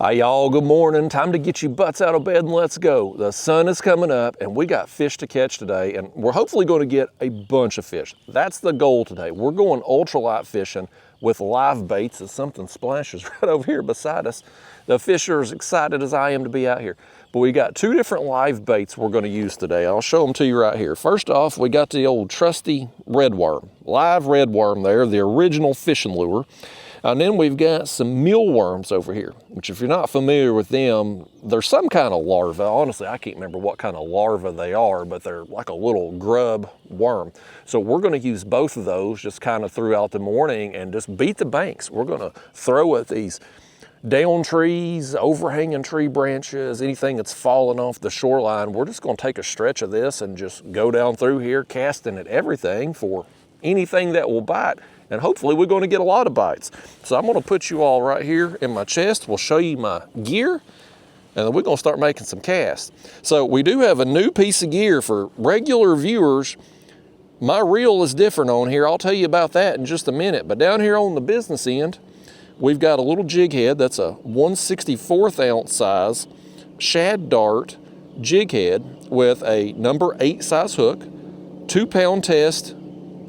Hi y'all, good morning. Time to get you butts out of bed and let's go. The sun is coming up and we got fish to catch today, and we're hopefully going to get a bunch of fish. That's the goal today. We're going ultralight fishing with live baits as something splashes right over here beside us. The fish are as excited as I am to be out here. But we got two different live baits we're going to use today. I'll show them to you right here. First off, we got the old trusty red worm, live red worm there, the original fishing lure. And then we've got some mealworms over here, which if you're not familiar with them, they're some kind of larva. Honestly, I can't remember what kind of larva they are, but they're like a little grub worm. So we're gonna use both of those just kind of throughout the morning and just beat the banks. We're gonna throw at these down trees, overhanging tree branches, anything that's fallen off the shoreline. We're just gonna take a stretch of this and just go down through here, casting at everything for anything that will bite. And hopefully we're going to get a lot of bites. So I'm going to put you all right here in my chest. We'll show you my gear, and then we're going to start making some casts. So we do have a new piece of gear for regular viewers. My reel is different on here. I'll tell you about that in just a minute. But down here on the business end, we've got a little jig head. That's a 1/64 ounce size shad dart jig head with a number 8 size hook, 2-pound test,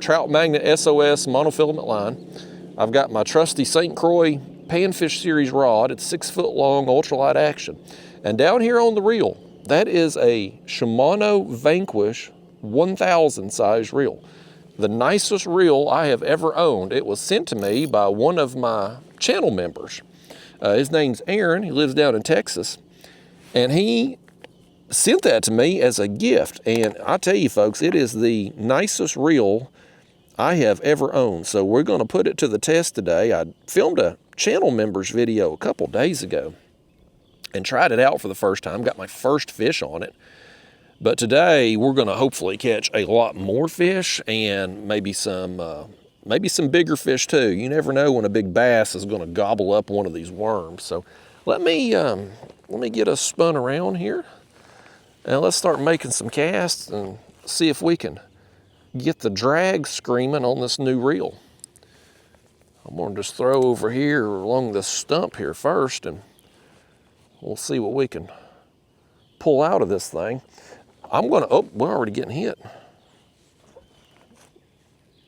trout magnet SOS monofilament line. I've got my trusty St. Croix Panfish Series rod. It's 6 foot long, ultralight action. And down here on the reel, that is a Shimano Vanquish 1000 size reel. The nicest reel I have ever owned. It was sent to me by one of my channel members. His name's Aaron. He lives down in Texas. And he sent that to me as a gift. And I tell you folks, it is the nicest reel I have ever owned. So we're going to put it to the test today. I filmed a channel members video a couple days ago and tried it out for the first time. Got my first fish on it. But today we're going to hopefully catch a lot more fish and maybe some bigger fish too. You never know when a big bass is going to gobble up one of these worms. So let me get us spun around here and let's start making some casts and see if we can get the drag screaming on this new reel. I'm gonna just throw over here along this stump here first, and we'll see what we can pull out of this thing. Oh, we're already getting hit.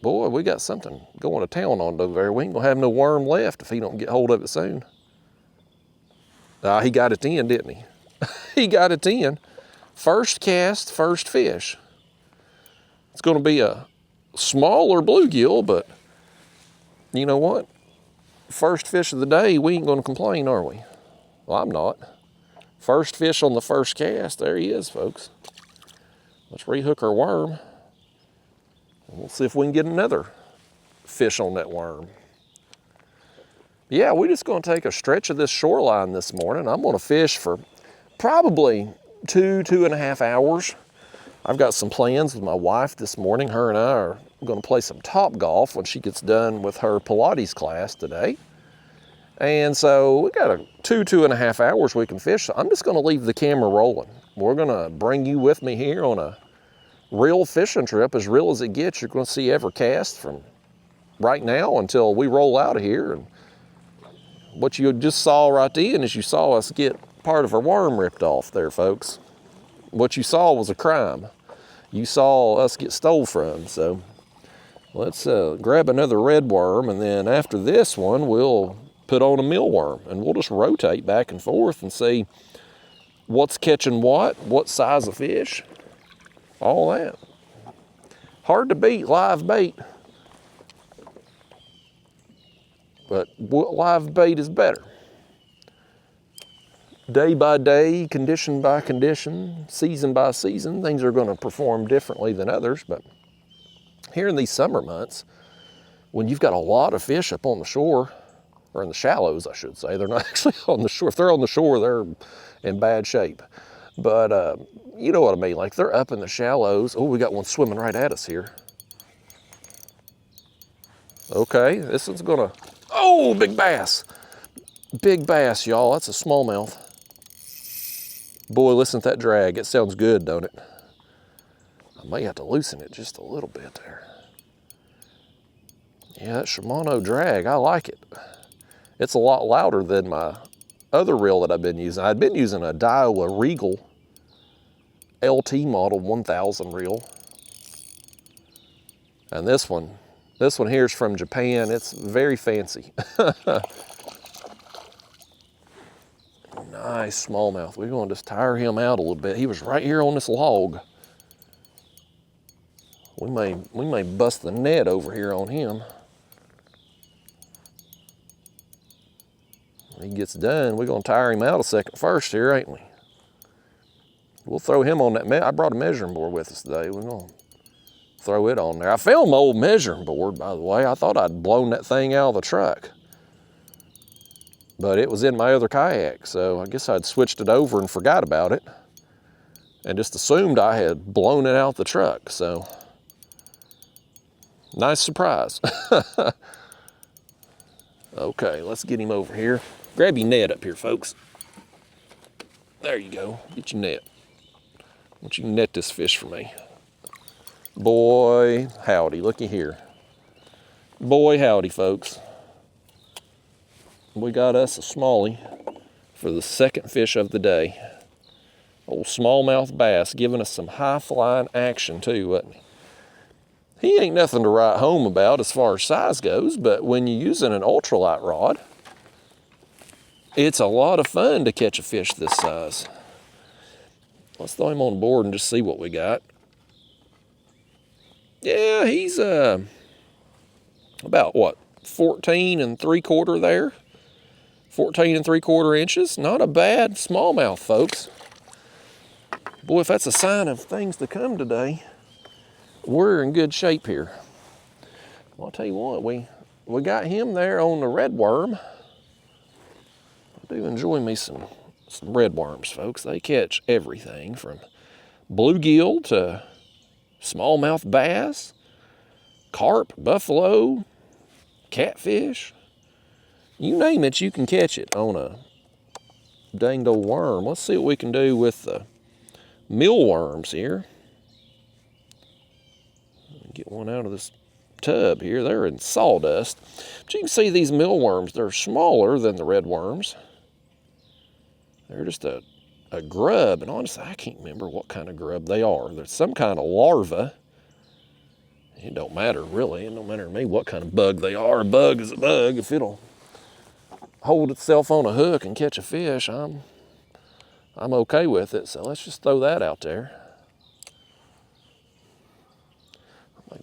Boy, we got something going to town on over there. We ain't gonna have no worm left if he don't get hold of it soon. He got it in, didn't he? He got it in. First cast, first fish. It's going to be a smaller bluegill, but you know what? First fish of the day, we ain't going to complain, are we? Well, I'm not. First fish on the first cast. There he is, folks. Let's rehook our worm. We'll see if we can get another fish on that worm. Yeah, we're just going to take a stretch of this shoreline this morning. I'm going to fish for probably 2.5 hours. I've got some plans with my wife this morning. Her and I are going to play some top golf when she gets done with her Pilates class today. And so we got 2.5 hours we can fish. So I'm just going to leave the camera rolling. We're going to bring you with me here on a real fishing trip, as real as it gets. You're going to see every cast from right now until we roll out of here. And what you just saw right then is you saw us get part of our worm ripped off there, folks. What you saw was a crime. You saw us get stole from. So let's grab another red worm, and then after this one we'll put on a mealworm, and we'll just rotate back and forth and see what's catching what size of fish, all that. Hard to beat live bait, but live bait is better. Day by day, condition by condition, season by season, things are going to perform differently than others. But here in these summer months, when you've got a lot of fish up on the shore, or in the shallows, I should say, they're not actually on the shore. If they're on the shore, they're in bad shape. But you know what I mean, like they're up in the shallows. Oh, we got one swimming right at us here. Okay, this one's gonna, oh, big bass. Big bass, y'all, that's a smallmouth. Boy, listen to that drag. It sounds good, don't it? I may have to loosen it just a little bit there. Yeah, that Shimano drag, I like it. It's a lot louder than my other reel that I've been using. I'd been using a Daiwa Regal LT model 1000 reel. And this one here is from Japan. It's very fancy. Nice smallmouth. We're going to just tire him out a little bit. He was right here on this log. We may bust the net over here on him. When he gets done, we're going to tire him out a second first here, ain't we? We'll throw him on that. I brought a measuring board with us today. We're going to throw it on there. I found my old measuring board, by the way. I thought I'd blown that thing out of the truck, but it was in my other kayak, so I guess I'd switched it over and forgot about it and just assumed I had blown it out the truck. So nice surprise. Okay, let's get him over here. Grab your net up here, folks. There you go. Get your net. I want you to net this fish for me. Boy, howdy, looky here. Boy, howdy, folks. We got us a smallie for the second fish of the day. Old smallmouth bass giving us some high flying action too, wasn't he? He ain't nothing to write home about as far as size goes, but when you're using an ultralight rod, it's a lot of fun to catch a fish this size. Let's throw him on the board and just see what we got. Yeah, he's about what, 14 3/4 there? 14 3/4 inches. Not a bad smallmouth, folks. Boy, if that's a sign of things to come today, we're in good shape here. Well, I'll tell you what, we got him there on the red worm. I do enjoy me some red worms, folks. They catch everything from bluegill to smallmouth bass, carp, buffalo, catfish. You name it, you can catch it on a danged old worm. Let's see what we can do with the mealworms here. Get one out of this tub here. They're in sawdust. But you can see these mealworms, they're smaller than the red worms. They're just a grub, and honestly, I can't remember what kind of grub they are. They're some kind of larva. It don't matter, really. It don't matter to me what kind of bug they are. A bug is a bug. If it'll hold itself on a hook and catch a fish, I'm okay with it. So let's just throw that out there.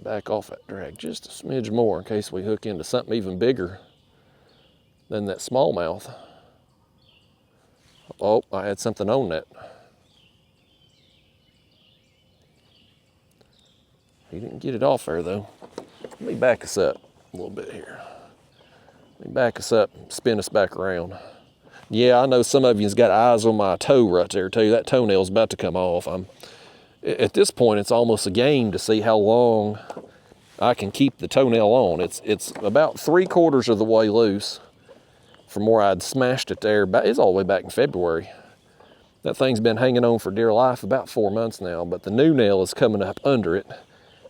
Back off that drag just a smidge more in case we hook into something even bigger than that smallmouth. Oh, I had something on that. He didn't get it off there though. Let me back us up a little bit here. Let me back us up, spin us back around. Yeah, I know some of you's got eyes on my toe right there too. That toenail's about to come off. At this point, it's almost a game to see how long I can keep the toenail on. It's about 3/4 of the way loose from where I'd smashed it there. It's all the way back in February. That thing's been hanging on for dear life about 4 months now, but the new nail is coming up under it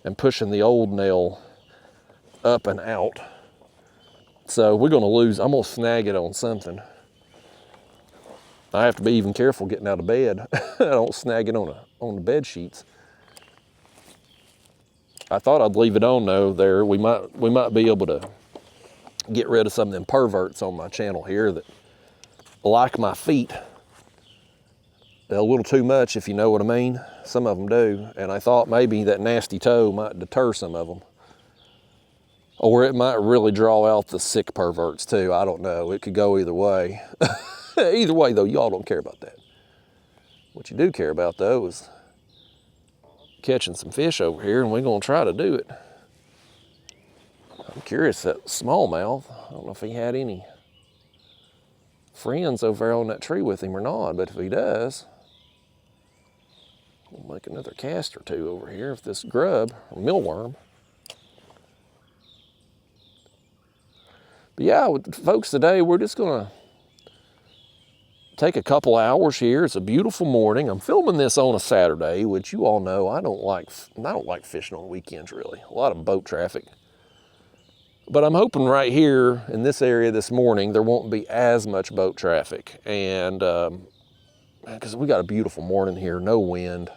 and pushing the old nail up and out. So we're gonna lose. I'm gonna snag it on something. I have to be even careful getting out of bed. I don't snag it on the bed sheets. I thought I'd leave it on though there. We might be able to get rid of some of them perverts on my channel here that like my feet a little too much, if you know what I mean. Some of them do, and I thought maybe that nasty toe might deter some of them. Or it might really draw out the sick perverts too. I don't know. It could go either way. Either way, though, y'all don't care about that. What you do care about, though, is catching some fish over here, and we're going to try to do it. I'm curious, that smallmouth, I don't know if he had any friends over there on that tree with him or not, but if he does, we'll make another cast or two over here if this grub, or mealworm. But yeah, folks, today we're just going to take a couple hours here. It's a beautiful morning. I'm filming this on a Saturday, which you all know I don't like fishing on weekends really. A lot of boat traffic. But I'm hoping right here in this area this morning, there won't be as much boat traffic. And because we got a beautiful morning here, no wind,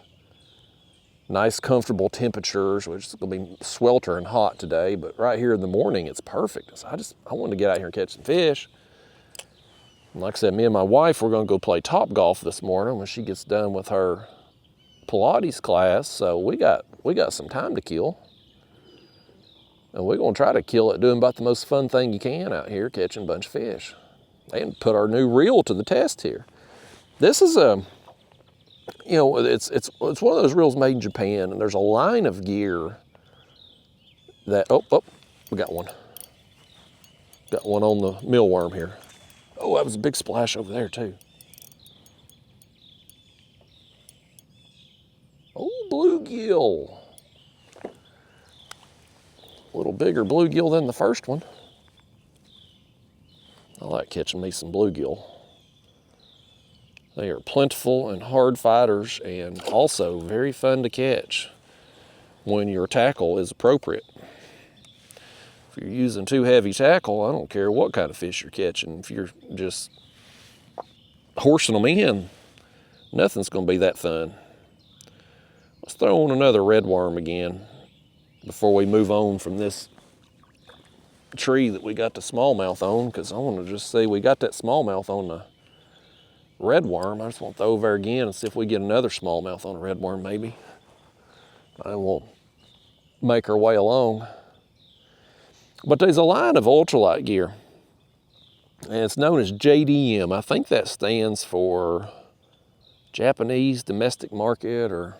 nice comfortable temperatures, which is going to be sweltering hot today. But right here in the morning, it's perfect. So I wanted to get out here and catch some fish. And like I said, me and my wife, we're going to go play Top Golf this morning when she gets done with her Pilates class. So we got some time to kill. And we're going to try to kill it doing about the most fun thing you can out here, catching a bunch of fish. And put our new reel to the test here. This is it's one of those reels made in Japan, and there's a line of gear that, we got one. Got one on the mealworm here. Oh, that was a big splash over there too. Oh, bluegill. A little bigger bluegill than the first one. I like catching me some bluegill. They are plentiful and hard fighters, and also very fun to catch when your tackle is appropriate. If you're using too heavy tackle, I don't care what kind of fish you're catching. If you're just horsing them in, nothing's going to be that fun. Let's throw on another red worm again before we move on from this tree that we got the smallmouth on, because I want to just see, we got that smallmouth on the red worm. I just want to throw over there again and see if we get another smallmouth on a red worm maybe. And we'll make our way along. But there's a line of ultralight gear, and it's known as JDM. I think that stands for Japanese domestic market, or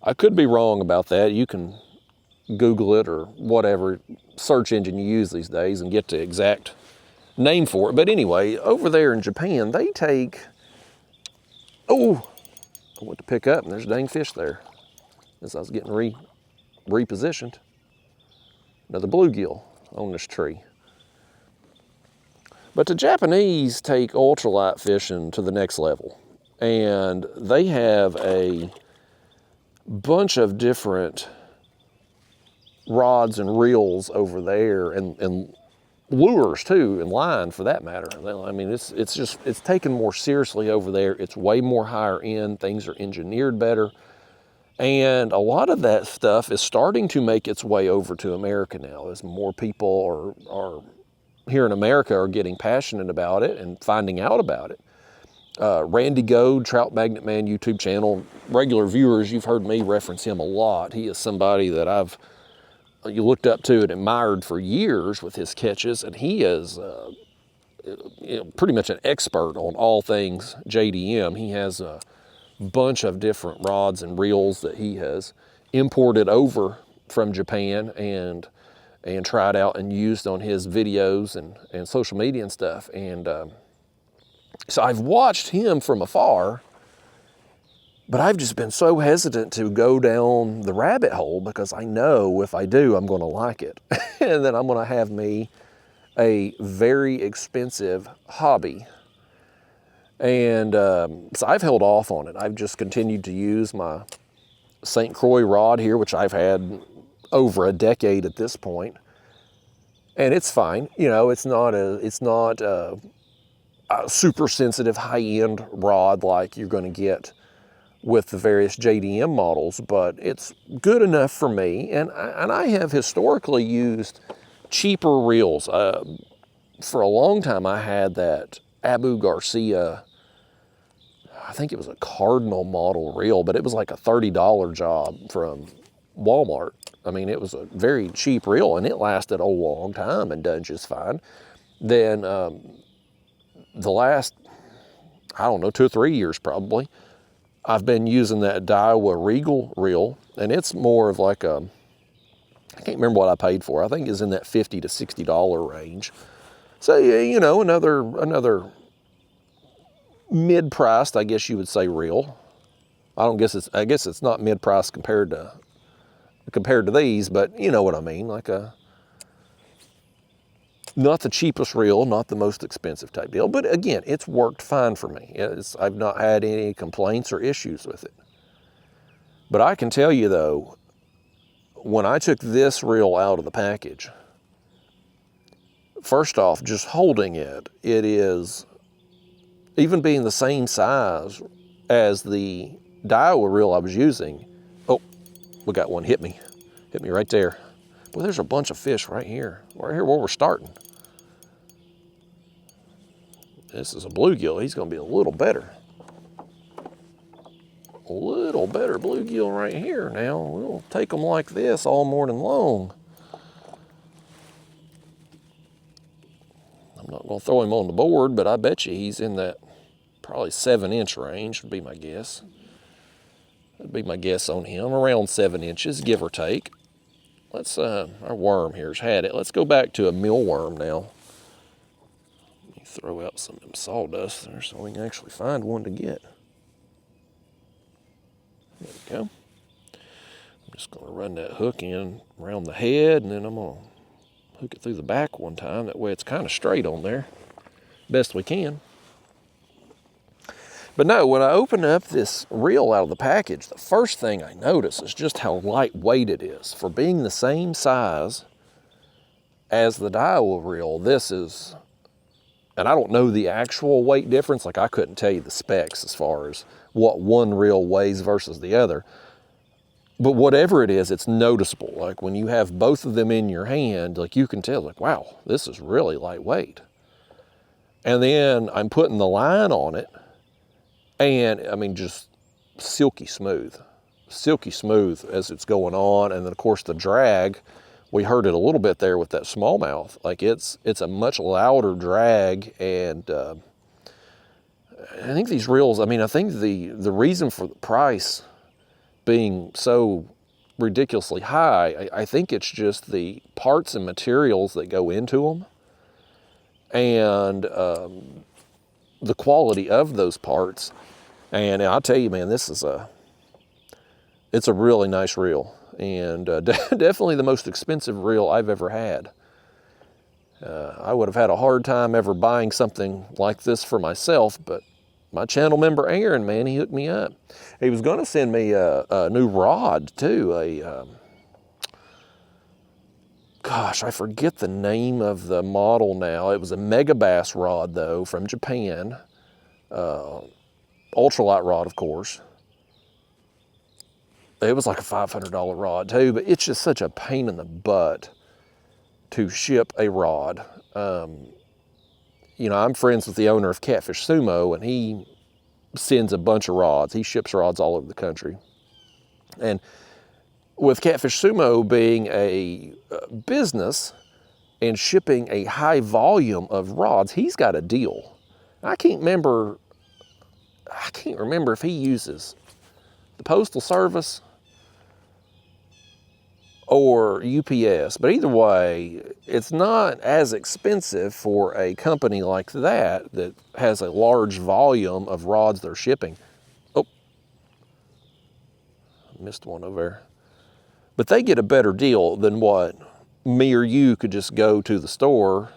I could be wrong about that. You can Google it or whatever search engine you use these days and get the exact name for it. But anyway, over there in Japan, they take, I went to pick up and there's a dang fish there as I was getting repositioned. Another bluegill on this tree. But the Japanese take ultralight fishing to the next level. And they have a bunch of different rods and reels over there, and lures too, and line for that matter. I mean, it's taken more seriously over there. It's way more higher end. Things are engineered better. And a lot of that stuff is starting to make its way over to America now, as more people are here in America are getting passionate about it and finding out about it. Randy Goad, Trout Magnet Man YouTube channel, regular viewers, you've heard me reference him a lot. He is somebody that you looked up to and admired for years with his catches, and he is pretty much an expert on all things JDM. He has a bunch of different rods and reels that he has imported over from Japan and tried out and used on his videos and social media and stuff. And so I've watched him from afar, but I've just been so hesitant to go down the rabbit hole, because I know if I do, I'm going to like it. And then I'm going to have me a very expensive hobby. And so I've held off on it. I've just continued to use my St. Croix rod here, which I've had over a decade at this point. And it's fine. You know, it's not a super sensitive high-end rod like you're going to get with the various JDM models, but it's good enough for me. And I have historically used cheaper reels. For a long time, I had that Abu Garcia, I think it was a Cardinal model reel, but it was like a $30 job from Walmart. I mean, it was a very cheap reel, and it lasted a long time and done just fine. Then the last, 2 or 3 years probably, I've been using that Daiwa Regal reel, and it's more of like I can't remember what I paid for. I think it's in that $50 to $60 range. So, you know, another mid-priced, I guess you would say, reel. I guess it's not mid-priced compared to these, but you know what I mean, not the cheapest reel, not the most expensive type deal, but again, it's worked fine for me. I've not had any complaints or issues with it. But I can tell you though, when I took this reel out of the package, first off, just holding it, it is, even being the same size as the Daiwa reel I was using. Oh, we got one hit me right there. Boy, there's a bunch of fish right here where we're starting. This is a bluegill. He's gonna be a little better. A little better bluegill right here now. We'll take them like this all morning long. I'm not gonna throw him on the board, but I bet you he's in that probably 7-inch range would be my guess. That'd be my guess on him, around 7 inches, give or take. Let's, our worm here's had it. Let's go back to a mealworm now. Let me throw out some of them sawdust there so we can actually find one to get. There we go. I'm just gonna run that hook in around the head, and then I'm gonna hook it through the back one time. That way it's kind of straight on there, best we can. But no, when I open up this reel out of the package, the first thing I notice is just how lightweight it is. For being the same size as the Daiwa reel, this is, and I don't know the actual weight difference, like I couldn't tell you the specs as far as what one reel weighs versus the other. But whatever it is, it's noticeable. Like when you have both of them in your hand, like you can tell, like, wow, this is really lightweight. And then I'm putting the line on it, and I mean, just silky smooth as it's going on. And then of course the drag, we heard it a little bit there with that smallmouth. Like it's a much louder drag. And I think these reels, I mean, I think the reason for the price being so ridiculously high, I think it's just the parts and materials that go into them, and the quality of those parts. And I'll tell you, man, it's a really nice reel, and definitely the most expensive reel I've ever had. I would have had a hard time ever buying something like this for myself, but my channel member Aaron, man, he hooked me up. He was gonna send me a new rod too, gosh, I forget the name of the model now. It was a Mega Bass rod though, from Japan. Ultralight rod, of course. It was like a $500 rod too, but it's just such a pain in the butt to ship a rod. You know, I'm friends with the owner of Catfish Sumo, and he sends a bunch of rods. He ships rods all over the country. And with Catfish Sumo being a business and shipping a high volume of rods, he's got a deal. I can't remember if he uses the Postal Service or UPS, but either way, it's not as expensive for a company like that has a large volume of rods they're shipping. Oh, I missed one over there. But they get a better deal than what me or you could just go to the store,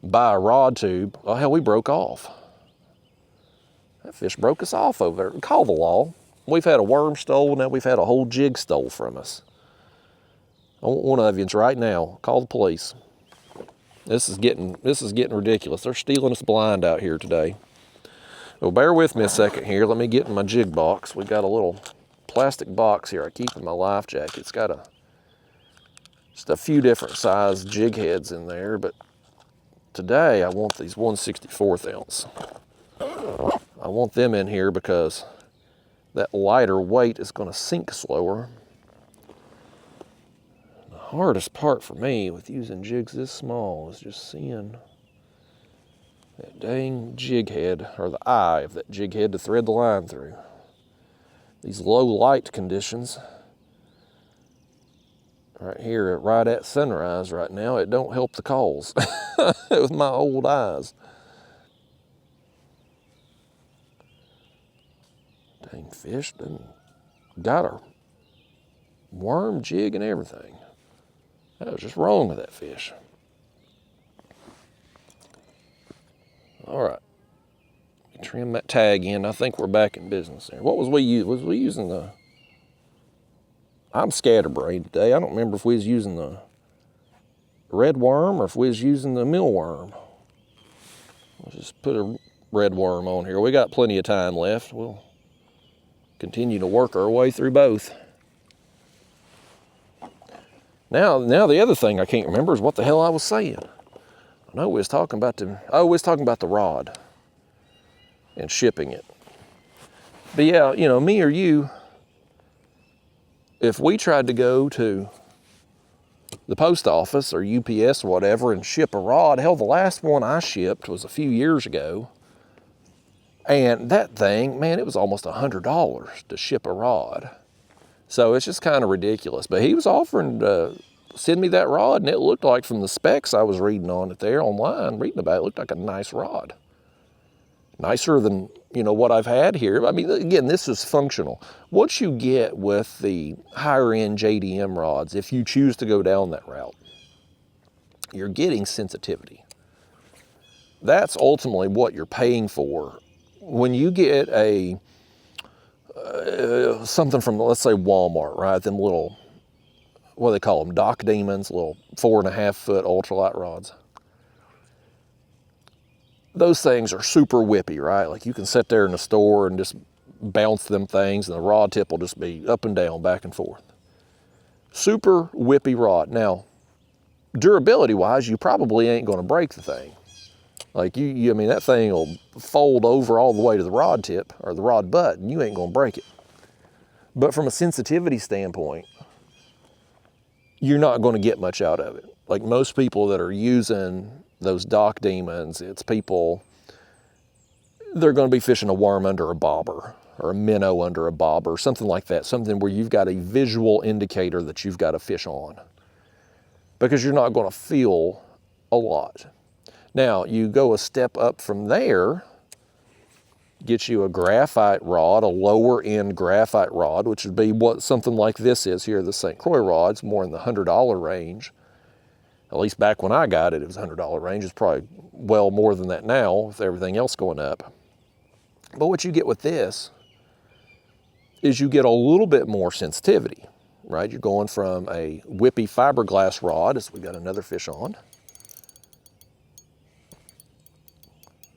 buy a rod tube. Oh, hell, we broke off. That fish broke us off over there. Call the law. We've had a worm stole, now we've had a whole jig stole from us. I want one of you right now. Call the police. This is getting ridiculous. They're stealing us blind out here today. Well, bear with me a second here. Let me get in my jig box. We got a little plastic box here I keep in my life jacket. It's got just a few different size jig heads in there, but today I want these 1/64 ounce. I want them in here because that lighter weight is going to sink slower. The hardest part for me with using jigs this small is just seeing that dang jig head, or the eye of that jig head to thread the line through. These low light conditions right here, right at sunrise right now, it don't help the calls with my old eyes. Dang fish done got a worm, jig, and everything. That was just wrong with that fish. All right, trim that tag in. I think we're back in business there. What was we using? Was we using the I'm scatterbrained today. I don't remember if we was using the red worm or if we was using the mealworm. Let's just put a red worm on here. We got plenty of time left. We'll continue to work our way through both. Now the other thing I can't remember is what the hell I was saying. I know we was talking about the rod and shipping it. But yeah, you know, me or you, if we tried to go to the post office or UPS or whatever and ship a rod, hell, the last one I shipped was a few years ago. And that thing, man, it was almost $100 to ship a rod. So it's just kind of ridiculous. But he was offering to send me that rod, and it looked like, from the specs I was reading on it there online, reading about it, it looked like a nice rod. Nicer than, you know, what I've had here. I mean, again, this is functional. What you get with the higher end JDM rods, if you choose to go down that route, you're getting sensitivity. That's ultimately what you're paying for. When you get a something from, let's say, Walmart, right? Them little, what do they call them? Dock Demons, little 4.5 foot ultralight rods. Those things are super whippy, right? Like you can sit there in the store and just bounce them things and the rod tip will just be up and down, back and forth. Super whippy rod. Now, durability wise, you probably ain't gonna break the thing. Like I mean, that thing will fold over all the way to the rod tip or the rod butt and you ain't gonna break it. But from a sensitivity standpoint, you're not gonna get much out of it. Like most people that are using those Dock Demons, it's people, they're gonna be fishing a worm under a bobber or a minnow under a bobber, something like that, something where you've got a visual indicator that you've got a fish on, because you're not gonna feel a lot. Now, you go a step up from there, get you a graphite rod, a lower end graphite rod, which would be what something like this is here, the St. Croix rods, more in the $100 range. At least back when I got it, it was $100 range. It's probably well more than that now with everything else going up. But what you get with this is you get a little bit more sensitivity, right? You're going from a whippy fiberglass rod, as we got another fish on.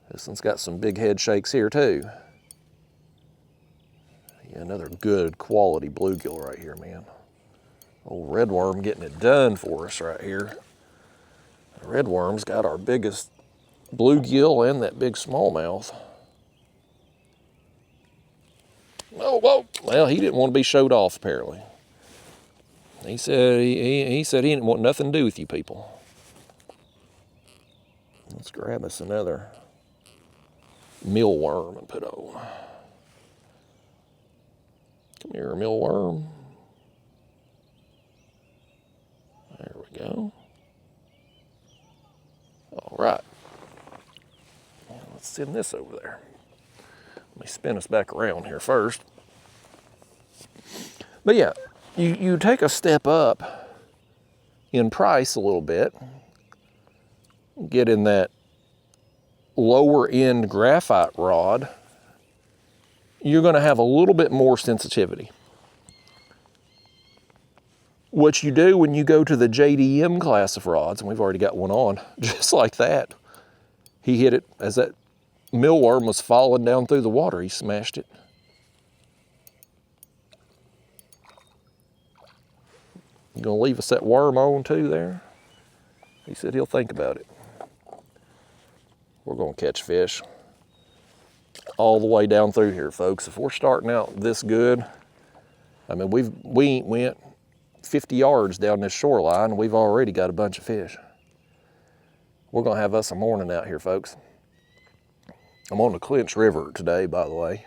This one's got some big head shakes here too. Yeah, another good quality bluegill right here, man. Old red worm getting it done for us right here. The red worm's got our biggest bluegill and that big smallmouth. Oh, whoa. Well, he didn't want to be showed off, apparently. He said he didn't want nothing to do with you people. Let's grab us another mealworm and put on. Come here, mealworm. There we go. All right. Now let's send this over there. Let me spin us back around here first. But yeah, you take a step up in price a little bit, get in that lower end graphite rod, you're gonna have a little bit more sensitivity. What you do when you go to the JDM class of rods, and we've already got one on, just like that. He hit it as that mealworm was falling down through the water. He smashed it. You gonna leave us that worm on too there? He said he'll think about it. We're gonna catch fish all the way down through here, folks. If we're starting out this good, I mean, we went 50 yards down this shoreline and we've already got a bunch of fish. We're gonna have us a morning out here, folks. I'm on the Clinch River today, by the way.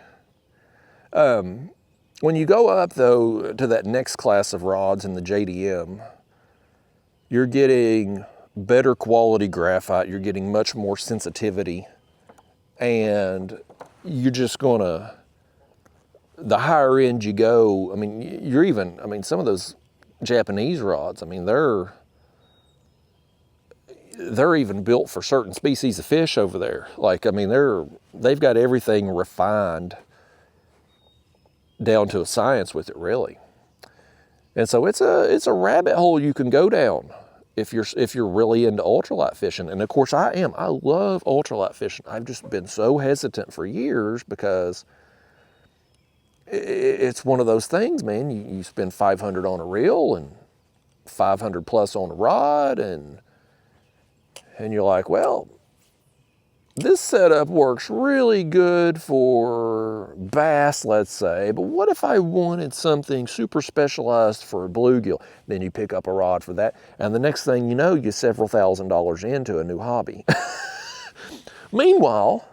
When you go up though to that next class of rods in the JDM, you're getting better quality graphite, you're getting much more sensitivity, and you're just gonna, the higher end you go, I mean, you're even, I mean, some of those Japanese rods, I mean, they're even built for certain species of fish over there. Like, I mean, they've got everything refined down to a science with it, really. And so it's a rabbit hole you can go down if you're really into ultralight fishing. And of course I am. I love ultralight fishing. I've just been so hesitant for years because it's one of those things, man. You spend $500 on a reel and $500 plus on a rod, and you're like, well, this setup works really good for bass, let's say, but what if I wanted something super specialized for a bluegill? Then you pick up a rod for that, and the next thing you know, you're several $1,000s into a new hobby. Meanwhile,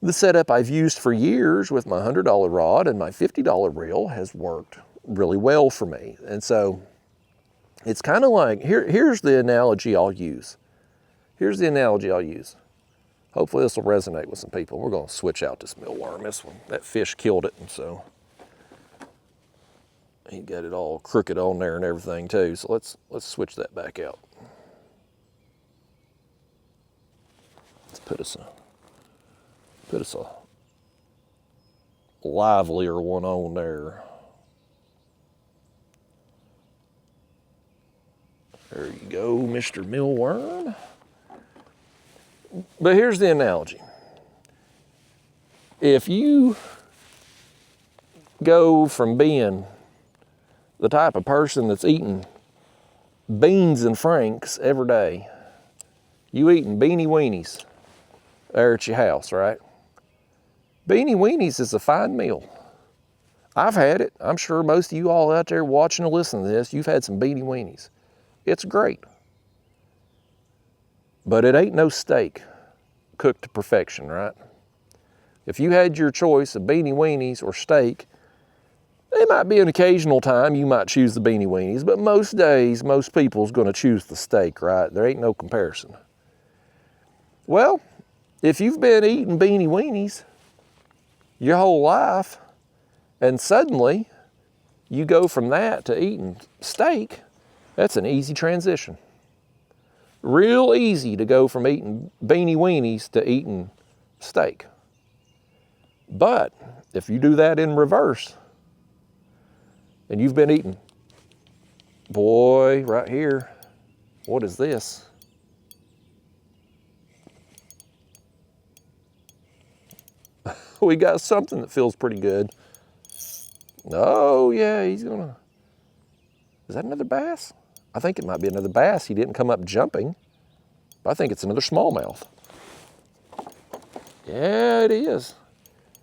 the setup I've used for years with my $100 rod and my $50 reel has worked really well for me. And so it's kind of like, here's the analogy I'll use. Here's the analogy I'll use. Hopefully this will resonate with some people. We're going to switch out this mealworm. This one, that fish killed it, and so he got it all crooked on there and everything too. So let's switch that back out. Let's put us a livelier one on there. There you go, Mr. Mealworm. But here's the analogy. If you go from being the type of person that's eating beans and franks every day, you eating beanie weenies there at your house, right? Beanie weenies is a fine meal. I've had it. I'm sure most of you all out there watching or listening to this, you've had some beanie weenies. It's great. But it ain't no steak cooked to perfection, right? If you had your choice of beanie weenies or steak, there might be an occasional time you might choose the beanie weenies, but most days, most people's gonna choose the steak, right? There ain't no comparison. Well, if you've been eating beanie weenies your whole life, and suddenly you go from that to eating steak, that's an easy transition. Real easy to go from eating beanie weenies to eating steak. But if you do that in reverse, and you've been eating, boy, right here, what is this? We got something that feels pretty good. Oh yeah, he's gonna, is that another bass? I think it might be another bass. He didn't come up jumping, but I think it's another smallmouth. Yeah, it is.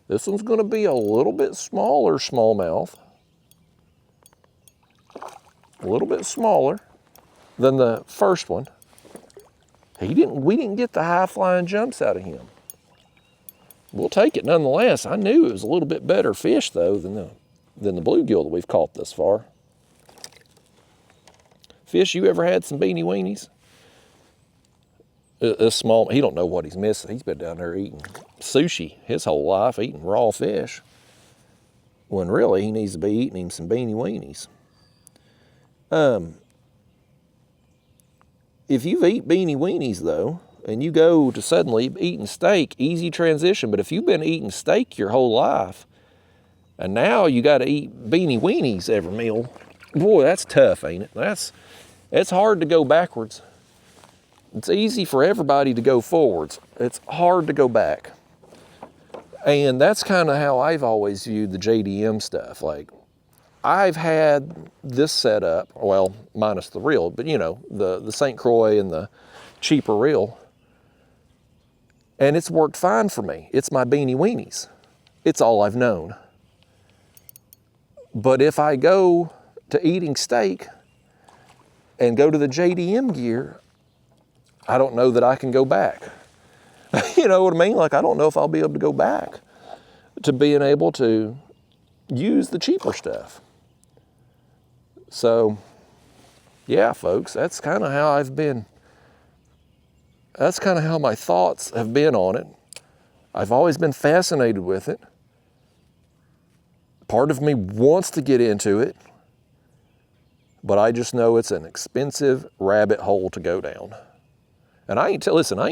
This one's gonna be a little bit smaller smallmouth. A little bit smaller than the first one. We didn't get the high flying jumps out of him. We'll take it nonetheless. I knew it was a little bit better fish though than the bluegill that we've caught thus far. Fish, you ever had some beanie weenies? This small, he don't know what he's missing. He's been down there eating sushi his whole life, eating raw fish. When really he needs to be eating him some beanie weenies. If you've eaten beanie weenies though, and you go to suddenly eating steak, easy transition. But if you've been eating steak your whole life, and now you got to eat beanie weenies every meal, boy, that's tough, ain't it? It's hard to go backwards. It's easy for everybody to go forwards. It's hard to go back. And that's kind of how I've always viewed the JDM stuff. Like, I've had this setup, well, minus the reel, but you know, the St. Croix and the cheaper reel, and it's worked fine for me. It's my beanie weenies. It's all I've known. But if I go to eating steak and go to the JDM gear, I don't know that I can go back. You know what I mean? Like, I don't know if I'll be able to go back to being able to use the cheaper stuff. So, yeah, folks, that's kind of how I've been. That's kind of how my thoughts have been on it. I've always been fascinated with it. Part of me wants to get into it, but I just know it's an expensive rabbit hole to go down. And I ain't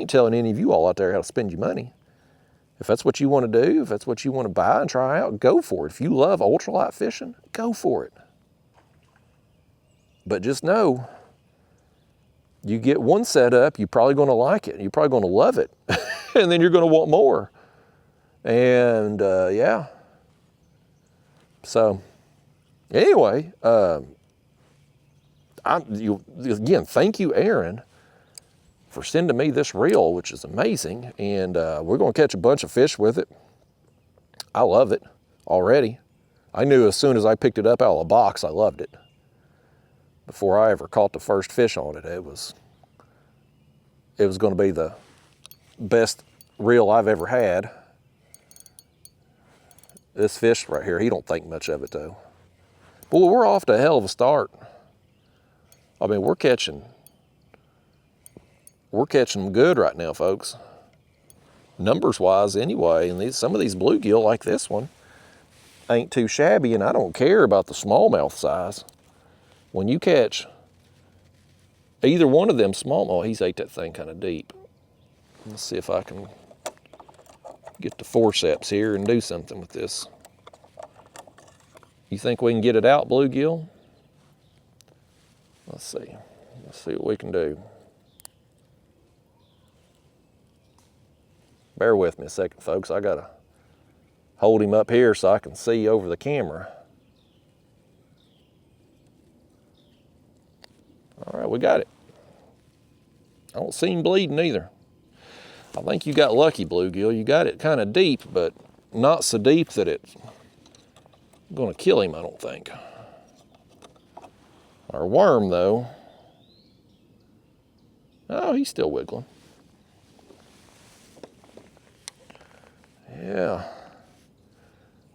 telling any of you all out there how to spend your money. If that's what you want to do, if that's what you want to buy and try out, go for it. If you love ultralight fishing, go for it. But just know, you get one set up, you're probably going to like it. You're probably going to love it. And then you're going to want more. And yeah. So anyway, again, thank you, Aaron, for sending me this reel, which is amazing. And we're going to catch a bunch of fish with it. I love it already. I knew as soon as I picked it up out of the box, I loved it. Before I ever caught the first fish on it, it was going to be the best reel I've ever had. This fish right here, he don't think much of it though. Well, we're off to a hell of a start. I mean, we're catching them good right now, folks. Numbers wise anyway, and some of these bluegill like this one ain't too shabby, and I don't care about the smallmouth size. When you catch either one of them small, oh, he's ate that thing kind of deep. Let's see if I can get the forceps here and do something with this. You think we can get it out, bluegill? Let's see. Let's see what we can do. Bear with me a second, folks. I gotta hold him up here so I can see over the camera. All right, we got it. I don't see him bleeding either. I think you got lucky, bluegill. You got it kind of deep, but not so deep that it's going to kill him, I don't think. Our worm, though, oh, he's still wiggling. Yeah.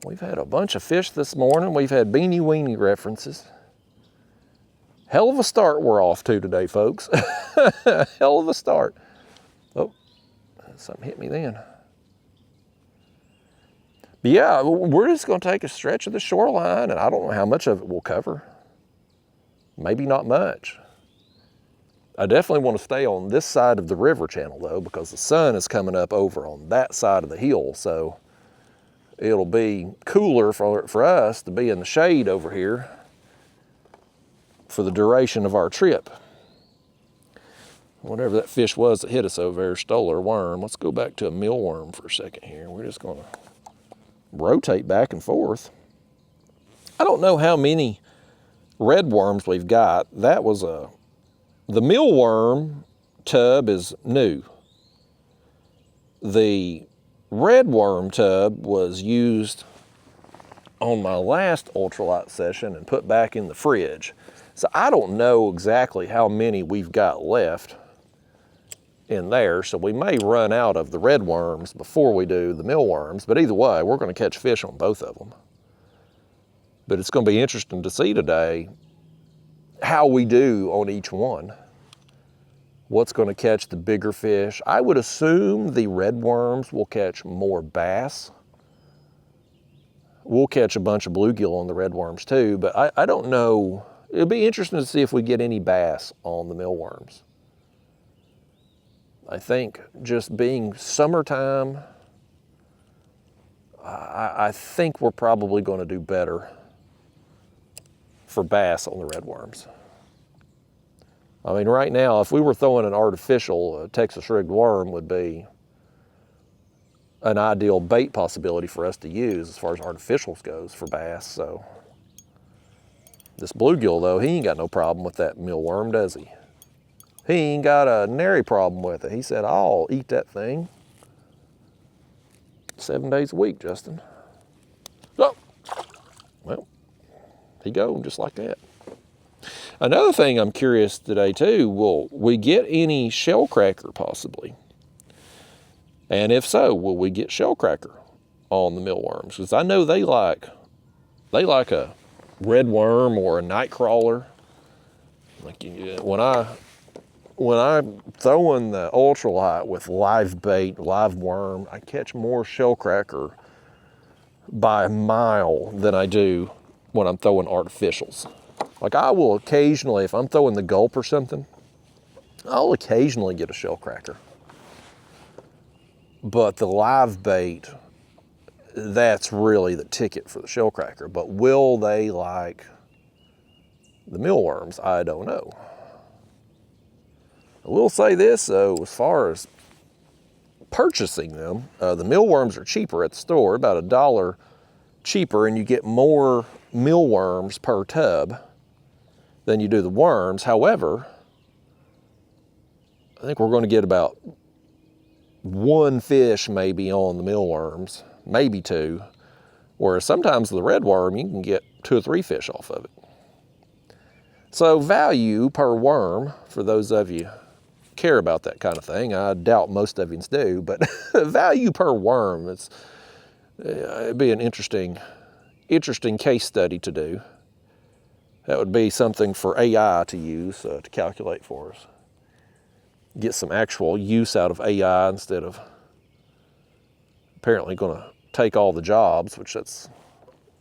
We've had a bunch of fish this morning. We've had beanie weenie references. Hell of a start we're off to today, folks. Hell of a start. Oh, something hit me then. But yeah, we're just going to take a stretch of the shoreline, and I don't know how much of it we'll cover. Maybe not much. I definitely want to stay on this side of the river channel, though, because the sun is coming up over on that side of the hill, so it'll be cooler for us to be in the shade over here for the duration of our trip. Whatever that fish was that hit us over there stole our worm. Let's go back to a mealworm for a second here. We're just going to rotate back and forth. I don't know how many red worms we've got. That was the mealworm tub is new. The red worm tub was used on my last ultralight session and put back in the fridge. So I don't know exactly how many we've got left in there, so we may run out of the red worms before we do the mealworms, but either way, we're going to catch fish on both of them. But it's going to be interesting to see today how we do on each one. What's going to catch the bigger fish? I would assume the red worms will catch more bass. We'll catch a bunch of bluegill on the red worms too, but I don't know. It'll be interesting to see if we get any bass on the mealworms. I think just being summertime, I think we're probably going to do better for bass on the red worms. I mean, right now, if we were throwing an artificial Texas rigged worm would be an ideal bait possibility for us to use as far as artificials goes for bass. So this bluegill, though, he ain't got no problem with that mealworm, does he? He ain't got a nary problem with it. He said, I'll eat that thing 7 days a week, Justin. Oh, well, he go just like that. Another thing I'm curious today too, will we get any shell cracker possibly? And if so, will we get shell cracker on the mealworms? Because I know they like a red worm or a night crawler. Like when I'm throwing the ultralight with live bait, live worm, I catch more shell cracker by a mile than I do when I'm throwing artificials. Like I will occasionally, if I'm throwing the gulp or something, I'll occasionally get a shell cracker. But the live bait, that's really the ticket for the shell cracker. But will they like The mealworms, I don't know. I will say this though, as far as purchasing them, the mealworms are cheaper at the store, about $1 cheaper, and you get more mealworms per tub than you do the worms. However, I think we're going to get about 1 fish maybe on the mealworms, maybe 2, whereas sometimes the red worm, you can get 2 or 3 fish off of it. So value per worm, for those of you care about that kind of thing, I doubt most of you do, but value per worm, it'd be an interesting case study to do. That would be something for AI to use to calculate for us. Get some actual use out of AI instead of apparently going to take all the jobs, which that's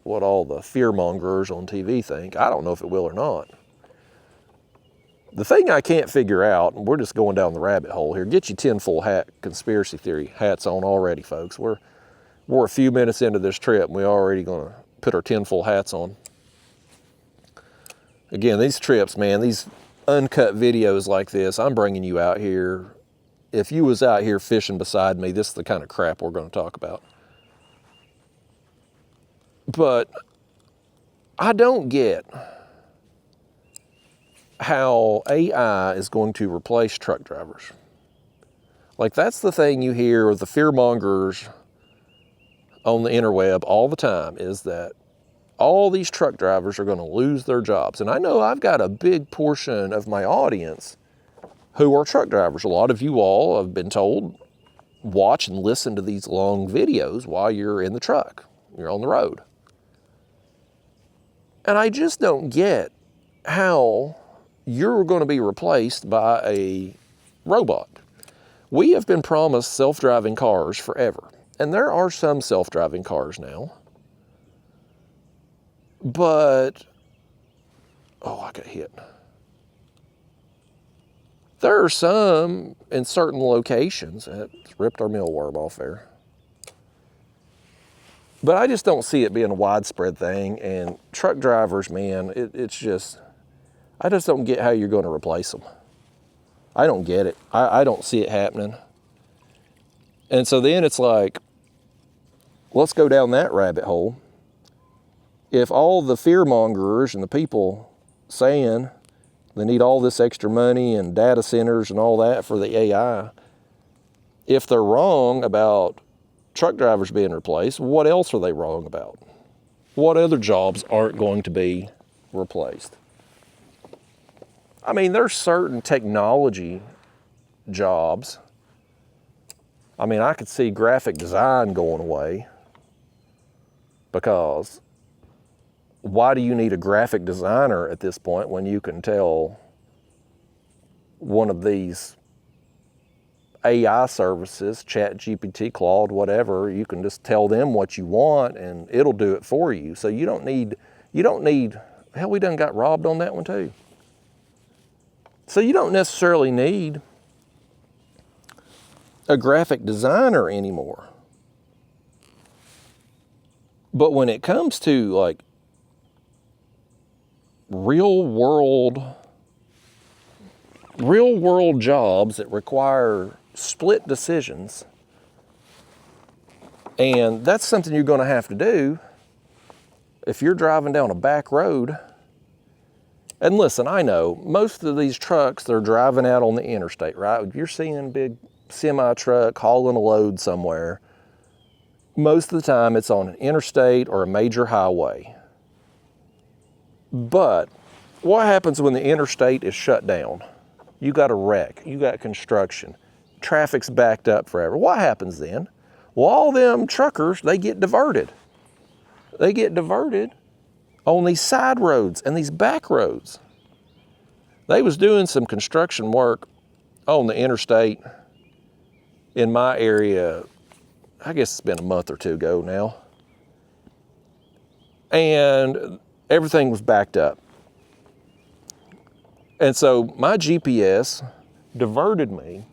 what all the fearmongers on TV think. I don't know if it will or not. The thing I can't figure out, and we're just going down the rabbit hole here, get your tinfoil hat conspiracy theory hats on already, folks. We're a few minutes into this trip and we're already going to put our tinfoil hats on. Again, these trips, man, these uncut videos like this, I'm bringing you out here. If you was out here fishing beside me, this is the kind of crap we're going to talk about. But I don't get how AI is going to replace truck drivers. Like, that's the thing you hear with the fearmongers on the interweb all the time, is that all these truck drivers are going to lose their jobs. And I know I've got a big portion of my audience who are truck drivers. A lot of you all have been told, watch and listen to these long videos while you're in the truck, you're on the road. And I just don't get how you're going to be replaced by a robot. We have been promised self-driving cars forever, and there are some self-driving cars now. But, oh, I got hit. There are some in certain locations. It's ripped our mealworm off there. But I just don't see it being a widespread thing. And truck drivers, man, it's just, I just don't get how you're going to replace them. I don't get it. I don't see it happening. And so then it's like, let's go down that rabbit hole. If all the fearmongers and the people saying they need all this extra money and data centers and all that for the AI, if they're wrong about truck drivers being replaced, what else are they wrong about? What other jobs aren't going to be replaced? I mean, there's certain technology jobs. I mean, I could see graphic design going away, because why do you need a graphic designer at this point when you can tell one of these AI services, ChatGPT, Claude, whatever, you can just tell them what you want and it'll do it for you. So you don't need, hell, we done got robbed on that one too. So you don't necessarily need a graphic designer anymore. But when it comes to like real world jobs that require split decisions, and that's something you're going to have to do if you're driving down a back road. And listen, I know most of these trucks, they're driving out on the interstate, right? If you're seeing a big semi truck hauling a load somewhere, most of the time it's on an interstate or a major highway. But what happens when the interstate is shut down? You got a wreck, you got construction, traffic's backed up forever. What happens then? Well, all them truckers, they get diverted. They get diverted on these side roads and these back roads. They was doing some construction work on the interstate in my area, I guess it's been a month or two ago now. And everything was backed up. And so my GPS diverted me,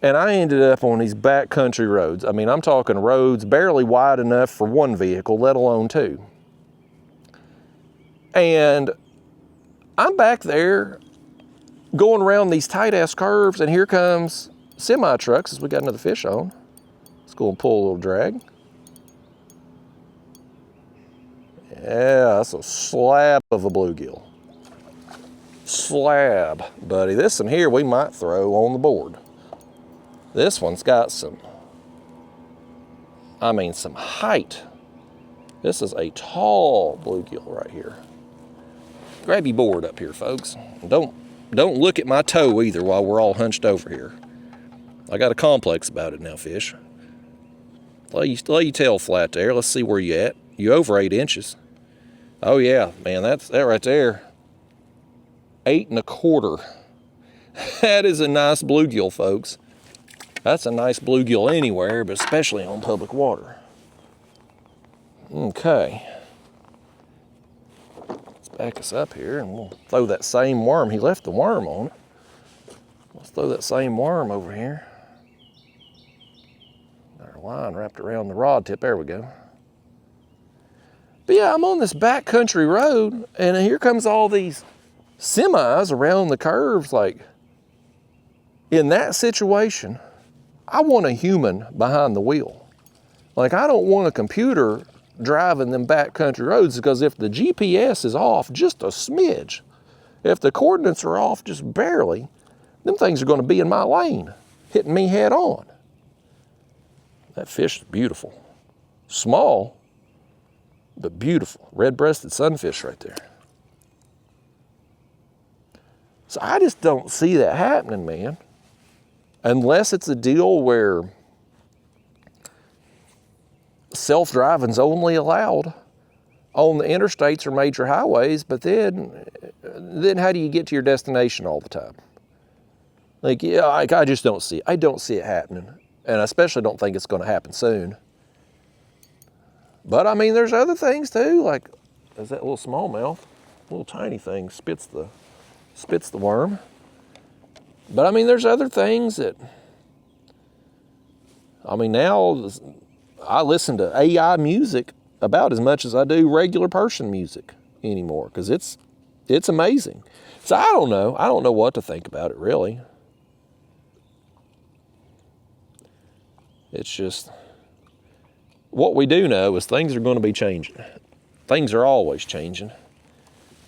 and I ended up on these backcountry roads. I mean, I'm talking roads barely wide enough for one vehicle, let alone two. And I'm back there going around these tight ass curves, and here comes semi trucks as we got another fish on. Let's go and pull a little drag. Yeah, that's a slab of a bluegill. Slab, buddy. This one here we might throw on the board. This one's got some height. This is a tall bluegill right here. Grab your board up here, folks. Don't look at my toe either while we're all hunched over here. I got a complex about it now, fish. Lay your tail flat there. Let's see where you at. You over 8 inches. Oh yeah, man, that right there. 8 1/4. That is a nice bluegill, folks. That's a nice bluegill anywhere, but especially on public water. Okay. Let's back us up here and we'll throw that same worm. He left the worm on it. Let's throw that same worm over here. Got our line wrapped around the rod tip. There we go. But yeah, I'm on this backcountry road, and here comes all these semis around the curves. Like, in that situation, I want a human behind the wheel. Like, I don't want a computer driving them backcountry roads, because if the GPS is off just a smidge, if the coordinates are off just barely, them things are going to be in my lane, hitting me head on. That fish is beautiful. Small, but beautiful. Red-breasted sunfish right there. So I just don't see that happening, man. Unless it's a deal where self-driving's only allowed on the interstates or major highways, but then how do you get to your destination all the time? Like, yeah, I just don't see it. I don't see it happening. And I especially don't think it's going to happen soon. But I mean, there's other things too, like there's that little smallmouth, little tiny thing, spits the worm. But I mean, there's other things that, I mean, now I listen to AI music about as much as I do regular person music anymore, because it's amazing. So I don't know what to think about it, really. It's just, what we do know is things are going to be changing. Things are always changing.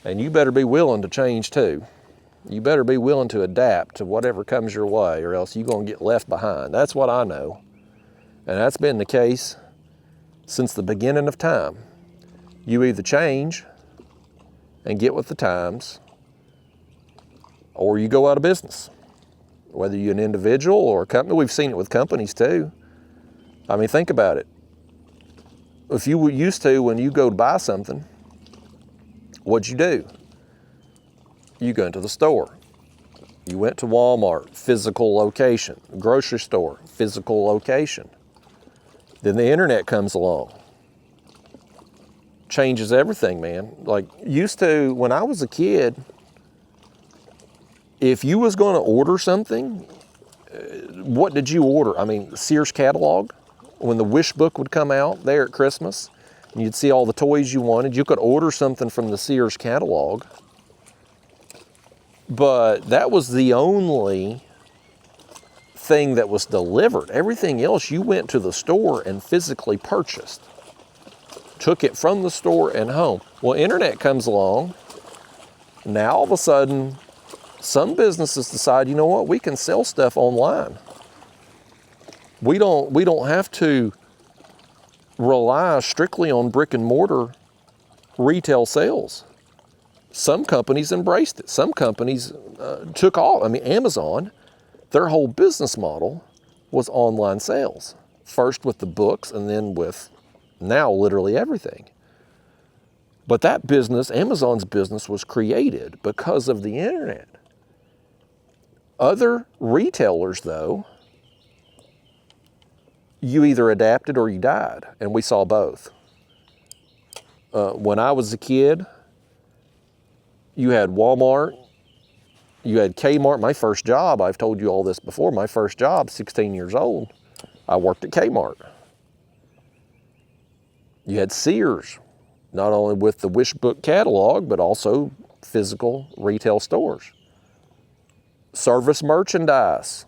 And you better be willing to change too. You better be willing to adapt to whatever comes your way, or else you're going to get left behind. That's what I know. And that's been the case since the beginning of time. You either change and get with the times, or you go out of business. Whether you're an individual or a company, we've seen it with companies too. I mean, think about it. If you were used to, when you go to buy something, what'd you do? You go into the store. You went to Walmart, physical location. Grocery store, physical location. Then the internet comes along. Changes everything, man. Like, used to, when I was a kid, if you was going to order something, what did you order? I mean, Sears catalog. When the wish book would come out there at Christmas, and you'd see all the toys you wanted, you could order something from the Sears catalog. But that was the only thing that was delivered. Everything else you went to the store and physically purchased. Took it from the store and home. Well, internet comes along. Now all of a sudden, some businesses decide, you know what, we can sell stuff online. We don't have to rely strictly on brick and mortar retail sales. Some companies embraced it. Some companies took off. I mean, Amazon, their whole business model was online sales. First with the books, and then with now literally everything. But that business, Amazon's business, was created because of the internet. Other retailers, though, you either adapted or you died, and we saw both. When I was a kid, you had Walmart, you had Kmart. My first job, I've told you all this before, my first job, 16 years old, I worked at Kmart. You had Sears, not only with the wish book catalog, but also physical retail stores. Service Merchandise,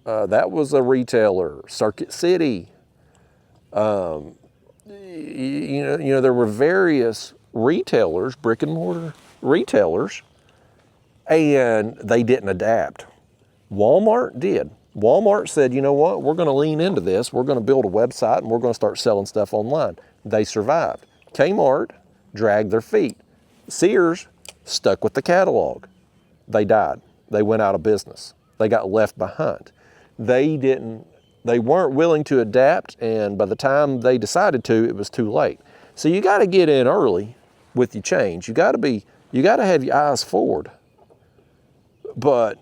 that was a retailer. Circuit City, you know, there were various retailers, brick and mortar retailers, and they didn't adapt. Walmart did. Walmart said, you know what, we're going to lean into this. We're going to build a website and we're going to start selling stuff online. They survived. Kmart dragged their feet. Sears stuck with the catalog. They died. They went out of business. They got left behind. They weren't willing to adapt, and by the time they decided to, it was too late. So you got to get in early with your change. You got to have your eyes forward. But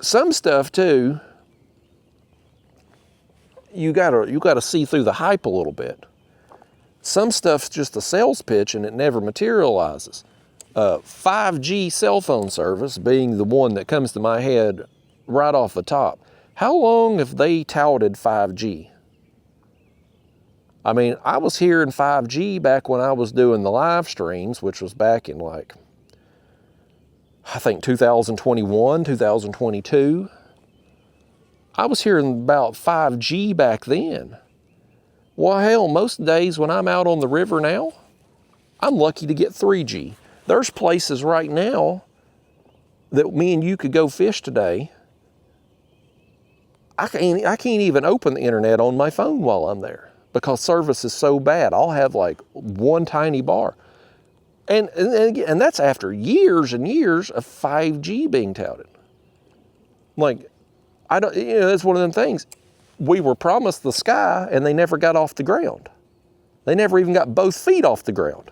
some stuff too, you gotta see through the hype a little bit. Some stuff's just a sales pitch and it never materializes. 5G cell phone service being the one that comes to my head right off the top. How long have they touted 5G? I mean, I was hearing 5G back when I was doing the live streams, which was back in like, I think 2021, 2022. I was hearing about 5G back then. Well, hell, most days when I'm out on the river now, I'm lucky to get 3G. There's places right now that me and you could go fish today. I can't even open the internet on my phone while I'm there because service is so bad. I'll have like one tiny bar. And that's after years and years of 5G being touted. Like, it's one of them things. We were promised the sky and they never got off the ground. They never even got both feet off the ground.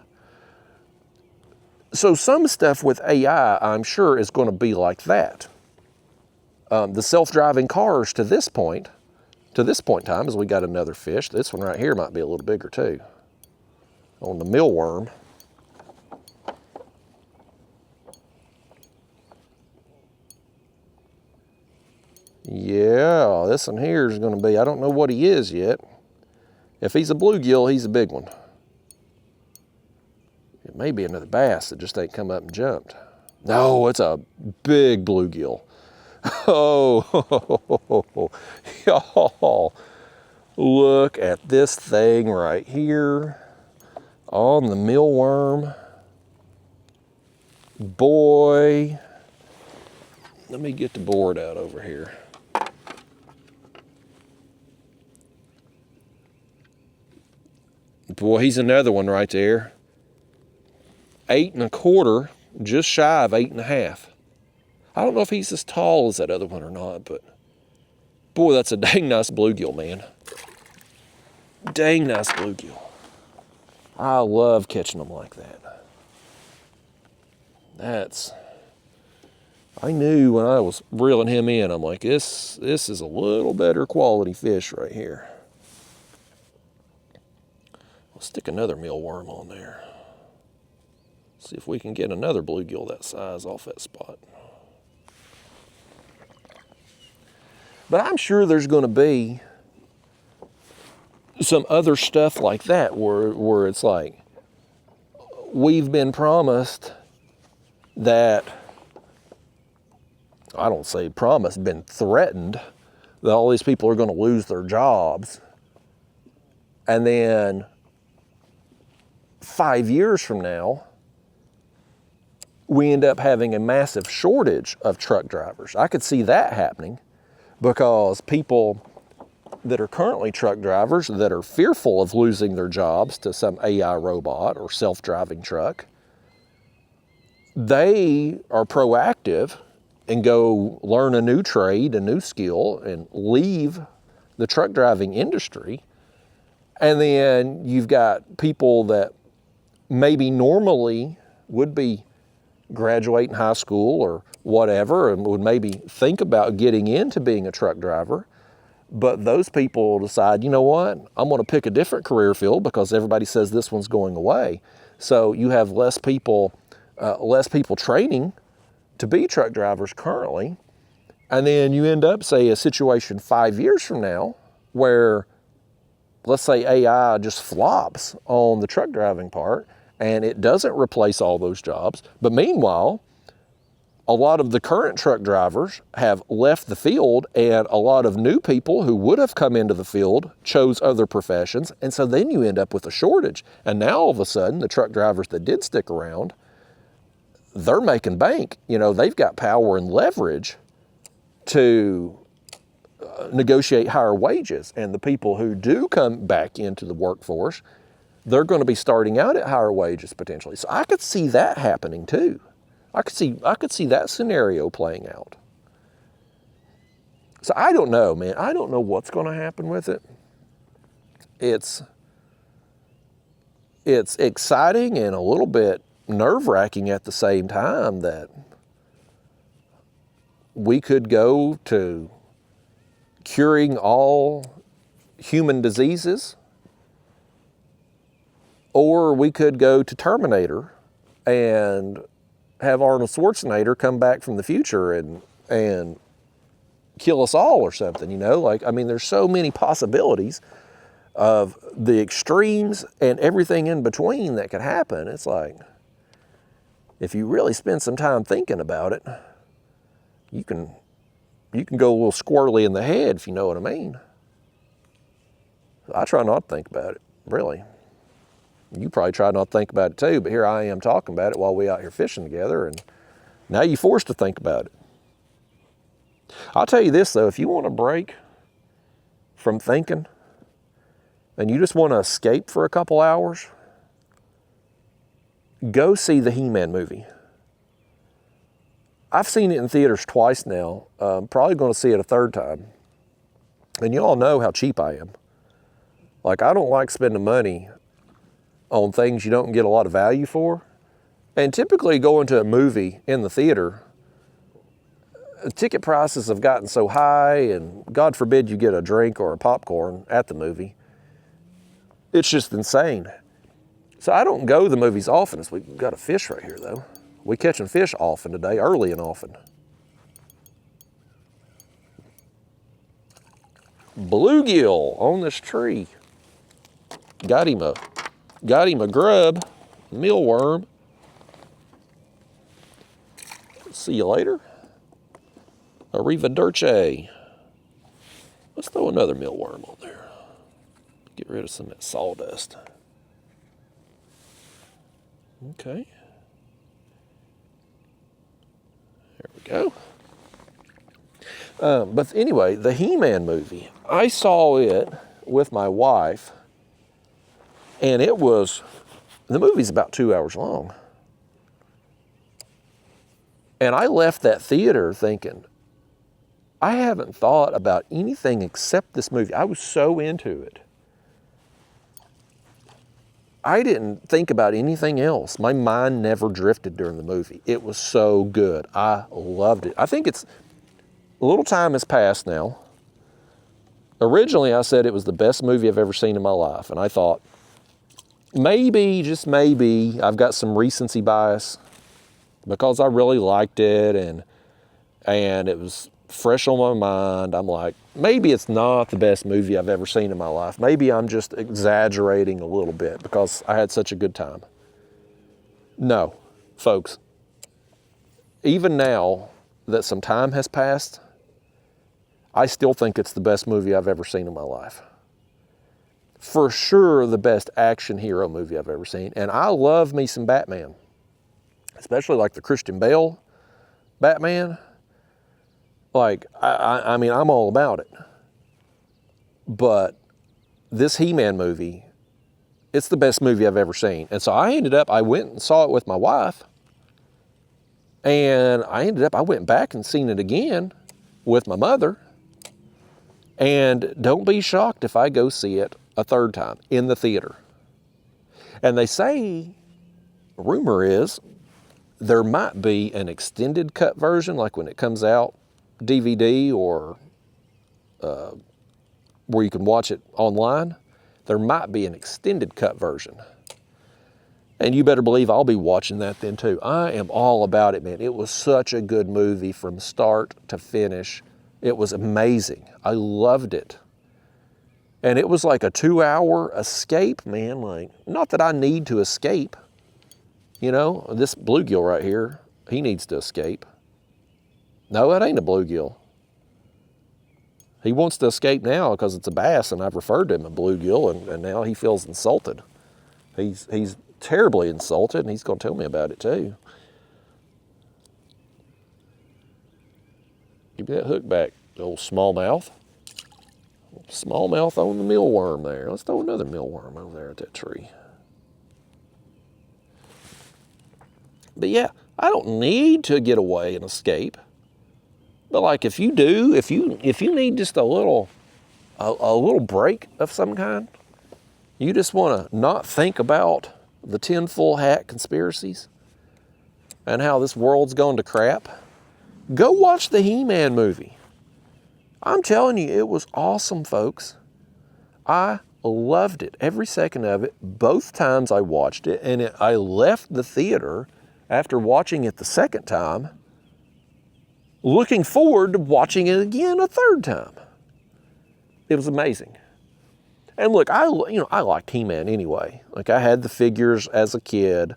So some stuff with AI, I'm sure, is going to be like that. The self-driving cars to this point in time, as we got another fish. This one right here might be a little bigger too. On the mealworm. Yeah, this one here is going to be, I don't know what he is yet. If he's a bluegill, he's a big one. It may be another bass that just ain't come up and jumped. No, it's a big bluegill. Oh, y'all, look at this thing right here on the mealworm. Boy, let me get the board out over here. Boy, he's another one right there. 8 1/4, just shy of 8 1/2. I don't know if he's as tall as that other one or not, but boy, that's a dang nice bluegill, man. Dang nice bluegill. I love catching them like that. I knew when I was reeling him in, I'm like, this is a little better quality fish right here. Let's stick another mealworm on there. See if we can get another bluegill that size off that spot. But I'm sure there's going to be some other stuff like that where it's like, we've been promised that, I don't say promised, been threatened that all these people are going to lose their jobs. And then 5 years from now, we end up having a massive shortage of truck drivers. I could see that happening because people that are currently truck drivers that are fearful of losing their jobs to some AI robot or self-driving truck, they are proactive and go learn a new trade, a new skill, and leave the truck driving industry. And then you've got people that maybe normally would be graduating high school or whatever and would maybe think about getting into being a truck driver. But those people decide, you know what, I'm going to pick a different career field because everybody says this one's going away. So you have less people training to be truck drivers currently. And then you end up, say, a situation 5 years from now where, let's say, AI just flops on the truck driving part, and it doesn't replace all those jobs. But meanwhile, a lot of the current truck drivers have left the field, and a lot of new people who would have come into the field chose other professions. And so then you end up with a shortage. And now all of a sudden, the truck drivers that did stick around, they're making bank. You know, they've got power and leverage to negotiate higher wages. And the people who do come back into the workforce, they're going to be starting out at higher wages potentially. So I could see that happening too. I could see that scenario playing out. So I don't know, man. I don't know what's going to happen with it. It's exciting and a little bit nerve-wracking at the same time that we could go to curing all human diseases, or we could go to Terminator and have Arnold Schwarzenegger come back from the future and kill us all or something, you know? Like, I mean, there's so many possibilities of the extremes and everything in between that could happen. It's like, if you really spend some time thinking about it, you can go a little squirrely in the head, if you know what I mean. I try not to think about it, really. You probably try not to think about it too, but here I am talking about it while we out here fishing together, and now you're forced to think about it. I'll tell you this though, if you want a break from thinking and you just want to escape for a couple hours, go see the He-Man movie. I've seen it in theaters twice now. Probably going to see it a third time. And you all know how cheap I am. Like, I don't like spending money on things you don't get a lot of value for. And typically going to a movie in the theater, ticket prices have gotten so high, and God forbid you get a drink or a popcorn at the movie. It's just insane. So I don't go to the movies often. We've got a fish right here though. We catching fish often today, early and often. Bluegill on this tree. Got him a grub, mealworm. See you later. Arrivederci. Let's throw another mealworm on there. Get rid of some of that sawdust. Okay. There we go. But anyway, the He-Man movie, I saw it with my wife, and the movie's about 2 hours long. And I left that theater thinking, I haven't thought about anything except this movie. I was so into it. I didn't think about anything else. My mind never drifted during the movie. It was so good. I loved it. I think a little time has passed now. Originally, I said it was the best movie I've ever seen in my life. And I thought, maybe, just maybe, I've got some recency bias because I really liked it and it was fresh on my mind. I'm like, maybe it's not the best movie I've ever seen in my life. Maybe I'm just exaggerating a little bit because I had such a good time. No, folks, even now that some time has passed, I still think it's the best movie I've ever seen in my life. For sure, the best action hero movie I've ever seen. And I love me some Batman, especially like the Christian Bale Batman. Like, I mean, I'm all about it. But this He-Man movie, it's the best movie I've ever seen. And so I went and saw it with my wife. And I went back and seen it again with my mother. And don't be shocked if I go see it a third time in the theater. And they say, rumor is, there might be an extended cut version, like when it comes out, DVD or where you can watch it online. There might be an extended cut version. And you better believe I'll be watching that then too. I am all about it, man. It was such a good movie from start to finish. It was amazing. I loved it. And it was like a 2-hour escape, man. Like, not that I need to escape, You know, this bluegill right here, he needs to escape. No, that ain't a bluegill. He wants to escape now because it's a bass, and I've referred to him a bluegill, and now he feels insulted. He's terribly insulted, and he's going to tell me about it too. Give me that hook back, old smallmouth. Smallmouth on the mealworm there. Let's throw another mealworm over there at that tree. But yeah, I don't need to get away and escape. But like if you do, if you need just a little break of some kind, you just want to not think about the tinfoil hat conspiracies and how this world's gone to crap, go watch the He-Man movie. I'm telling you, it was awesome, folks. I loved it, every second of it, both times I watched it, and I left the theater after watching it the second time, looking forward to watching it again a third time. It was amazing. And look, I liked He-Man anyway. Like, I had the figures as a kid.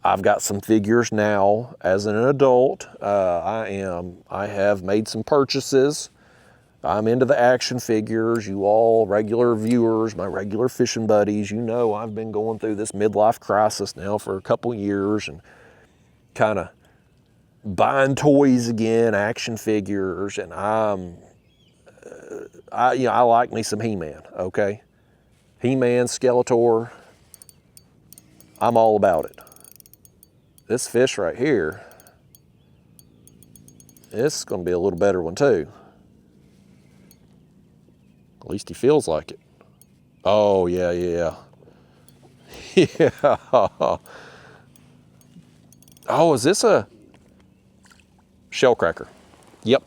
I've got some figures now as an adult. I have made some purchases. I'm into the action figures. You all regular viewers, my regular fishing buddies, you know I've been going through this midlife crisis now for a couple years and kind of buying toys again, action figures, and I like me some He-Man, okay? He-Man, Skeletor, I'm all about it. This fish right here, this is going to be a little better one too. At least he feels like it. Oh, yeah. Yeah. Oh, is this a shell cracker? Yep.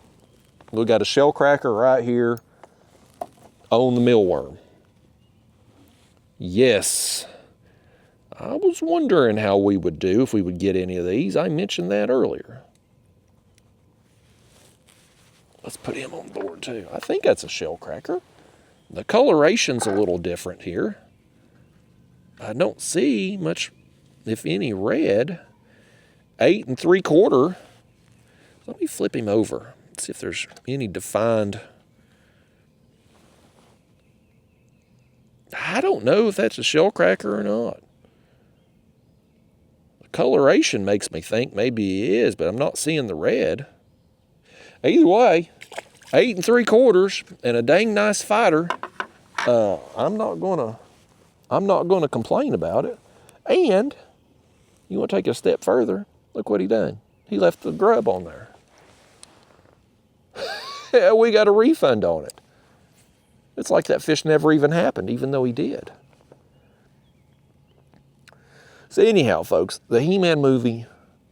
We got a shell cracker right here on the mealworm. Yes. I was wondering how we would do if we would get any of these. I mentioned that earlier. Let's put him on board too. I think that's a shell cracker. The coloration's a little different here. I don't see much, if any, red. 8 3/4. Let me flip him over. See if there's any defined. I don't know if that's a shell cracker or not. The coloration makes me think maybe it is, but I'm not seeing the red. Either way, 8 3/4 and a dang nice fighter. I'm not gonna complain about it. And you want to take it a step further? Look what he done. He left the grub on there. Yeah, we got a refund on it. It's like that fish never even happened, even though he did. So anyhow, folks, the He-Man movie,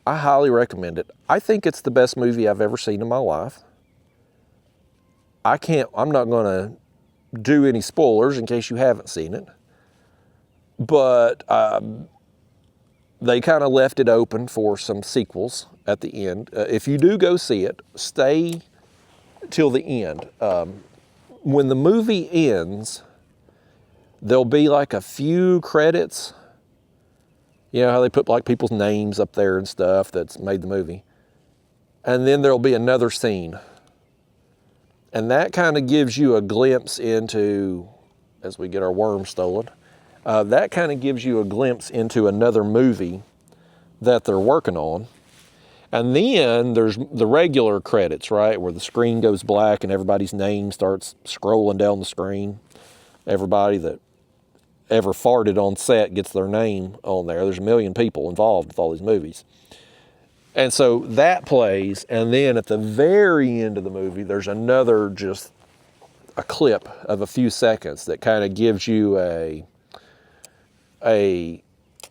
I highly recommend it. I think it's the best movie I've ever seen in my life. I'm not going to do any spoilers in case you haven't seen it. But they kind of left it open for some sequels at the end. If you do go see it, stay till the end. When the movie ends, there'll be like a few credits. You know how they put like people's names up there and stuff that's made the movie. And then there'll be another scene. And that kind of gives you a glimpse into, as we get our worm stolen, that kind of gives you a glimpse into another movie that they're working on. And then there's the regular credits, right, where the screen goes black and everybody's name starts scrolling down the screen. Everybody that ever farted on set gets their name on there. There's 1 million people involved with all these movies. And so that plays, and then at the very end of the movie, there's another just a clip of a few seconds that kind of gives you a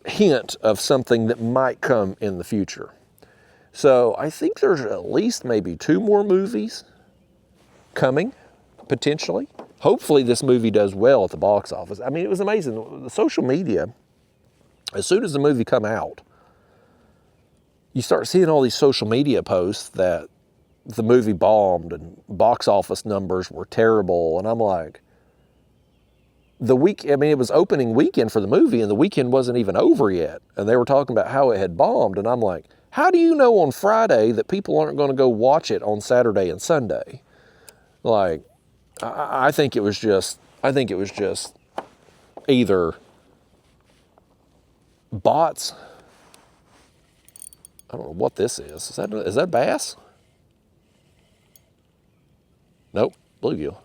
hint of something that might come in the future. So I think there's at least maybe 2 more movies coming, potentially. Hopefully this movie does well at the box office. I mean, it was amazing. The social media, as soon as the movie come out, you start seeing all these social media posts that the movie bombed and box office numbers were terrible. And I'm like, I mean, it was opening weekend for the movie, and the weekend wasn't even over yet. And they were talking about how it had bombed. And I'm like, how do you know on Friday that people aren't going to go watch it on Saturday and Sunday? Like, I think it was just either bots. I don't know what this is. Is that bass? Nope, bluegill.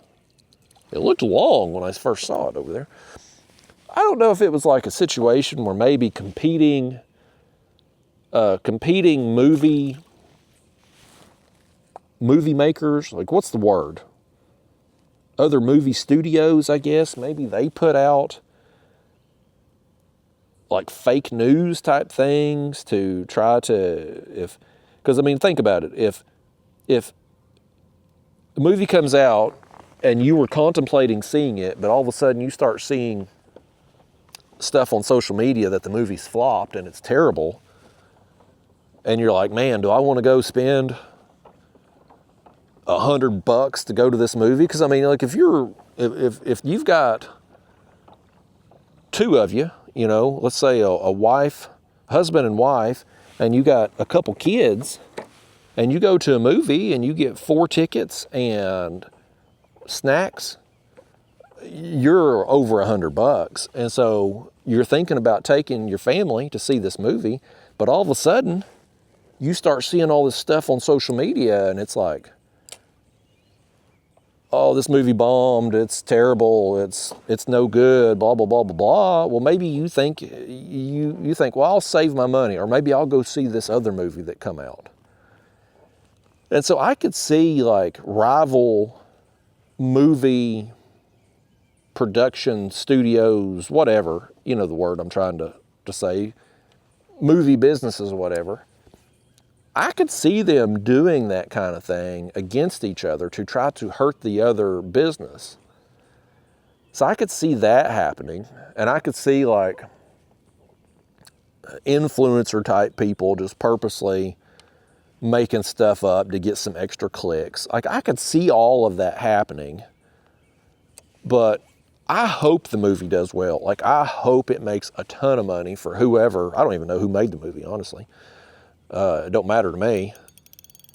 It looked long when I first saw it over there. I don't know if it was like a situation where maybe competing movie makers, like what's the word? Other movie studios, I guess, maybe they put out like fake news type things to try to, because I mean, think about it. If the movie comes out and you were contemplating seeing it, but all of a sudden you start seeing stuff on social media that the movie's flopped and it's terrible, and you're like, man, do I want to go spend $100 to go to this movie? Because I mean, like if you've got two of you, you know, let's say a wife, husband and wife, and you got a couple kids, and you go to a movie and you get 4 tickets and snacks, you're over $100. And so you're thinking about taking your family to see this movie, but all of a sudden you start seeing all this stuff on social media, and it's like, oh, this movie bombed, it's terrible, it's no good, blah, blah, blah, blah, blah. Well, maybe you think, well, I'll save my money, or maybe I'll go see this other movie that come out. And so I could see like rival movie production studios, whatever, you know the word I'm trying to say, movie businesses or whatever. I could see them doing that kind of thing against each other to try to hurt the other business. So I could see that happening, and I could see like influencer type people just purposely making stuff up to get some extra clicks. Like I could see all of that happening, but I hope the movie does well. Like I hope it makes a ton of money for whoever. I don't even know who made the movie, honestly. It don't matter to me.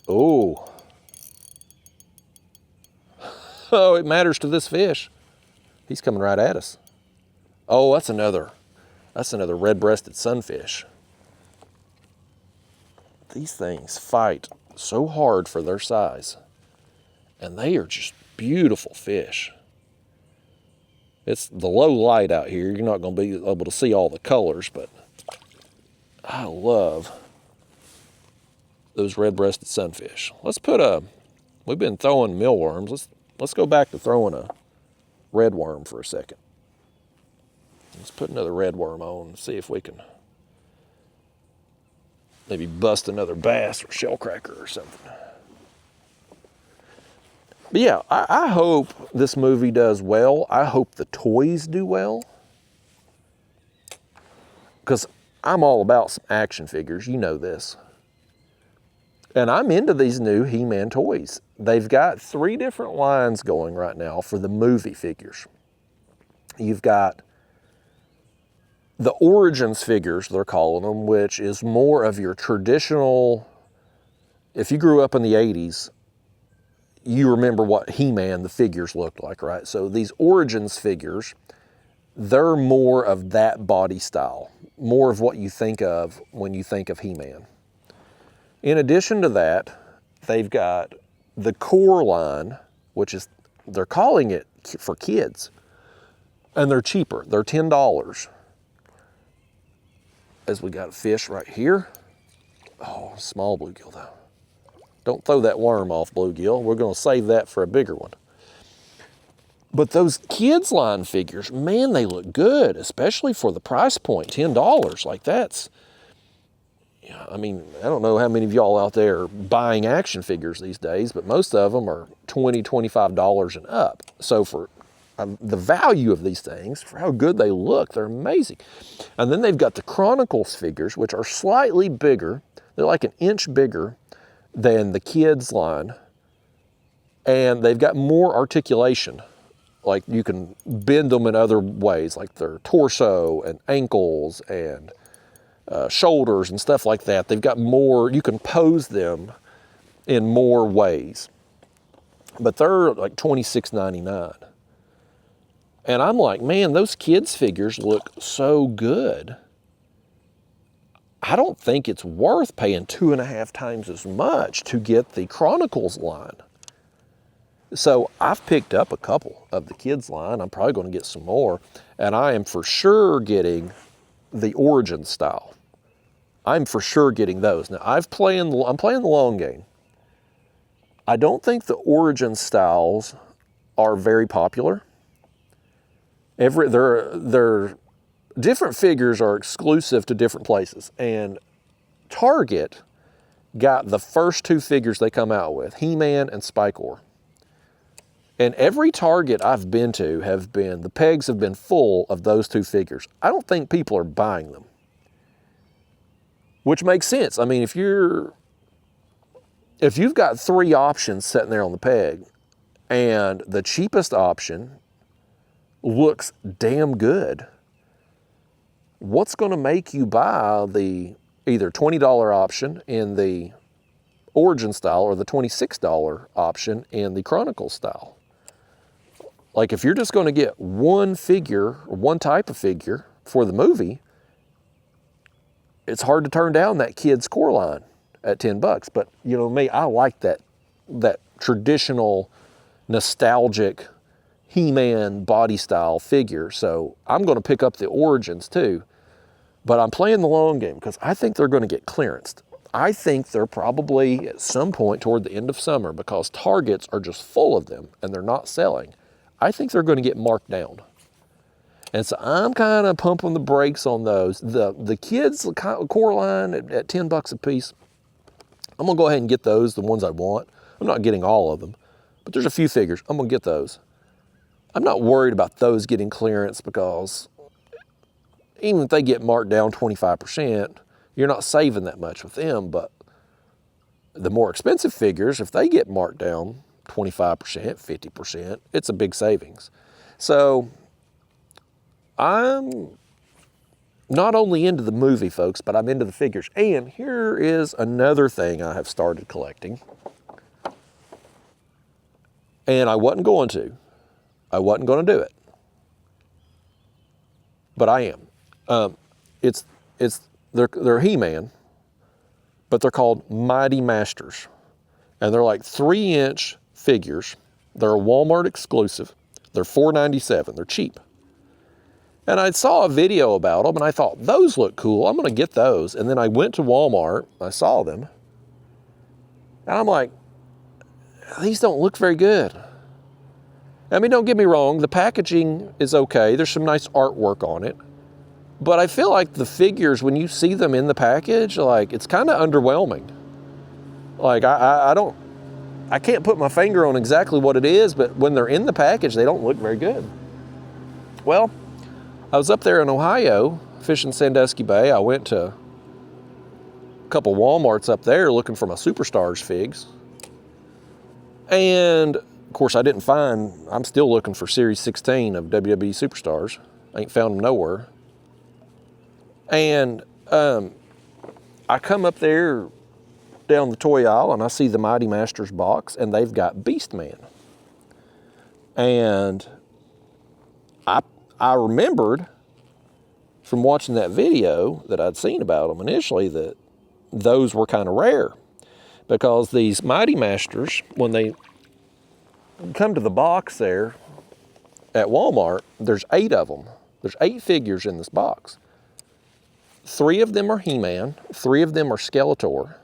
Oh. Oh, it matters to this fish. He's coming right at us. Oh, that's another red-breasted sunfish. These things fight so hard for their size, and they are just beautiful fish. It's the low light out here. You're not going to be able to see all the colors, but I love those red-breasted sunfish. We've been throwing mealworms. Let's go back to throwing a red worm for a second. Let's put another red worm on and see if we can maybe bust another bass or shellcracker or something. But yeah, I hope this movie does well. I hope the toys do well, because I'm all about some action figures. You know this. And I'm into these new He-Man toys. They've got 3 different lines going right now for the movie figures. You've got the Origins figures, they're calling them, which is more of your traditional, if you grew up in the 80s, you remember what He-Man, the figures looked like, right? So these Origins figures, they're more of that body style, more of what you think of when you think of He-Man. In addition to that, they've got the core line, which is, they're calling it for kids, and they're cheaper. They're $10. As we got a fish right here. Oh, small bluegill though. Don't throw that worm off, bluegill. We're going to save that for a bigger one. But those kids line figures, man, they look good, especially for the price point, $10. Like that's, I mean, I don't know how many of y'all out there are buying action figures these days, but most of them are $20, $25 and up. So for the value of these things, for how good they look, they're amazing. And then they've got the Chronicles figures, which are slightly bigger. They're like an inch bigger than the kids line. And they've got more articulation like you can bend them in other ways, like their torso and ankles and shoulders and stuff like that. They've got more, you can pose them in more ways. But they're like $26.99. And I'm like, man, those kids figures look so good. I don't think it's worth paying 2.5 times as much to get the Chronicles line. So I've picked up a couple of the kids line. I'm probably going to get some more. And I am for sure getting the Origin style. I'm for sure getting those. Now I'm playing the long game. I don't think the Origin styles are very popular. They're different figures are exclusive to different places. And Target got the first 2 figures they come out with, He-Man and Spikor. And every Target I've been to the pegs have been full of those 2 figures. I don't think people are buying them. Which makes sense. I mean, if you've got 3 options sitting there on the peg, and the cheapest option looks damn good, what's going to make you buy the either $20 option in the Origin style or the $26 option in the Chronicle style? Like, if you're just going to get one figure or one type of figure for the movie, it's hard to turn down that kid's core line at $10. But you know me, I like that traditional, nostalgic He-Man body style figure. So I'm going to pick up the Origins too. But I'm playing the long game because I think they're going to get clearanced. I think they're probably at some point toward the end of summer, because Targets are just full of them and they're not selling. I think they're going to get marked down. And so I'm kind of pumping the brakes on those. The kids core line at $10 a piece, I'm going to go ahead and get those, the ones I want. I'm not getting all of them, but there's a few figures. I'm going to get those. I'm not worried about those getting clearance, because even if they get marked down 25%, you're not saving that much with them. But the more expensive figures, if they get marked down 25%, 50%, it's a big savings. So I'm not only into the movie, folks, but I'm into the figures. And here is another thing I have started collecting. And I wasn't going to. I wasn't going to do it. But I am. They're He-Man, but they're called Mighty Masters. And they're like 3-inch figures. They're a Walmart exclusive. They're $4.97. They're cheap. And I saw a video about them, and I thought, those look cool. I'm going to get those. And then I went to Walmart. I saw them. And I'm like, these don't look very good. I mean, don't get me wrong. The packaging is okay. There's some nice artwork on it. But I feel like the figures, when you see them in the package, like, it's kind of underwhelming. Like, I can't put my finger on exactly what it is, but when they're in the package, they don't look very good. Well, I was up there in Ohio fishing Sandusky Bay. I went to a couple Walmarts up there looking for my Superstars figs. And, of course, I'm still looking for Series 16 of WWE Superstars. I ain't found them nowhere. And I come up there down the toy aisle, and I see the Mighty Masters box, and they've got Beastman. And I remembered from watching that video that I'd seen about them initially that those were kind of rare, because these Mighty Masters, when they come to the box there at Walmart, there's 8 of them. There's 8 figures in this box. 3 of them are He-Man, 3 of them are Skeletor,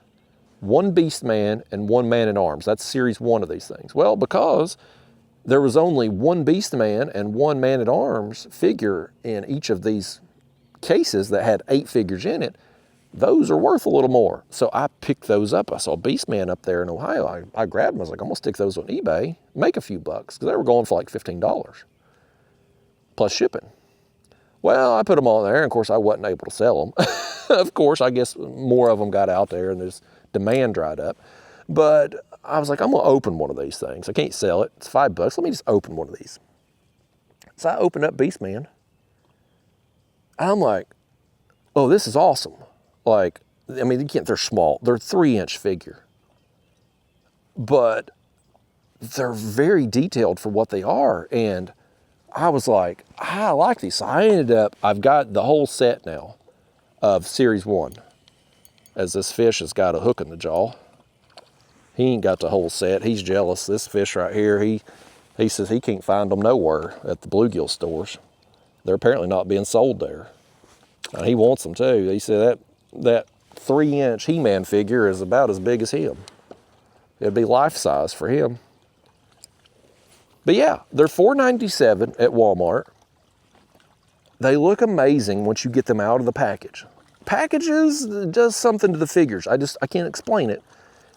1 Beastman, and 1 Man-at-Arms. That's Series 1 of these things. Well, because there was only 1 Beastman and 1 Man-at-Arms figure in each of these cases that had 8 figures in it, those are worth a little more. So I picked those up. I saw Beastman up there in Ohio. I grabbed them. I was like, I'm going to stick those on eBay, make a few bucks, because they were going for like $15 plus shipping. Well, I put them on there, and of course I wasn't able to sell them. Of course, I guess more of them got out there and there's demand dried up. But I was like, I'm going to open one of these things. I can't sell it. It's $5. Let me just open one of these. So I open up Beastman. I'm like, oh, this is awesome. Like, I mean, they're small. They're 3-inch figure. But they're very detailed for what they are. And I was like, I like these. So I've got the whole set now of Series 1. As this fish has got a hook in the jaw. He ain't got the whole set. He's jealous. This fish right here, he says he can't find them nowhere at the bluegill stores. They're apparently not being sold there. And he wants them too. He said that 3-inch He-Man figure is about as big as him. It'd be life size for him. But yeah, they're $4.97 at Walmart. They look amazing once you get them out of the package. Packages does something to the figures. I can't explain it.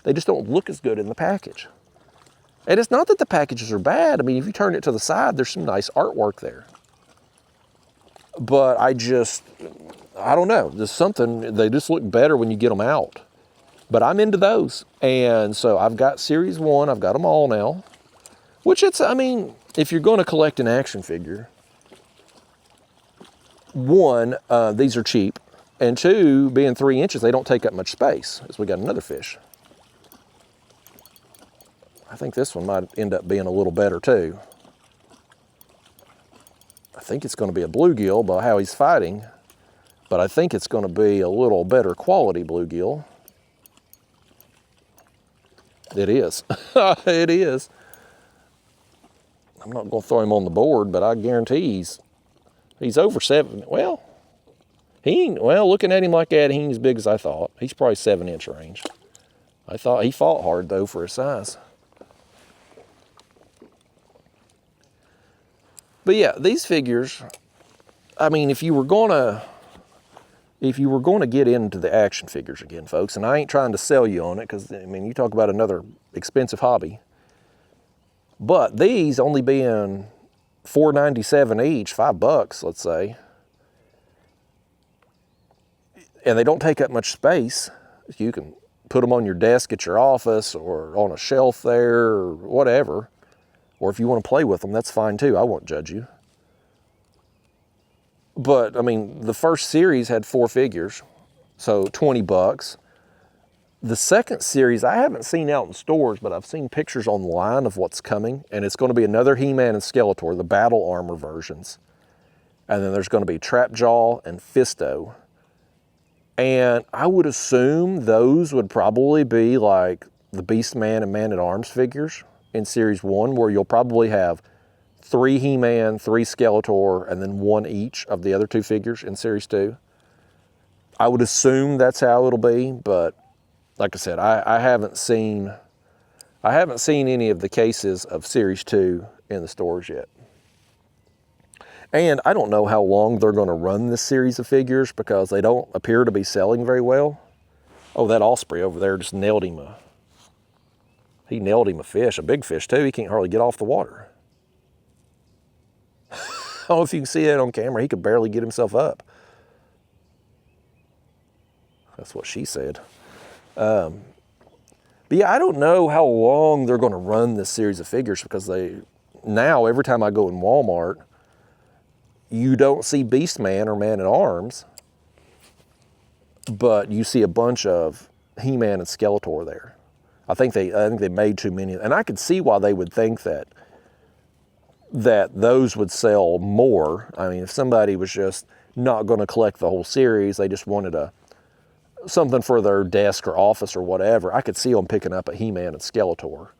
They just don't look as good in the package. And it's not that the packages are bad. I mean, if you turn it to the side, there's some nice artwork there. But I don't know. There's something, they just look better when you get them out. But I'm into those. And so I've got Series 1. I've got them all now. Which I mean, if you're going to collect an action figure, 1, these are cheap. And 2, being 3 inches, they don't take up much space. As we got another fish. I think this one might end up being a little better too. I think it's going to be a bluegill by how he's fighting, but I think it's going to be a little better quality bluegill. It is. It is. I'm not going to throw him on the board, but I guarantee he's over 7. Well, looking at him like that, he ain't as big as I thought. He's probably 7-inch range. I thought he fought hard though for his size. But yeah, these figures, I mean, if you were gonna get into the action figures again, folks, and I ain't trying to sell you on it, because I mean, you talk about another expensive hobby. But these only being $4.97 each, $5, let's say, and they don't take up much space. You can put them on your desk at your office or on a shelf there or whatever. Or if you want to play with them, that's fine too. I won't judge you. But I mean, the first series had 4 figures, so $20. The second series I haven't seen out in stores, but I've seen pictures online of what's coming, and it's going to be another He-Man and Skeletor, the battle armor versions. And then there's going to be Trapjaw and Fisto. And I would assume those would probably be like the Beastman and Man-at-Arms figures in Series 1, where you'll probably have 3 He-Man, 3 Skeletor, and then 1 each of the other 2 figures in Series 2. I would assume that's how it'll be, but like I said, I haven't seen any of the cases of Series 2 in the stores yet. And I don't know how long they're going to run this series of figures, because they don't appear to be selling very well. Oh, that Osprey over there just nailed him he nailed him a fish, a big fish too. He can't hardly get off the water. I don't know if you can see that on camera. He could barely get himself up. That's what she said. But yeah, I don't know how long they're going to run this series of figures, because now every time I go in Walmart, you don't see Beastman or Man-at-Arms, but you see a bunch of He-Man and Skeletor there. I think they made too many, and I could see why they would think that those would sell more. I mean, if somebody was just not going to collect the whole series, they just wanted something for their desk or office or whatever, I could see them picking up a He-Man and Skeletor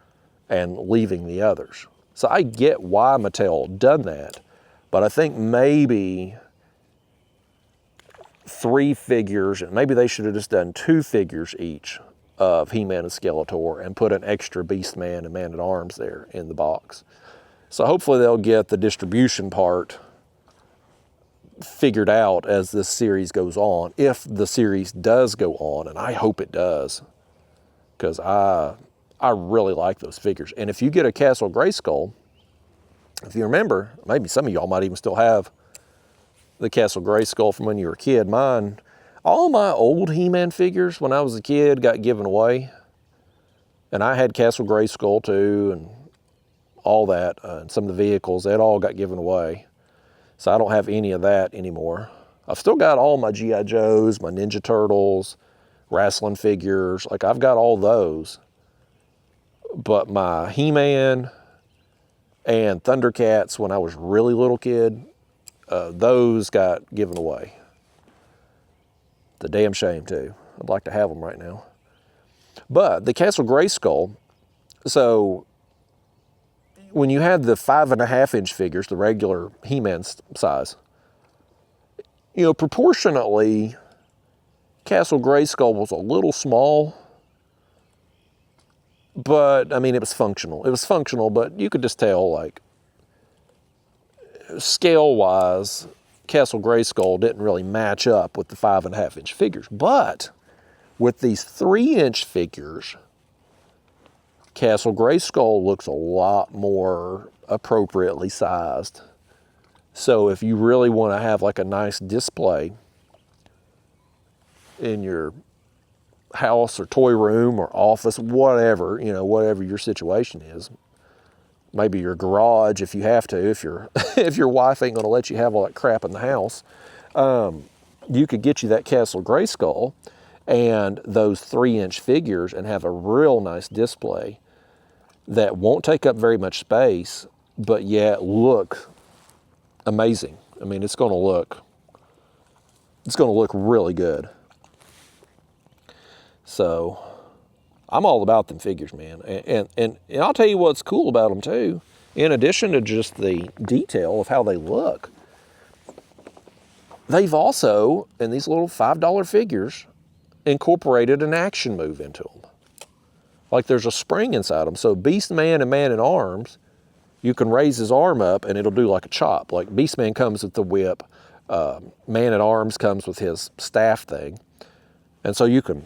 and leaving the others. So I get why Mattel done that, but I think maybe 3 figures, and maybe they should have just done 2 figures each of He-Man and Skeletor and put an extra Beastman and Man-at-Arms there in the box. So hopefully they'll get the distribution part figured out as this series goes on, if the series does go on, and I hope it does, because I really like those figures. And if you get a Castle Grayskull, if you remember, maybe some of y'all might even still have the Castle Grayskull from when you were a kid. Mine, all my old He-Man figures when I was a kid got given away. And I had Castle Grayskull too, and all that, and some of the vehicles, that all got given away. So I don't have any of that anymore. I've still got all my G.I. Joes, my Ninja Turtles, wrestling figures. Like, I've got all those. But my He-Man and Thundercats, when I was a really little kid, those got given away. It's a damn shame, too. I'd like to have them right now. But the Castle Grayskull, so when you had the 5.5-inch figures, the regular He-Man size, you know, proportionately, Castle Grayskull was a little small, but, I mean, it was functional. It was functional, but you could just tell, like, scale-wise, Castle Grayskull didn't really match up with the 5.5-inch figures. But with these 3-inch figures, Castle Grayskull looks a lot more appropriately sized. So if you really want to have like a nice display in your house or toy room or office, whatever, you know, whatever your situation is, maybe your garage if you have to, if your wife ain't gonna let you have all that crap in the house, you could get you that Castle Grayskull and those 3-inch figures and have a real nice display that won't take up very much space, but yet look amazing. I mean, it's gonna look really good. So I'm all about them figures, man. And I'll tell you what's cool about them too, in addition to just the detail of how they look, they've also, in these little $5 figures, incorporated an action move into them. Like there's a spring inside them. So Beast Man and Man at Arms, you can raise his arm up and it'll do like a chop. Like Beast Man comes with the whip, Man at Arms comes with his staff thing. And so you can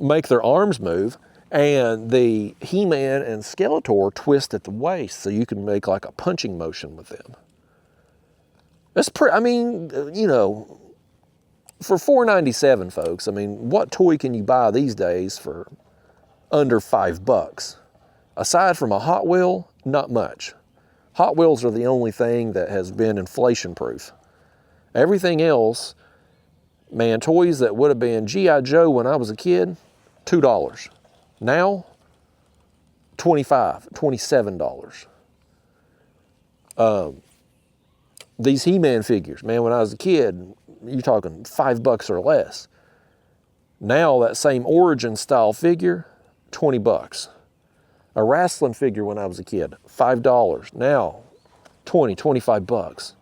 make their arms move, and the He-Man and Skeletor twist at the waist so you can make like a punching motion with them. That's pretty, I mean, you know, for $4.97, folks, I mean, what toy can you buy these days for under $5? Aside from a Hot Wheel, not much. Hot Wheels are the only thing that has been inflation proof. Everything else, man, toys that would have been G.I. Joe when I was a kid, $2. Now, $25, $27. These He-Man figures, man, when I was a kid, you're talking $5 or less. Now, that same Origin style figure, $20. A wrestling figure when I was a kid, $5. Now, $25.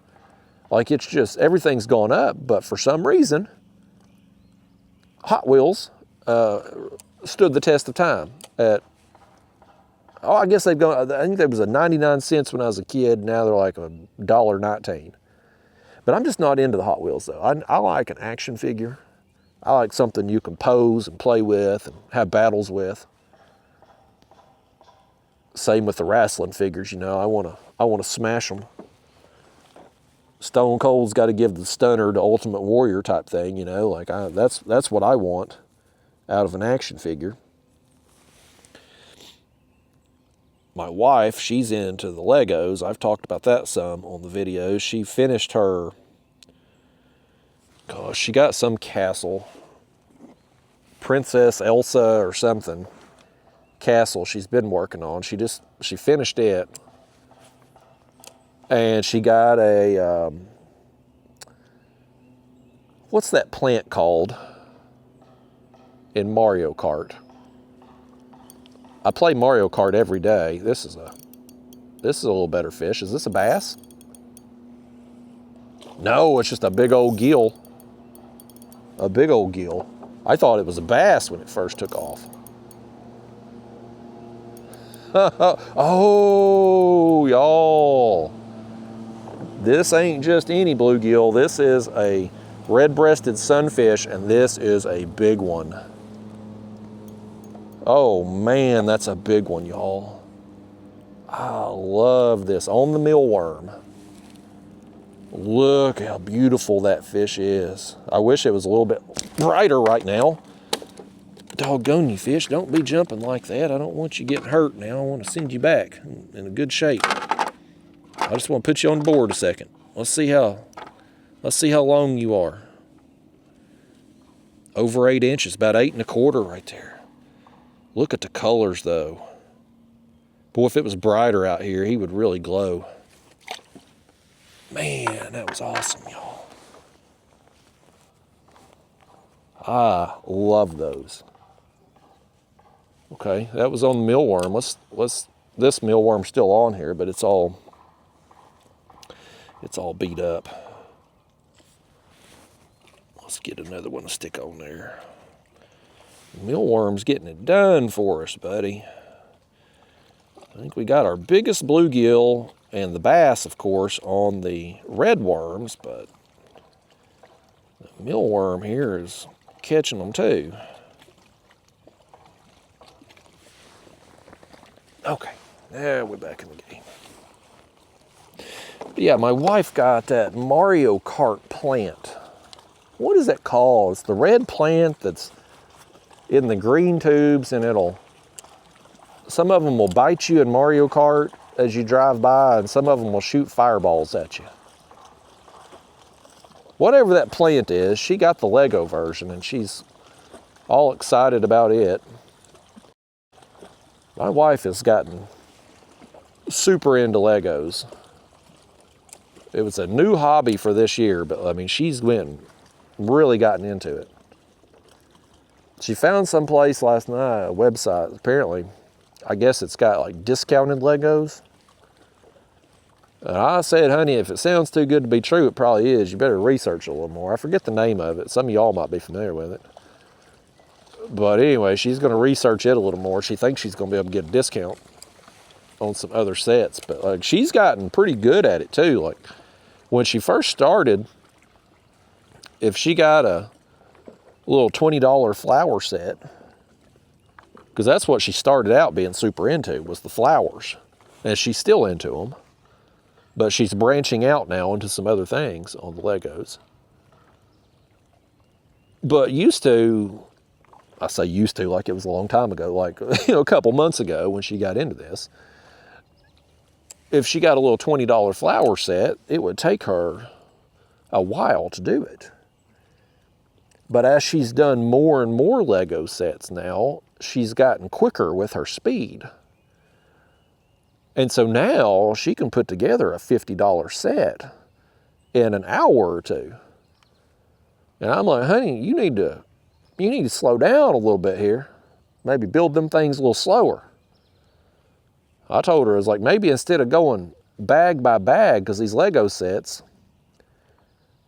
Like, it's just, everything's gone up, but for some reason, Hot Wheels stood the test of time at, I guess they've gone, I think there was a 99 cents when I was a kid, now they're like $1.19. But I'm just not into the Hot Wheels though. I like an action figure. I like something you can pose and play with and have battles with. Same with the wrestling figures, you know, I wanna smash them. Stone Cold's got to give the stunner to Ultimate Warrior type thing, you know, like that's what I want out of an action figure. My wife, she's into the Legos. I've talked about that some on the videos. She finished her, gosh, she got some castle, Princess Elsa or something, castle she's been working on. She finished it. And she got a, what's that plant called in Mario Kart? I play Mario Kart every day. This is a little better fish. Is this a bass? No, it's just a big old gill. A big old gill. I thought it was a bass when it first took off. Oh, y'all. This ain't just any bluegill. This is a red-breasted sunfish, and this is a big one. Oh man, that's a big one, y'all. I love this. On the mealworm. Look how beautiful that fish is. I wish it was a little bit brighter right now. Doggone you, fish. Don't be jumping like that. I don't want you getting hurt now. I want to send you back in a good shape. I just want to put you on board a second. Let's see how long you are. Over 8 inches, about 8 1/4 right there. Look at the colors though. Boy, if it was brighter out here, he would really glow. Man, that was awesome, y'all. I love those. Okay, that was on the mealworm. This mealworm's still on here, but it's all beat up. Let's get another one to stick on there. Mealworm's getting it done for us, buddy. I think we got our biggest bluegill and the bass, of course, on the red worms, but the mealworm here is catching them too. Okay, now we're back in the game. But yeah, my wife got that Mario Kart plant. What is that called? It's the red plant that's in the green tubes, and some of them will bite you in Mario Kart as you drive by, and some of them will shoot fireballs at you. Whatever that plant is, she got the Lego version, and she's all excited about it. My wife has gotten super into Legos. It was a new hobby for this year, but I mean, she's really gotten into it. She found some place last night, a website, apparently, I guess it's got like discounted Legos. And I said, honey, if it sounds too good to be true, it probably is. You better research it a little more. I forget the name of it. Some of y'all might be familiar with it. But anyway, she's going to research it a little more. She thinks she's going to be able to get a discount on some other sets. But like, she's gotten pretty good at it too. Like when she first started, if she got a little $20 flower set, because that's what she started out being super into, was the flowers. And she's still into them. But she's branching out now into some other things on the Legos. But I say used to like it was a long time ago, like a couple months ago when she got into this. If she got a little $20 flower set, it would take her a while to do it. But as she's done more and more Lego sets now, she's gotten quicker with her speed. And so now she can put together a $50 set in an hour or two. And I'm like, honey, you need to slow down a little bit here. Maybe build them things a little slower. I told her, I was like, maybe instead of going bag by bag, because these Lego sets,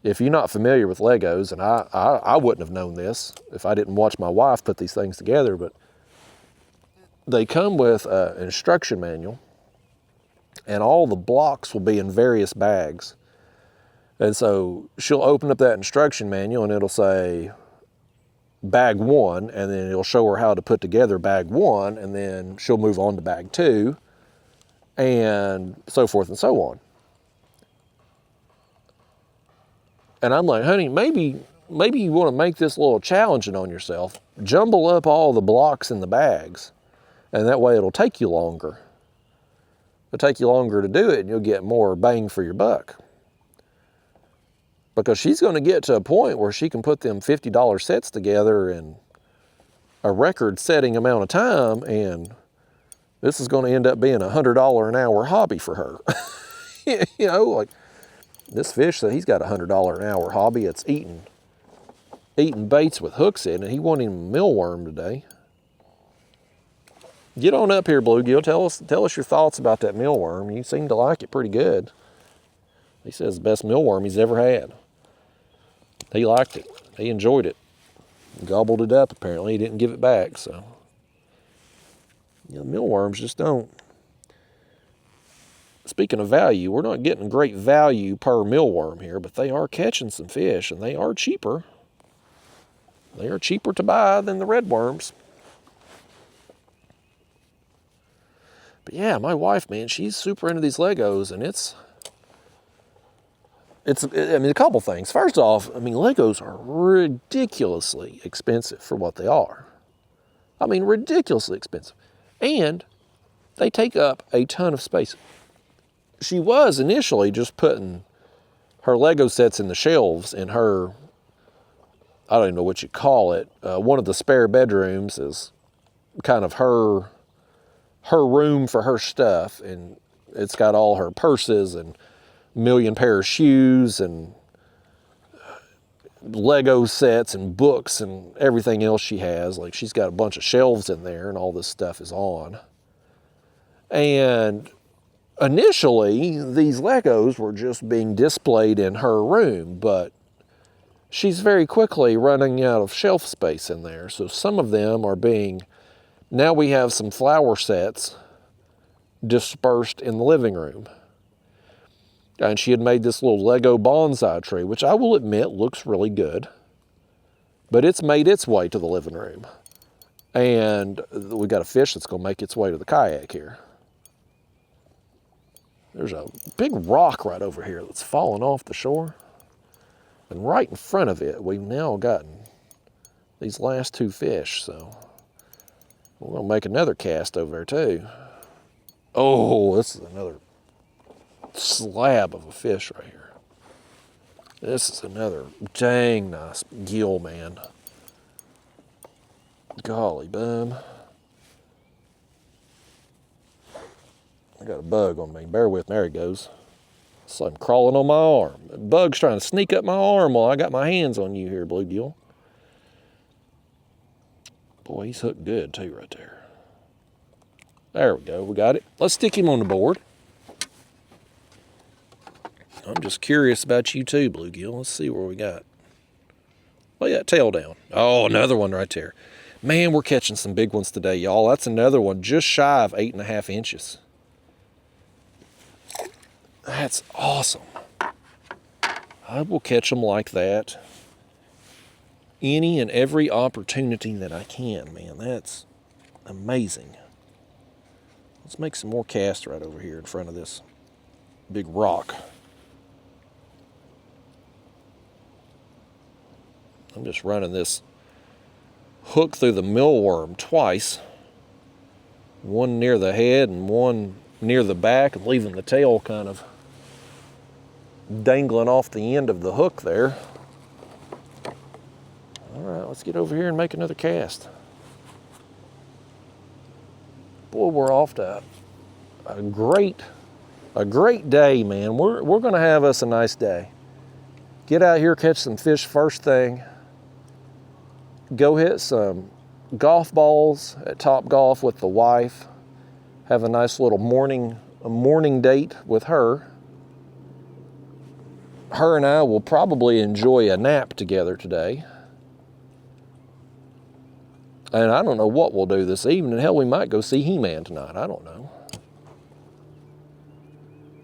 if you're not familiar with Legos, and I wouldn't have known this if I didn't watch my wife put these things together, but they come with an instruction manual, and all the blocks will be in various bags. And so she'll open up that instruction manual, and it'll say bag 1, and then it'll show her how to put together bag 1, and then she'll move on to bag 2, and so forth and so on. And I'm like, honey, maybe you want to make this a little challenging on yourself. Jumble up all the blocks in the bags, and that way it'll take you longer. It'll take you longer to do it, and you'll get more bang for your buck. Because she's going to get to a point where she can put them $50 sets together in a record-setting amount of time, and this is going to end up being a $100 an hour hobby for her. You know, like this fish said he's got a $100 an hour hobby. It's eating baits with hooks in it. He wanted him a mealworm today. Get on up here, Bluegill. Tell us your thoughts about that mealworm. You seem to like it pretty good. He says the best mealworm he's ever had. He liked it. He enjoyed it. Gobbled it up, apparently. He didn't give it back, so. You know, mealworms just don't. Speaking of value, we're not getting great value per mealworm here, but they are catching some fish, and they are cheaper. They are cheaper to buy than the red worms. But yeah, my wife, man, she's super into these Legos, and it's I mean, a couple things. First off, I mean, Legos are ridiculously expensive for what they are. I mean, ridiculously expensive. And they take up a ton of space. She was initially just putting her Lego sets in the shelves in her, I don't even know what you call it. One of the spare bedrooms is kind of her room for her stuff, and it's got all her purses and million pair of shoes and Lego sets and books and everything else she has. Like, she's got a bunch of shelves in there and all this stuff is on. And initially, these Legos were just being displayed in her room, but she's very quickly running out of shelf space in there. So some of them are being, now we have some flower sets dispersed in the living room. And she had made this little Lego bonsai tree, which I will admit looks really good. But it's made its way to the living room. And we got a fish that's going to make its way to the kayak here. There's a big rock right over here that's fallen off the shore. And right in front of it, we've now gotten these last two fish. So we're going to make another cast over there too. Oh, this is another slab of a fish right here. This is another dang nice gill, man. Golly bum. I got a bug on me. Bear with me. There he goes. Something crawling on my arm. The bug's trying to sneak up my arm while I got my hands on you here, bluegill. Boy, he's hooked good too right there. There we go. We got it. Let's stick him on the board. I'm just curious about you too, bluegill. Let's see where we got. Oh yeah, tail down. Oh, another one right there. Man, we're catching some big ones today, y'all. That's another one just shy of 8.5 inches. That's awesome. I will catch them like that any and every opportunity that I can, man. That's amazing. Let's make some more casts right over here in front of this big rock. I'm just running this hook through the mealworm twice. One near the head and one near the back, and leaving the tail kind of dangling off the end of the hook there. All right, let's get over here and make another cast. Boy, we're off to a great day, man. We're gonna have us a nice day. Get out here, catch some fish first thing. Go hit some golf balls at Top Golf with the wife. Have a nice little morning date with her. Her and I will probably enjoy a nap together today. And I don't know what we'll do this evening. Hell, we might go see He-Man tonight. I don't know.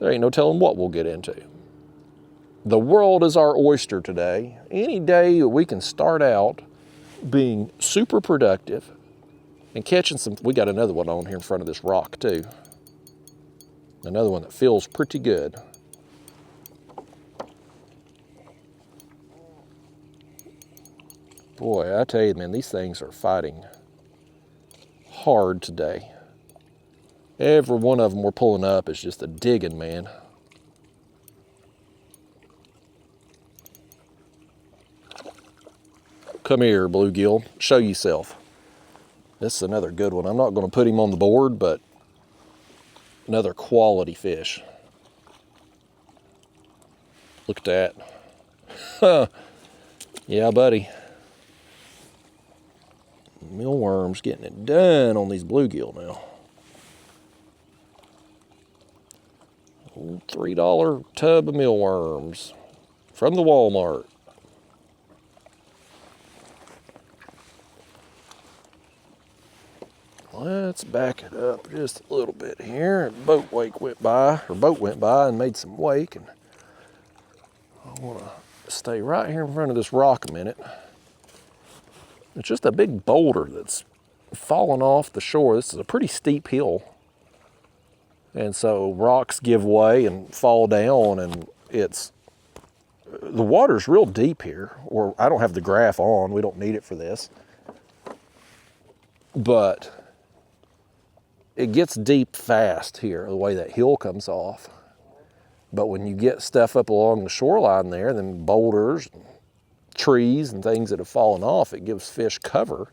There ain't no telling what we'll get into. The world is our oyster today. Any day we can start out being super productive and catching some. We got another one on here in front of this rock too. Another one that feels pretty good. Boy, I tell you, man, these things are fighting hard today. Every one of them we're pulling up is just a digging, man. Come here, bluegill. Show yourself. This is another good one. I'm not going to put him on the board, but another quality fish. Look at that. Huh. Yeah, buddy. Mealworms getting it done on these bluegill now. Old $3 tub of mealworms from the Walmart. Let's back it up just a little bit here. Boat went by and made some wake, and I want to stay right here in front of this rock a minute. It's just a big boulder that's fallen off the shore. This is a pretty steep hill, and so rocks give way and fall down, and the water's real deep here. Or I don't have the graph on. We don't need it for this, but it gets deep fast here, the way that hill comes off. But when you get stuff up along the shoreline there, then boulders, trees, and things that have fallen off, it gives fish cover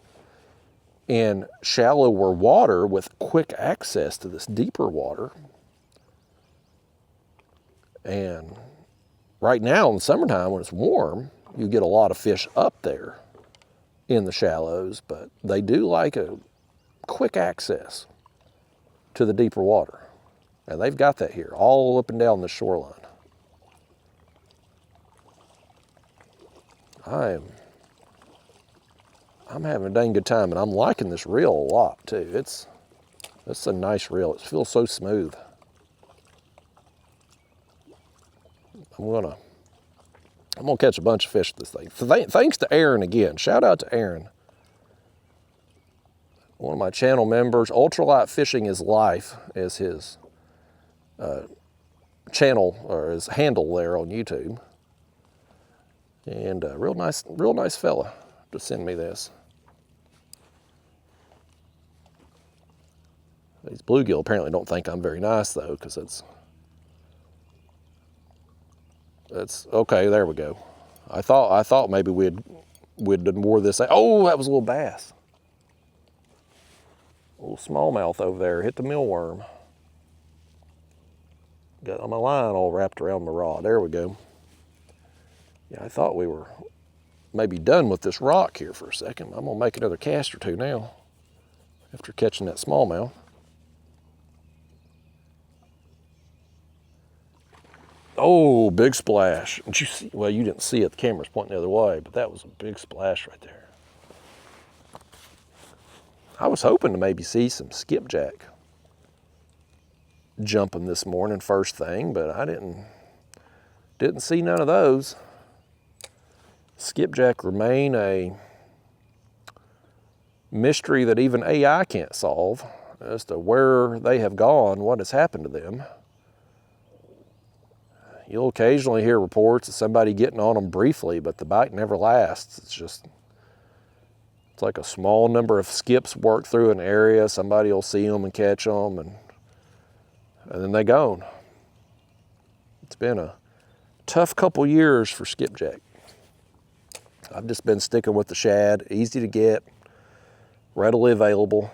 in shallower water with quick access to this deeper water. And right now in the summertime when it's warm, you get a lot of fish up there in the shallows, but they do like a quick access to the deeper water. And they've got that here, all up and down the shoreline. I'm having a dang good time, and I'm liking this reel a lot too. It's a nice reel. It feels so smooth. I'm gonna catch a bunch of fish with this thing. Thanks to Aaron again. Shout out to Aaron, one of my channel members. Ultralight Fishing is Life is his channel, or his handle there on YouTube. And a real nice fella to send me this. These bluegill apparently don't think I'm very nice though, because it's okay. There we go. I thought maybe we'd done more of this. Oh, that was a little bass. A little smallmouth over there hit the mealworm. Got my line all wrapped around my rod. There we go. Yeah, I thought we were maybe done with this rock here for a second. I'm gonna make another cast or two now after catching that smallmouth. Oh, big splash. Did you see? Well, you didn't see it. The camera's pointing the other way, but that was a big splash right there. I was hoping to maybe see some skipjack jumping this morning first thing, but I didn't see none of those. Skipjack remain a mystery that even AI can't solve as to where they have gone, what has happened to them. You'll occasionally hear reports of somebody getting on them briefly, but the bite never lasts. It's like a small number of skips work through an area. Somebody will see them and catch them, and then they gone. It's been a tough couple years for skipjack. I've just been sticking with the shad, easy to get, readily available.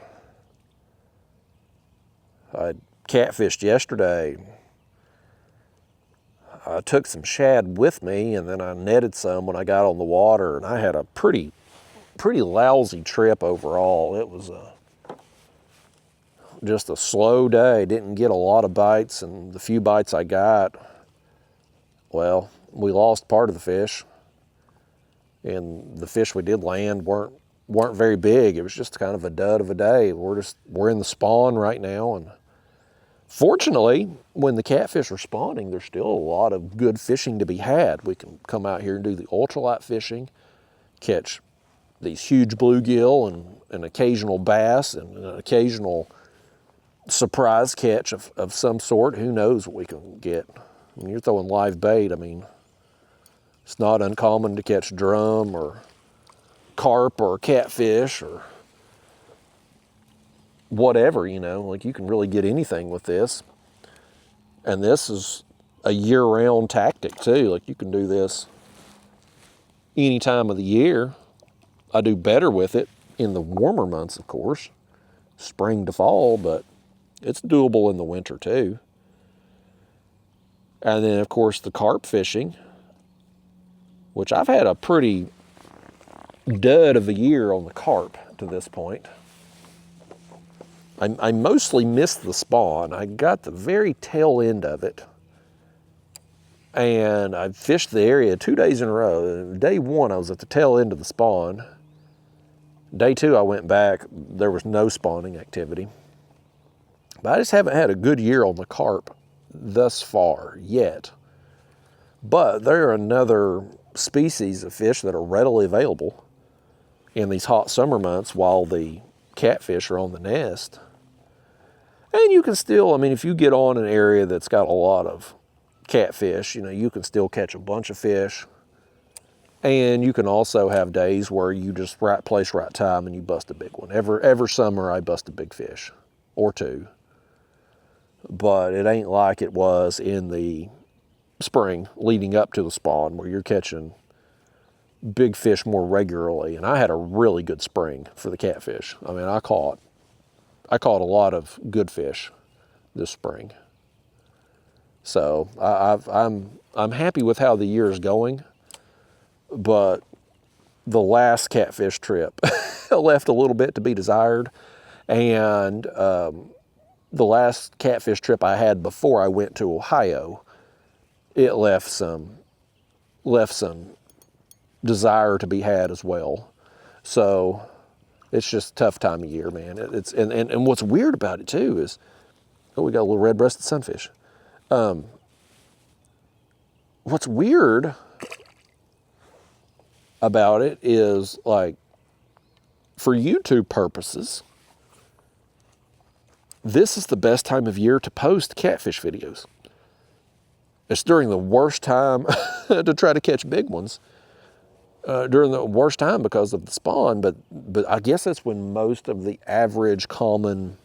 I catfished yesterday. I took some shad with me, and then I netted some when I got on the water, and I had a pretty lousy trip overall. It was just a slow day. Didn't get a lot of bites, and the few bites I got, well, we lost part of the fish, and the fish we did land weren't very big. It was just kind of a dud of a day. We're in the spawn right now, and fortunately, when the catfish are spawning, there's still a lot of good fishing to be had. We can come out here and do the ultralight fishing, catch these huge bluegill and an occasional bass and an occasional surprise catch of some sort. Who knows what we can get? When you're throwing live bait, I mean, it's not uncommon to catch drum or carp or catfish or whatever, you know, like you can really get anything with this. And this is a year-round tactic too. Like you can do this any time of the year. I do better with it in the warmer months, of course, spring to fall, but it's doable in the winter too. And then of course the carp fishing, which I've had a pretty dud of a year on the carp to this point. I mostly missed the spawn. I got the very tail end of it, and I fished the area 2 days in a row. Day one, I was at the tail end of the spawn. Day two, I went back. There was no spawning activity. But I just haven't had a good year on the carp thus far yet. But they're another species of fish that are readily available in these hot summer months while the catfish are on the nest. And you can still, I mean, if you get on an area that's got a lot of catfish, you know, you can still catch a bunch of fish. And you can also have days where you just right place, right time, and you bust a big one. Every summer I bust a big fish or two. But it ain't like it was in the spring leading up to the spawn where you're catching big fish more regularly. And I had a really good spring for the catfish. I mean, I caught a lot of good fish this spring. So I'm happy with how the year is going, but the last catfish trip left a little bit to be desired. And the last catfish trip I had before I went to Ohio, it left some desire to be had as well. So it's just a tough time of year, man. And what's weird about it too is, oh, we got a little red-breasted sunfish. What's weird about it is, like, for YouTube purposes, this is the best time of year to post catfish videos. It's during the worst time to try to catch big ones. During the worst time because of the spawn, but I guess that's when most of the average, common,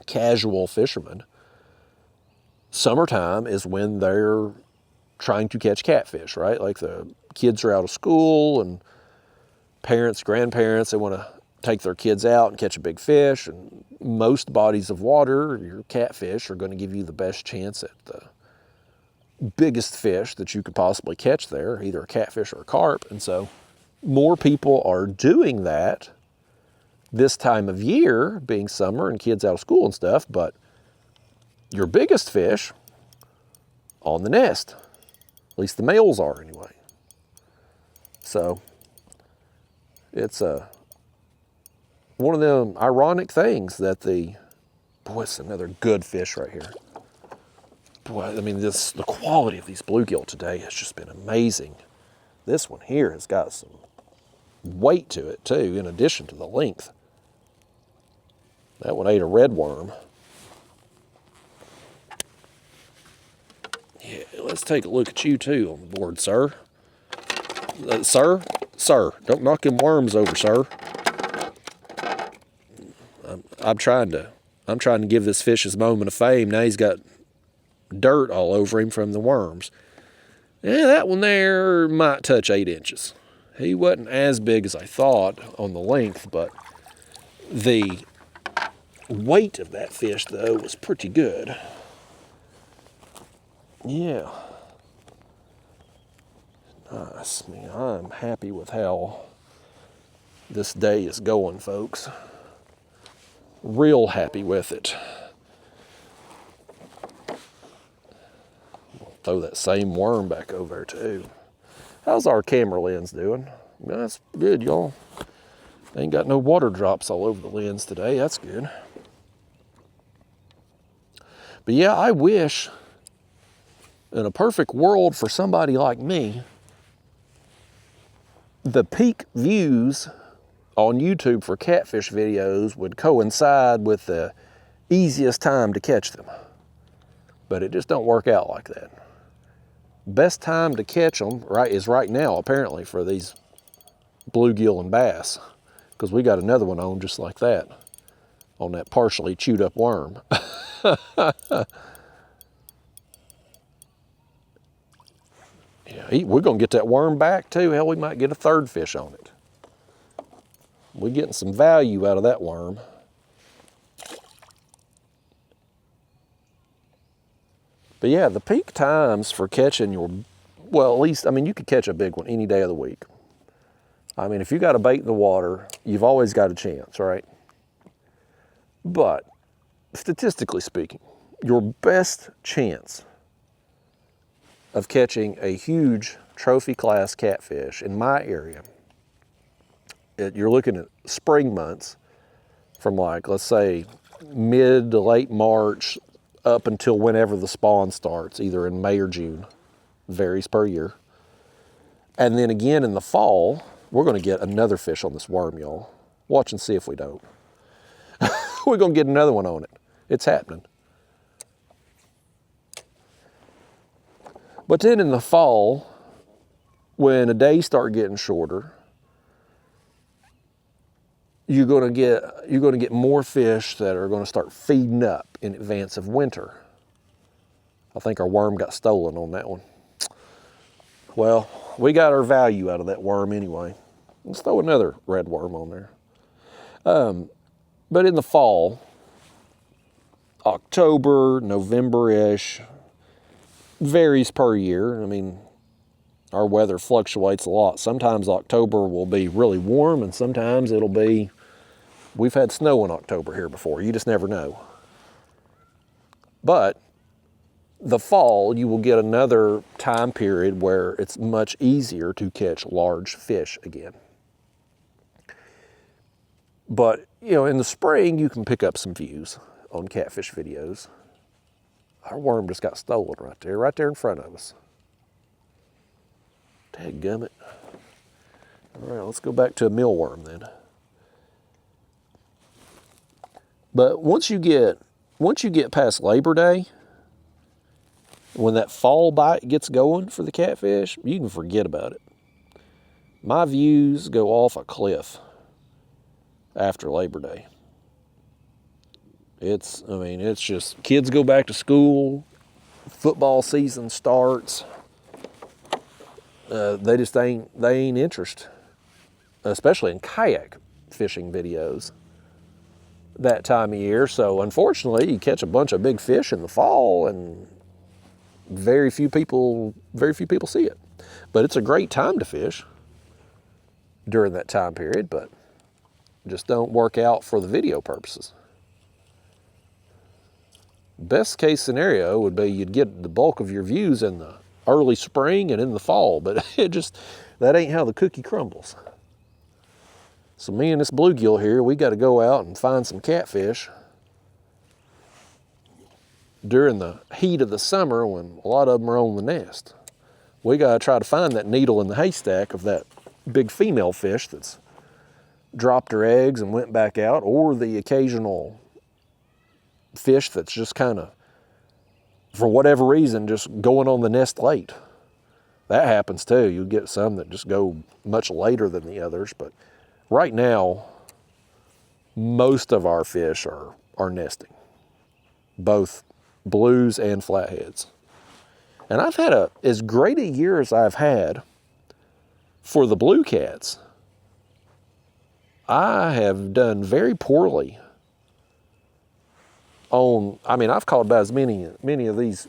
casual fishermen, summertime is when they're trying to catch catfish, right? Like the kids are out of school and parents, grandparents, they want to take their kids out and catch a big fish. And most bodies of water, your catfish are going to give you the best chance at the biggest fish that you could possibly catch there, either a catfish or a carp. And so more people are doing that this time of year, being summer and kids out of school and stuff, but your biggest fish on the nest. At least the males are anyway. So it's one of them ironic things that boy, it's another good fish right here. Boy, I mean, the quality of these bluegill today has just been amazing. This one here has got some weight to it too, in addition to the length. That one ate a red worm. Yeah, let's take a look at you too on the board, sir. Sir, don't knock them worms over, sir. I'm trying to give this fish his moment of fame. Now he's got dirt all over him from the worms. Yeah, that one there might touch 8 inches. He wasn't as big as I thought on the length, but the weight of that fish, though, was pretty good. Yeah. Nice. Man, I'm happy with how this day is going, folks. Real happy with it. I'll throw that same worm back over there, too. How's our camera lens doing? That's good, y'all. Ain't got no water drops all over the lens today. That's good. But yeah, I wish in a perfect world for somebody like me, the peak views on YouTube for catfish videos would coincide with the easiest time to catch them. But it just don't work out like that. Best time to catch them is right now, apparently, for these bluegill and bass, because we got another one on just like that, on that partially chewed up worm. Yeah, we're gonna get that worm back too. Hell, we might get a third fish on it. We're getting some value out of that worm. But yeah, the peak times for catching well, at least, I mean, you could catch a big one any day of the week. I mean, if you got a bait in the water, you've always got a chance, right? But statistically speaking, your best chance of catching a huge trophy class catfish in my area, you're looking at spring months from, like, let's say mid to late March up until whenever the spawn starts, either in May or June, varies per year. And then again in the fall, we're gonna get another fish on this worm, y'all. Watch and see if we don't. We're gonna get another one on it. It's happening. But then in the fall, when the days start getting shorter, you're gonna get more fish that are gonna start feeding up in advance of winter. I think our worm got stolen on that one. Well, we got our value out of that worm anyway. Let's throw another red worm on there. But in the fall, October, November-ish, varies per year. I mean, our weather fluctuates a lot. Sometimes October will be really warm, and sometimes it'll be, we've had snow in October here before. You just never know. But the fall, you will get another time period where it's much easier to catch large fish again. But, you know, in the spring, you can pick up some views on catfish videos. Our worm just got stolen right there in front of us. Dadgummit. All right, let's go back to a mealworm then. But once you get past Labor Day, when that fall bite gets going for the catfish, you can forget about it. My views go off a cliff after Labor Day. It's just, kids go back to school, football season starts. They ain't interested, especially in kayak fishing videos that time of year. So unfortunately, you catch a bunch of big fish in the fall, and very few people see it. But it's a great time to fish during that time period, but just don't work out for the video purposes. Best case scenario would be you'd get the bulk of your views in the early spring and in the fall, but that ain't how the cookie crumbles. So me and this bluegill here, we got to go out and find some catfish during the heat of the summer when a lot of them are on the nest. We got to try to find that needle in the haystack of that big female fish that's dropped her eggs and went back out, or the occasional fish that's just kind of, for whatever reason, just going on the nest late. That happens too. You get some that just go much later than the others, but right now, most of our fish are nesting, both blues and flatheads. And I've had as great a year as I've had for the blue cats. I have done very poorly on, I've caught about as many of these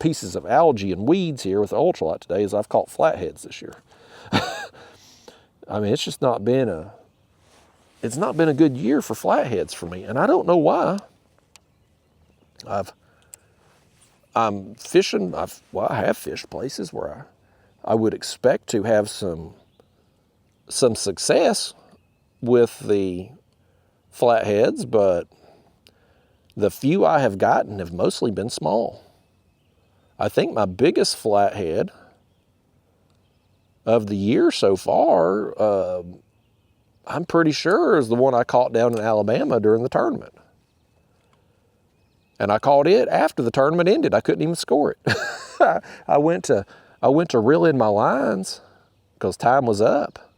pieces of algae and weeds here with the ultralight today as I've caught flatheads this year. It's just not been a good year for flatheads for me, and I don't know why. I'm fishing, I have fished places where I would expect to have some success with the flatheads, but the few I have gotten have mostly been small. I think my biggest flathead of the year so far, I'm pretty sure is the one I caught down in Alabama during the tournament. And I caught it after the tournament ended. I couldn't even score it. I went to reel in my lines because time was up.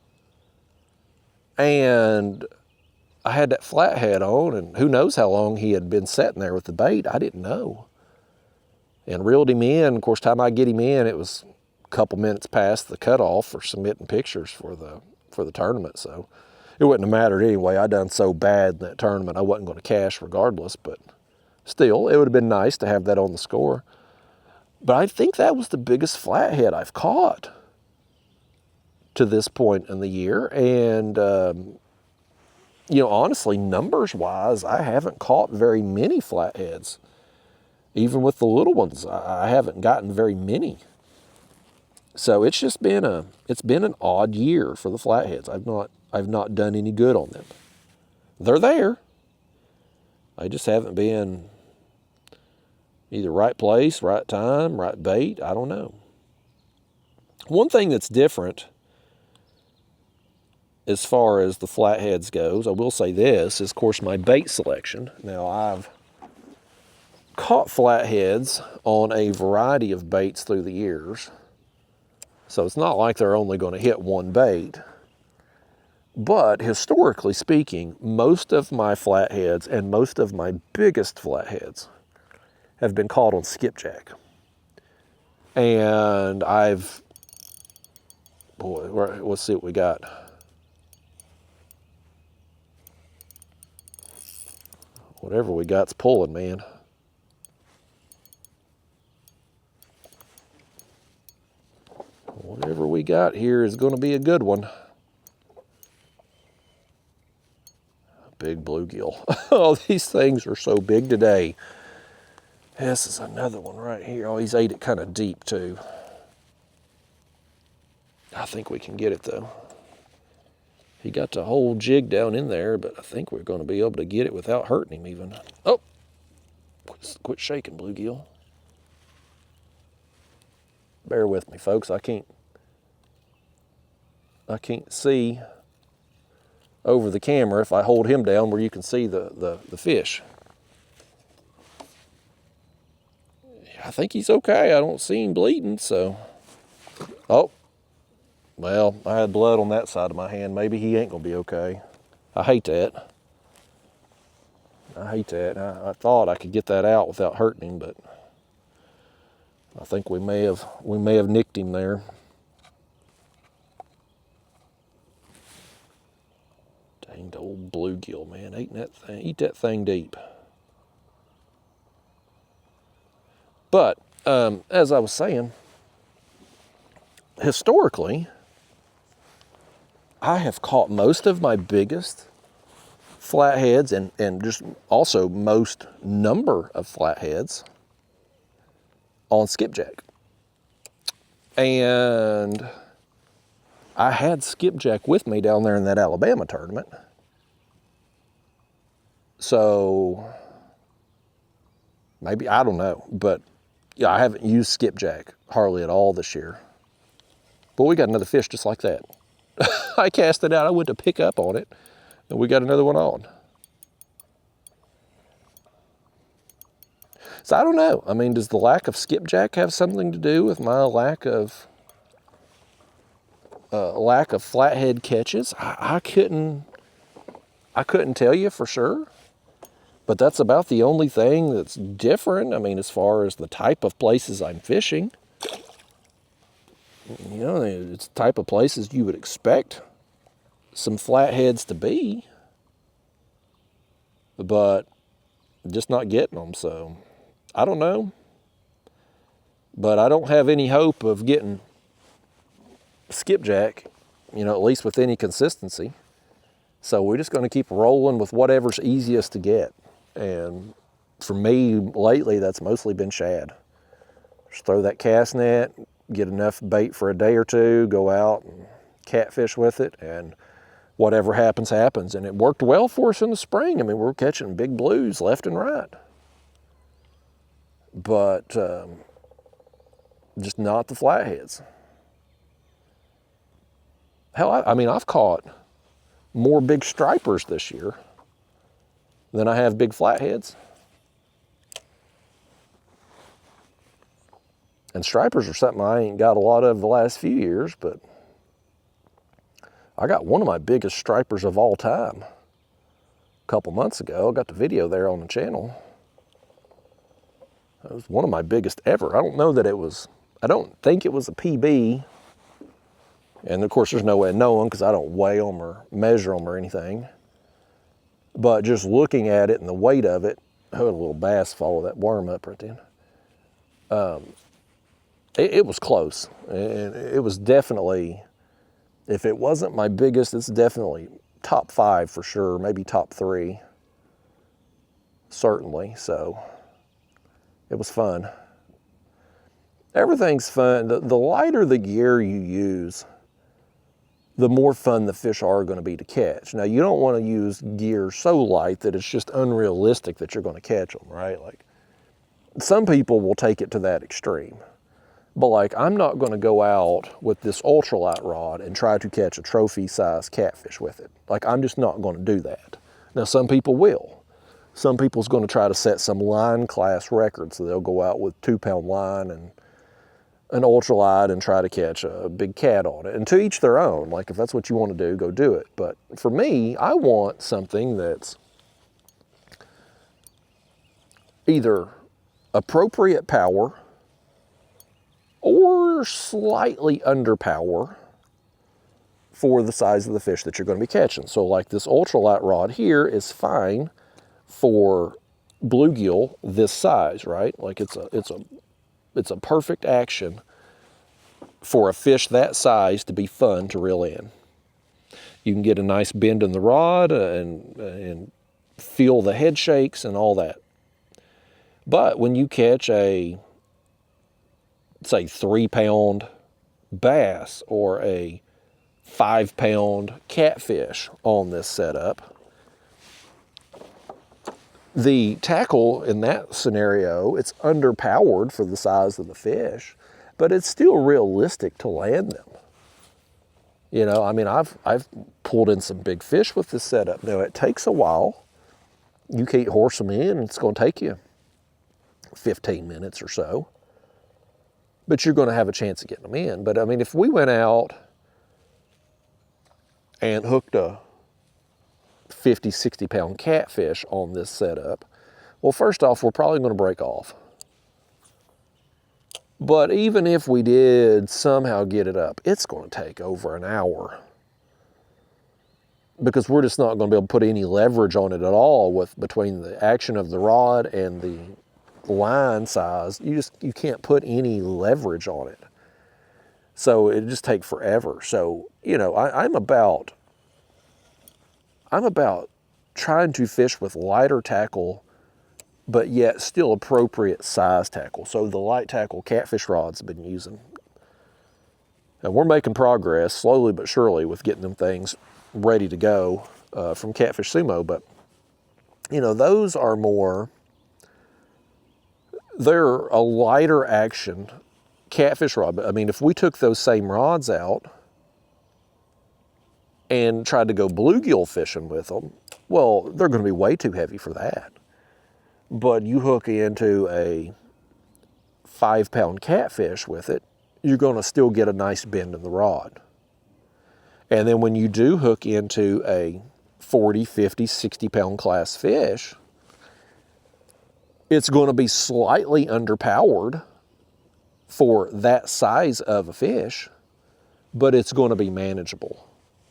And I had that flathead on, and who knows how long he had been sitting there with the bait. I didn't know. And reeled him in. Of course, time I get him in, it was a couple minutes past the cutoff for submitting pictures for the tournament. So it wouldn't have mattered anyway. I done so bad in that tournament, I wasn't going to cash regardless. But still, it would have been nice to have that on the score. But I think that was the biggest flathead I've caught to this point in the year. And honestly, numbers-wise, I haven't caught very many flatheads. Even with the little ones, I haven't gotten very many. So it's just been an odd year for the flatheads. I've not done any good on them. They're there. I just haven't been either right place, right time, right bait. I don't know. One thing that's different as far as the flatheads goes, I will say this, is of course my bait selection. Now I've caught flatheads on a variety of baits through the years. So it's not like they're only going to hit one bait. But historically speaking, most of my flatheads and most of my biggest flatheads have been caught on skipjack. And boy, let's see what we got. Whatever we got's pulling, man. Whatever we got here is going to be a good one. Big bluegill. Oh, these things are so big today. This is another one right here. Oh, he's ate it kind of deep too. I think we can get it though. He got the whole jig down in there, but I think we're going to be able to get it without hurting him even. Oh, quit shaking, bluegill. Bear with me, folks. I can't see over the camera if I hold him down where you can see the fish. I think he's okay. I don't see him bleeding, so. Oh, well, I had blood on that side of my hand. Maybe he ain't gonna be okay. I hate that. I thought I could get that out without hurting him, but I think we may have nicked him there. Dang old bluegill, man, eat that thing deep. But as I was saying, historically, I have caught most of my biggest flatheads and just also most number of flatheads on skipjack. And I had skipjack with me down there in that Alabama tournament. So maybe, I don't know, but yeah, I haven't used skipjack hardly at all this year. But we got another fish just like that. I cast it out, I went to pick up on it, and we got another one on. So I don't know. I mean, does the lack of skipjack have something to do with my lack of flathead catches? I couldn't tell you for sure. But that's about the only thing that's different. I mean, as far as the type of places I'm fishing, you know, it's the type of places you would expect some flatheads to be, but just not getting them. So I don't know, but I don't have any hope of getting skipjack, you know, at least with any consistency. So we're just going to keep rolling with whatever's easiest to get. And for me, lately, that's mostly been shad. Just throw that cast net, get enough bait for a day or two, go out and catfish with it, and whatever happens, happens. And it worked well for us in the spring. I mean, we're catching big blues left and right. But just not the flatheads. Hell, I mean, I've caught more big stripers this year than I have big flatheads. And stripers are something I ain't got a lot of the last few years, but I got one of my biggest stripers of all time a couple months ago. I got the video there on the channel. It was one of my biggest ever. I don't think it was a PB. And of course, there's no way of knowing because I don't weigh them or measure them or anything. But just looking at it and the weight of it, I had a little bass follow that worm up right then. It was close. And it was definitely, if it wasn't my biggest, it's definitely top 5 for sure, maybe top 3, certainly. So it was fun. Everything's fun. The lighter the gear you use, the more fun the fish are going to be to catch. Now, you don't want to use gear so light that it's just unrealistic that you're going to catch them, right? Like, some people will take it to that extreme. But like, I'm not going to go out with this ultralight rod and try to catch a trophy-size catfish with it. Like, I'm just not going to do that. Now, some people will. Some people's going to try to set some line class record, so they'll go out with 2-pound line and an ultralight and try to catch a big cat on it. And to each their own. Like, if that's what you want to do, go do it. But for me, I want something that's either appropriate power or slightly under power for the size of the fish that you're going to be catching. So like this ultralight rod here is fine for bluegill this size, right? Like it's a perfect action for a fish that size to be fun to reel in. You can get a nice bend in the rod and feel the head shakes and all that. But when you catch a, say, 3-pound bass or a 5-pound catfish on this setup, the tackle in that scenario, it's underpowered for the size of the fish, but it's still realistic to land them. You know, I mean, I've pulled in some big fish with this setup. Now, it takes a while. You can't horse them in, and it's going to take you 15 minutes or so. But you're going to have a chance of getting them in. But, I mean, if we went out and hooked a 50, 60-pound catfish on this setup, well, first off, we're probably going to break off. But even if we did somehow get it up, it's going to take over an hour because we're just not going to be able to put any leverage on it at all between the action of the rod and the line size. You can't put any leverage on it. So it just takes forever. So, you know, I'm about trying to fish with lighter tackle, but yet still appropriate size tackle. So the light tackle catfish rods I've been using. And we're making progress slowly but surely with getting them things ready to go from Catfish Sumo. But, you know, those are more, they're a lighter action catfish rod. But I mean, if we took those same rods out and tried to go bluegill fishing with them, well, they're going to be way too heavy for that. But you hook into a 5-pound catfish with it, you're going to still get a nice bend in the rod. And then when you do hook into a 40, 50, 60-pound class fish, it's going to be slightly underpowered for that size of a fish, but it's going to be manageable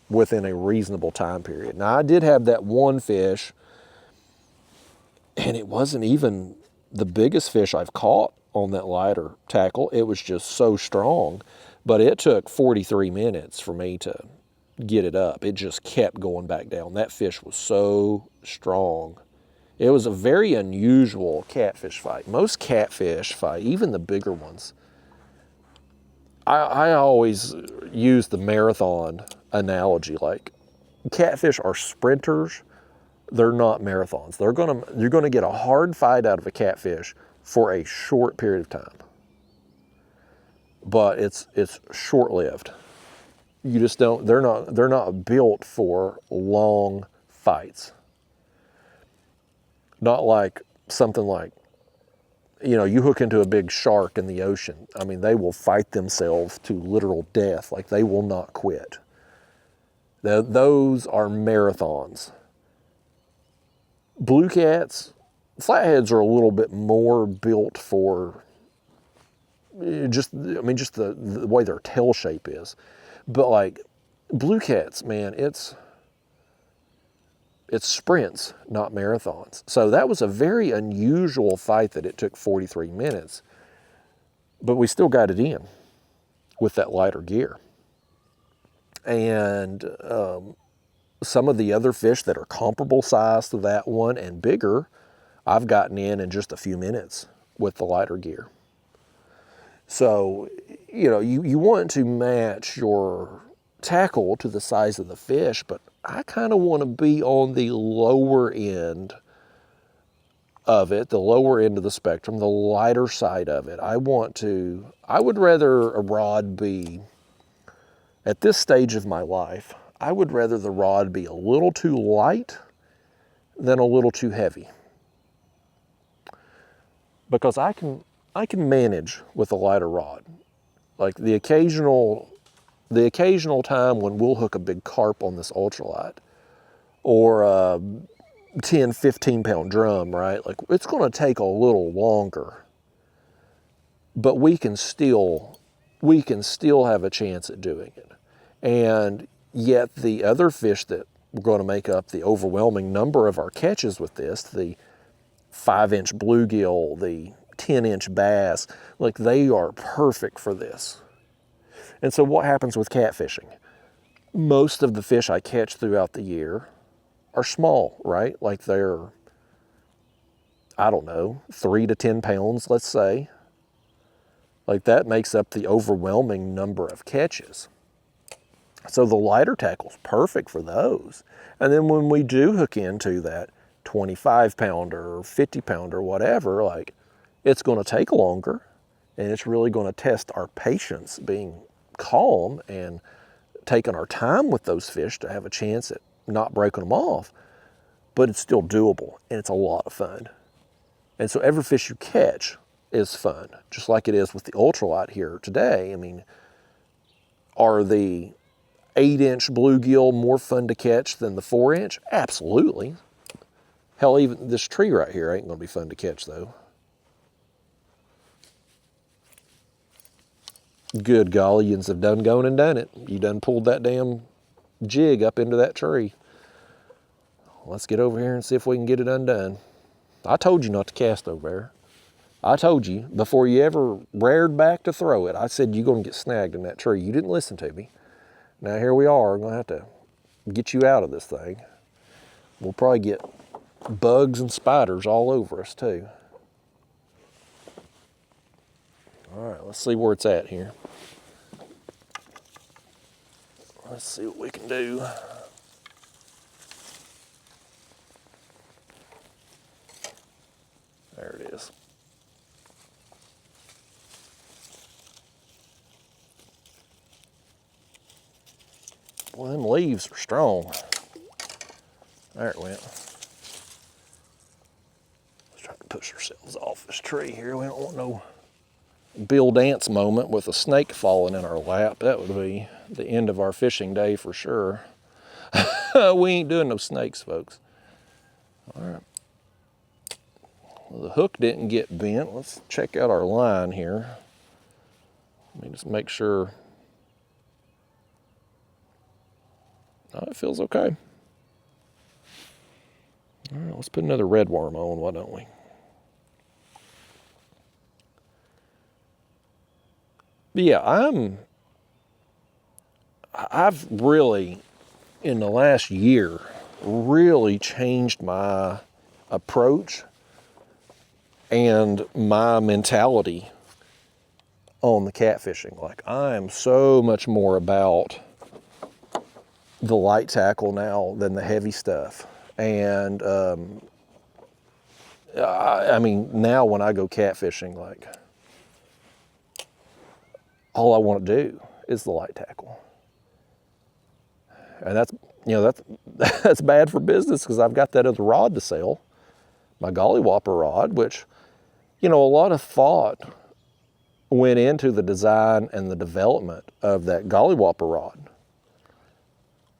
within a reasonable time period. Now, I did have that one fish, and it wasn't even the biggest fish I've caught on that lighter tackle. It was just so strong, but it took 43 minutes for me to get it up. It just kept going back down. That fish was so strong. It was a very unusual catfish fight. Most catfish fight, even the bigger ones, I always use the marathon analogy. Like, catfish are sprinters. They're not marathons. You're gonna get a hard fight out of a catfish for a short period of time. But it's short-lived. You just don't, they're not built for long fights. Not like something like, you know, you hook into a big shark in the ocean. I mean, they will fight themselves to literal death. Like, they will not quit. Those are marathons. Blue cats, flatheads are a little bit more built for just the way their tail shape is. But like blue cats, man, it's sprints, not marathons. So that was a very unusual fight that it took 43 minutes, but we still got it in with that lighter gear. And some of the other fish that are comparable size to that one and bigger, I've gotten in just a few minutes with the lighter gear. So, you know, you want to match your tackle to the size of the fish, but I kind of want to be on the lower end of it, the lower end of the spectrum, the lighter side of it. I would rather a rod be, at this stage of my life, I would rather the rod be a little too light than a little too heavy. Because I can manage with a lighter rod. Like the occasional time when we'll hook a big carp on this ultralight, or a 10, 15 pound drum, right? Like, it's going to take a little longer but we can still have a chance at doing it. And yet the other fish that we're going to make up the overwhelming number of our catches with this, the 5-inch bluegill, the 10-inch bass, like they are perfect for this. And so what happens with catfishing? Most of the fish I catch throughout the year are small, right? Like they're, I don't know, 3 to 10 pounds, let's say. Like that makes up the overwhelming number of catches. So the lighter tackle's perfect for those. And then when we do hook into that 25 pounder or 50 pounder, whatever, like it's going to take longer, and it's really going to test our patience, being calm and taking our time with those fish to have a chance at not breaking them off. But it's still doable, and it's a lot of fun. And so every fish you catch is fun, just like it is with the ultralight here today. I mean, are the 8-inch bluegill more fun to catch than the 4-inch? Absolutely. Hell, even this tree right here ain't gonna be fun to catch though. Good golly, yous have done gone and done it. You done pulled that damn jig up into that tree. Let's get over here and see if we can get it undone. I told you not to cast over there. I told you before you ever reared back to throw it, I said you're gonna get snagged in that tree. You didn't listen to me. Now here we are, I'm gonna have to get you out of this thing. We'll probably get bugs and spiders all over us too. All right, let's see where it's at here. Let's see what we can do. There it is. Well, them leaves are strong. There it went. Let's try to push ourselves off this tree here. We don't want no Bill Dance moment with a snake falling in our lap. That would be the end of our fishing day for sure. We ain't doing no snakes, folks. All right. Well, the hook didn't get bent. Let's check out our line here. Let me just make sure. Oh, it feels okay. All right, let's put another red worm on, why don't we? But yeah, I've really, in the last year, really changed my approach and my mentality on the catfishing. Like, I am so much more about the light tackle now than the heavy stuff. And I mean, now when I go catfishing, like, all I want to do is the light tackle. And that's, you know, that's bad for business because I've got that other rod to sell, my Golly Whopper rod, which, you know, a lot of thought went into the design and the development of that Golly Whopper rod.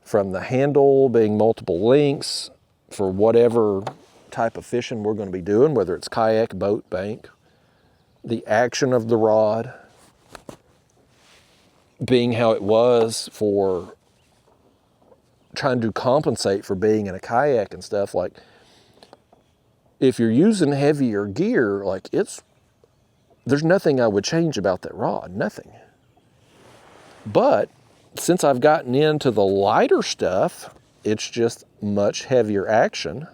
From the handle being multiple links for whatever type of fishing we're going to be doing, whether it's kayak, boat, bank, the action of the rod being how it was for trying to compensate for being in a kayak and stuff. Like, if you're using heavier gear, like, there's nothing I would change about that rod, nothing. But since I've gotten into the lighter stuff, it's just much heavier action.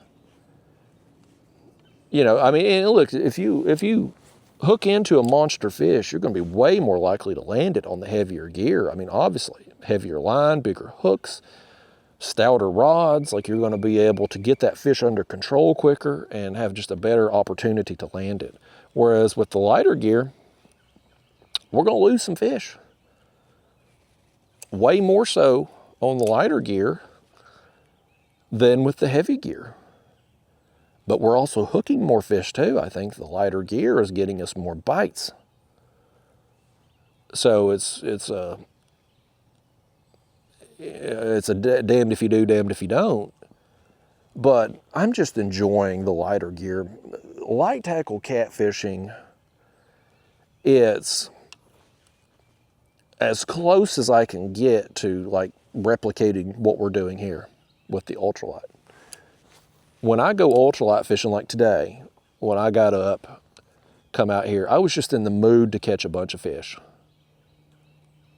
You know, I mean, and look, if you hook into a monster fish, you're going to be way more likely to land it on the heavier gear. I mean, obviously, heavier line, bigger hooks, stouter rods, like you're going to be able to get that fish under control quicker and have just a better opportunity to land it. Whereas with the lighter gear, we're going to lose some fish. Way more so on the lighter gear than with the heavy gear. But we're also hooking more fish too. I think the lighter gear is getting us more bites. So it's a damned if you do, damned if you don't. But I'm just enjoying the lighter gear. Light tackle catfishing it's as close as I can get to like replicating what we're doing here with the ultralight. When I go ultralight fishing like today, when I got up, come out here, I was just in the mood to catch a bunch of fish.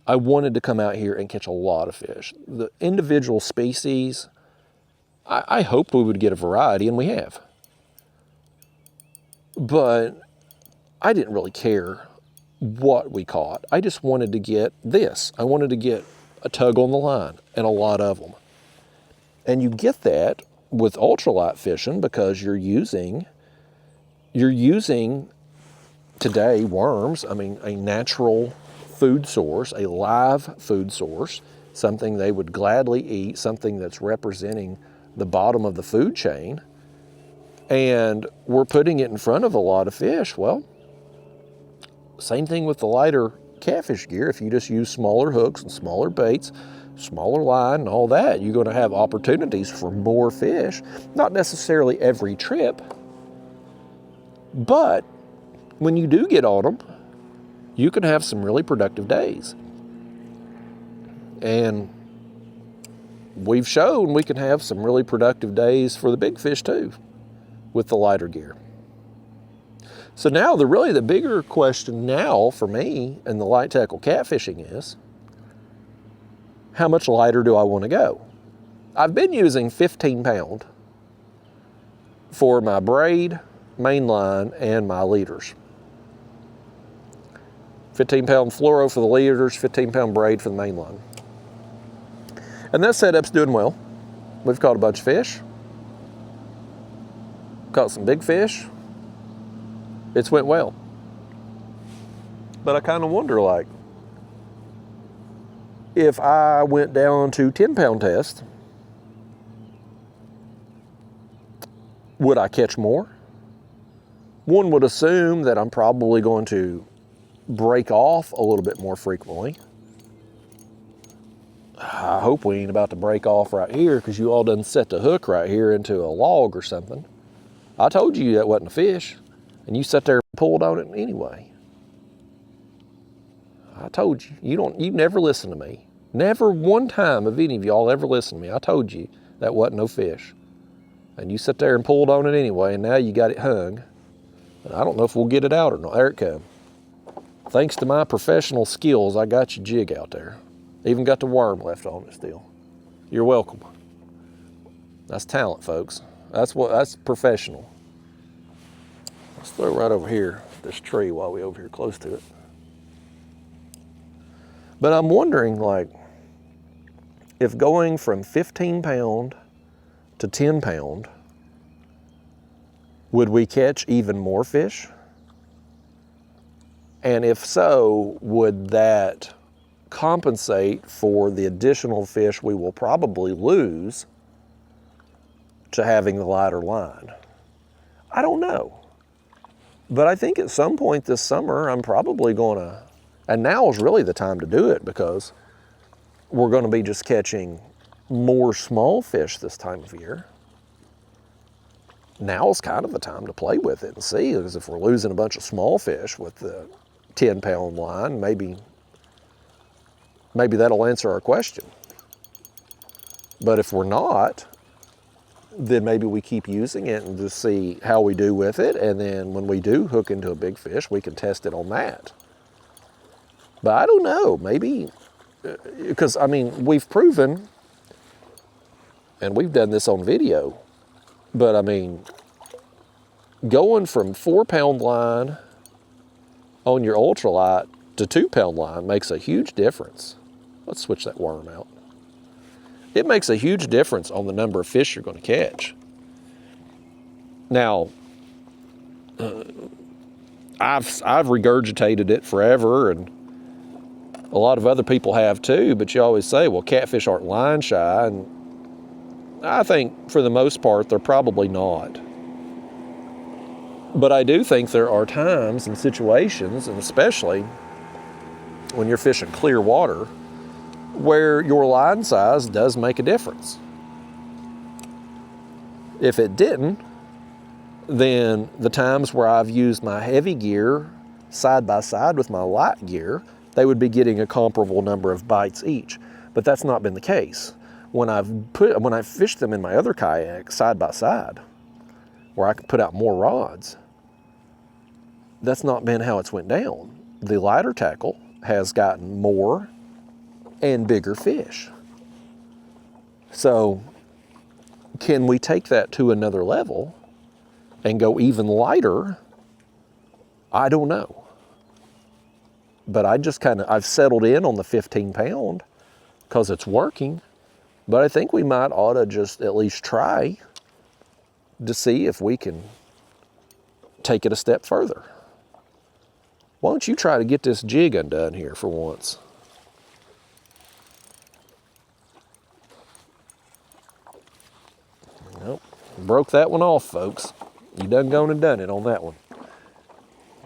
I wanted to come out here and catch a lot of fish. The individual species, I hoped we would get a variety, and we have. But I didn't really care what we caught. I just wanted to get this. I wanted to get a tug on the line, and a lot of them. And you get that with ultralight fishing because you're using today worms, I mean a natural food source, a live food source, something they would gladly eat, something that's representing the bottom of the food chain, and we're putting it in front of a lot of fish. Well, same thing with the lighter catfish gear. If you just use smaller hooks and smaller baits, smaller line and all that, you're going to have opportunities for more fish. Not necessarily every trip, but when you do get on them, you can have some really productive days. And we've shown we can have some really productive days for the big fish too with the lighter gear. So now the bigger question now for me in the light tackle catfishing is, how much lighter do I want to go? I've been using 15 pound for my braid, main line, and my leaders. 15 pound fluoro for the leaders, 15 pound braid for the main line. And that setup's doing well. We've caught a bunch of fish. Caught some big fish. It's went well. But I kind of wonder, like, if I went down to 10 pound test, would I catch more? One would assume that I'm probably going to break off a little bit more frequently. I hope we ain't about to break off right here because you all done set the hook right here into a log or something. I told you that wasn't a fish, and you sat there and pulled on it anyway. I told you. You never listen to me. Never one time have any of y'all ever listened to me. I told you that wasn't no fish. And you sat there and pulled on it anyway, and now you got it hung. And I don't know if we'll get it out or not. There it comes. Thanks to my professional skills, I got your jig out there. Even got the worm left on it still. You're welcome. That's talent, folks. That's professional. Let's throw it right over here, this tree, while we're over here close to it. But I'm wondering, like, if going from 15 pound to 10 pound, would we catch even more fish? And if so, would that compensate for the additional fish we will probably lose to having the lighter line? I don't know. But I think at some point this summer, I'm probably going to, and now is really the time to do it because we're going to be just catching more small fish this time of year. Now is kind of the time to play with it and see, because if we're losing a bunch of small fish with the 10 pound line, maybe that'll answer our question. But if we're not, then maybe we keep using it and just see how we do with it. And then when we do hook into a big fish, we can test it on that. But I don't know, maybe, because I mean, we've proven, and we've done this on video, but I mean, going from 4 pound line on your ultralight to 2 pound line makes a huge difference. Let's switch that worm out. It makes a huge difference on the number of fish you're going to catch. Now, I've regurgitated it forever, and a lot of other people have too, but you always say, well, catfish aren't line shy, and I think for the most part, they're probably not. But I do think there are times and situations, and especially when you're fishing clear water, where your line size does make a difference. If it didn't, then the times where I've used my heavy gear side by side with my light gear, they would be getting a comparable number of bites each. But that's not been the case. When I've fished them in my other kayak side by side, where I can put out more rods, that's not been how it's went down. The lighter tackle has gotten more and bigger fish. So can we take that to another level and go even lighter? I don't know. But I've settled in on the 15 pound because it's working. But I think we might ought to just at least try to see if we can take it a step further. Why don't you try to get this jig undone here for once? Nope, broke that one off, folks. You done gone and done it on that one.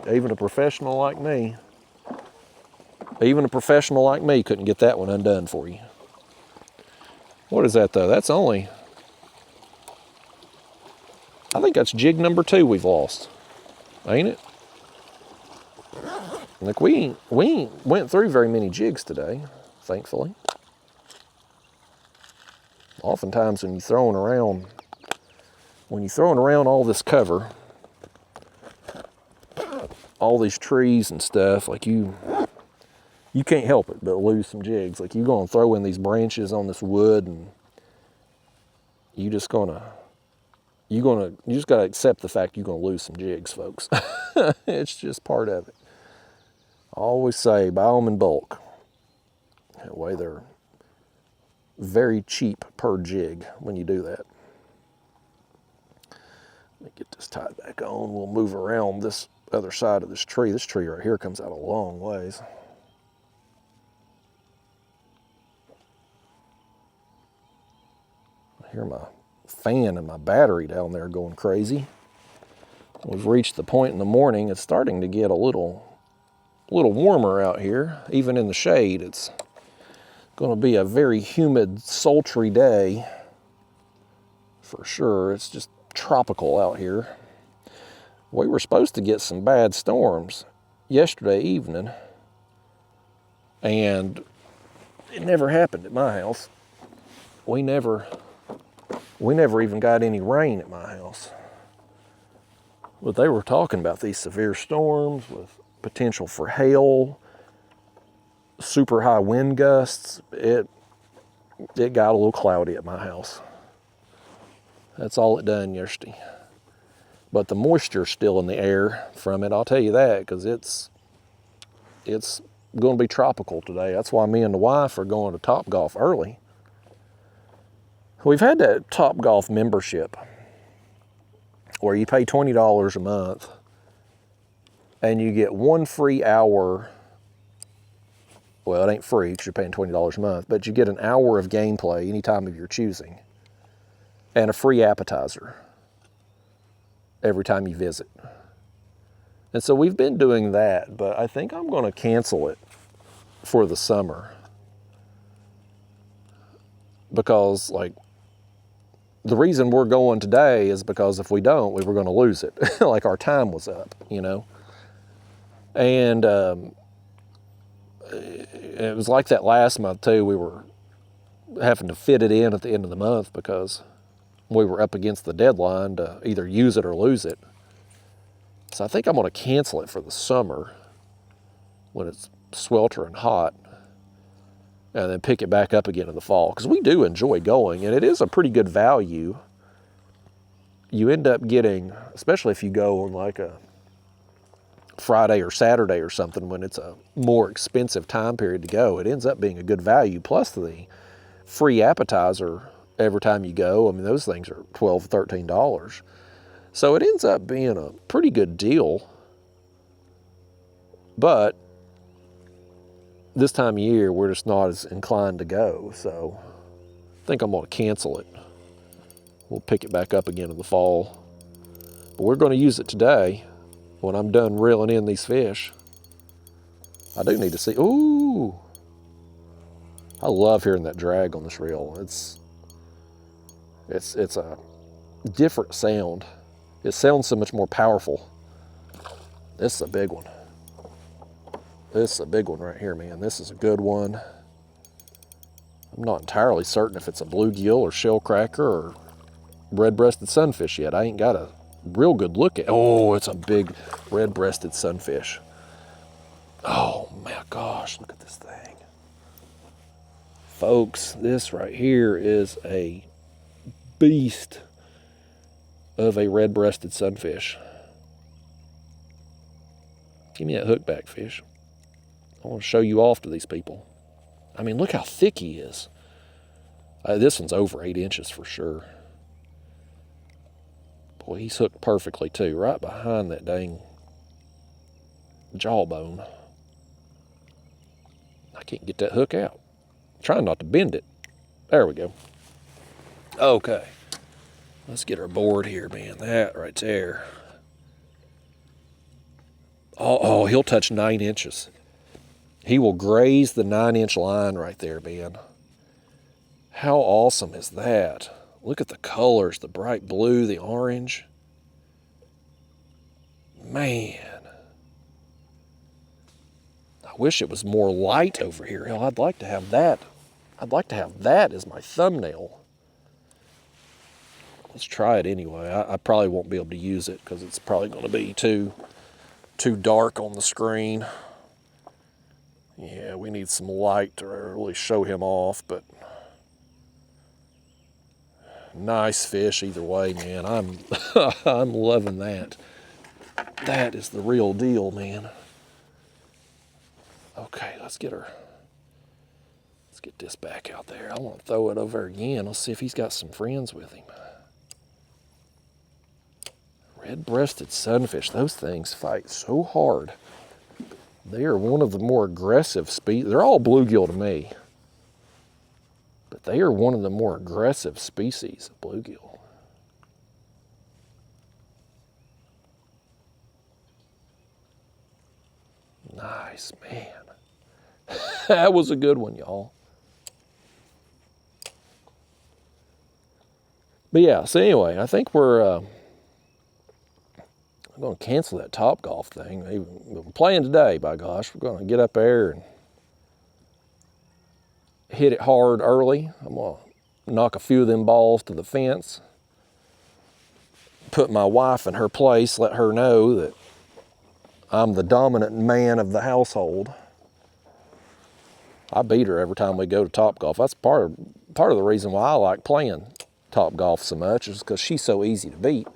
Even a professional like me couldn't get that one undone for you. What is that though? That's only, I think that's jig number 2 we've lost, ain't it? Like we ain't went through very many jigs today, thankfully. Oftentimes when you're throwing around all this cover, all these trees and stuff, like you can't help it but lose some jigs. Like you're gonna throw in these branches on this wood, and you just gotta accept the fact you're gonna lose some jigs, folks. It's just part of it. I always say buy them in bulk. That way they're very cheap per jig when you do that. Let me get this tied back on. We'll move around this other side of this tree. This tree right here comes out a long ways. I hear my fan and my battery down there going crazy. We've reached the point in the morning, it's starting to get a little warmer out here. Even in the shade, it's going to be a very humid, sultry day for sure. It's just tropical out here. We were supposed to get some bad storms yesterday evening, and it never happened at my house. We never even got any rain at my house. But they were talking about these severe storms with potential for hail, super high wind gusts. It got a little cloudy at my house. That's all it done yesterday. But the moisture's still in the air from it, I'll tell you that, because it's going to be tropical today. That's why me and the wife are going to Topgolf early. We've had that Topgolf membership where you pay $20 a month and you get 1 free hour. Well, it ain't free because you're paying $20 a month, but you get an hour of gameplay any time of your choosing and a free appetizer every time you visit. And so we've been doing that, but I think I'm going to cancel it for the summer because, like, the reason we're going today is because if we don't, we were going to lose it. Like our time was up, you know? And it was like that last month too. We were having to fit it in at the end of the month because we were up against the deadline to either use it or lose it. So I think I'm going to cancel it for the summer when it's sweltering hot, and then pick it back up again in the fall, because we do enjoy going, and it is a pretty good value. You end up getting, especially if you go on like a Friday or Saturday or something when it's a more expensive time period to go, it ends up being a good value, plus the free appetizer every time you go. I mean, those things are $12, $13. So it ends up being a pretty good deal. But this time of year, we're just not as inclined to go. So I think I'm going to cancel it. We'll pick it back up again in the fall. But we're going to use it today when I'm done reeling in these fish. I do need to see. Ooh! I love hearing that drag on this reel. It's a different sound. It sounds so much more powerful. This is a big one. This is a big one right here, man. This is a good one. I'm not entirely certain if it's a bluegill or shellcracker or red-breasted sunfish yet. I ain't got a real good look at. Oh, it's a big red-breasted sunfish. Oh my gosh, look at this thing. Folks, this right here is a beast of a red-breasted sunfish. Give me that hookback fish. I want to show you off to these people. I mean, look how thick he is. This one's over 8 inches for sure. Boy, he's hooked perfectly too, right behind that dang jawbone. I can't get that hook out. I'm trying not to bend it. There we go. Okay. Let's get our board here, man. That right there. Oh, he'll touch 9 inches. He will graze the 9-inch line right there, man. How awesome is that? Look at the colors, the bright blue, the orange. Man. I wish it was more light over here. Hell, I'd like to have that. I'd like to have that as my thumbnail. Let's try it anyway. I probably won't be able to use it because it's probably going to be too dark on the screen. Yeah, we need some light to really show him off, but nice fish either way, man. I'm loving that. That is the real deal, man. Okay, let's get this back out there. I want to throw it over again. Let's see if he's got some friends with him. Red-breasted sunfish, those things fight so hard. They are one of the more aggressive species. They're all bluegill to me, but they are one of the more aggressive species of bluegill. Nice, man. That was a good one, y'all. But yeah, so anyway, I think we're going to cancel that Topgolf thing. We're playing today, by gosh. We're going to get up there and hit it hard early. I'm going to knock a few of them balls to the fence. Put my wife in her place, let her know that I'm the dominant man of the household. I beat her every time we go to Topgolf. That's part of the reason why I like playing Topgolf so much, is because she's so easy to beat.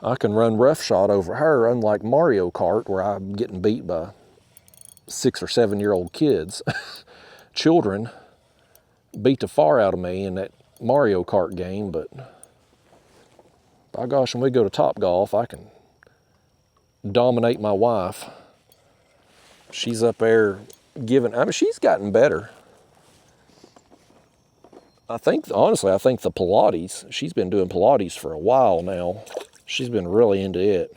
I can run roughshod over her, unlike Mario Kart, where I'm getting beat by 6 or 7 year old kids. Children beat the far out of me in that Mario Kart game, but by gosh, when we go to Topgolf, I can dominate my wife. She's up there she's gotten better. Honestly, I think the Pilates, she's been doing Pilates for a while now. She's been really into it.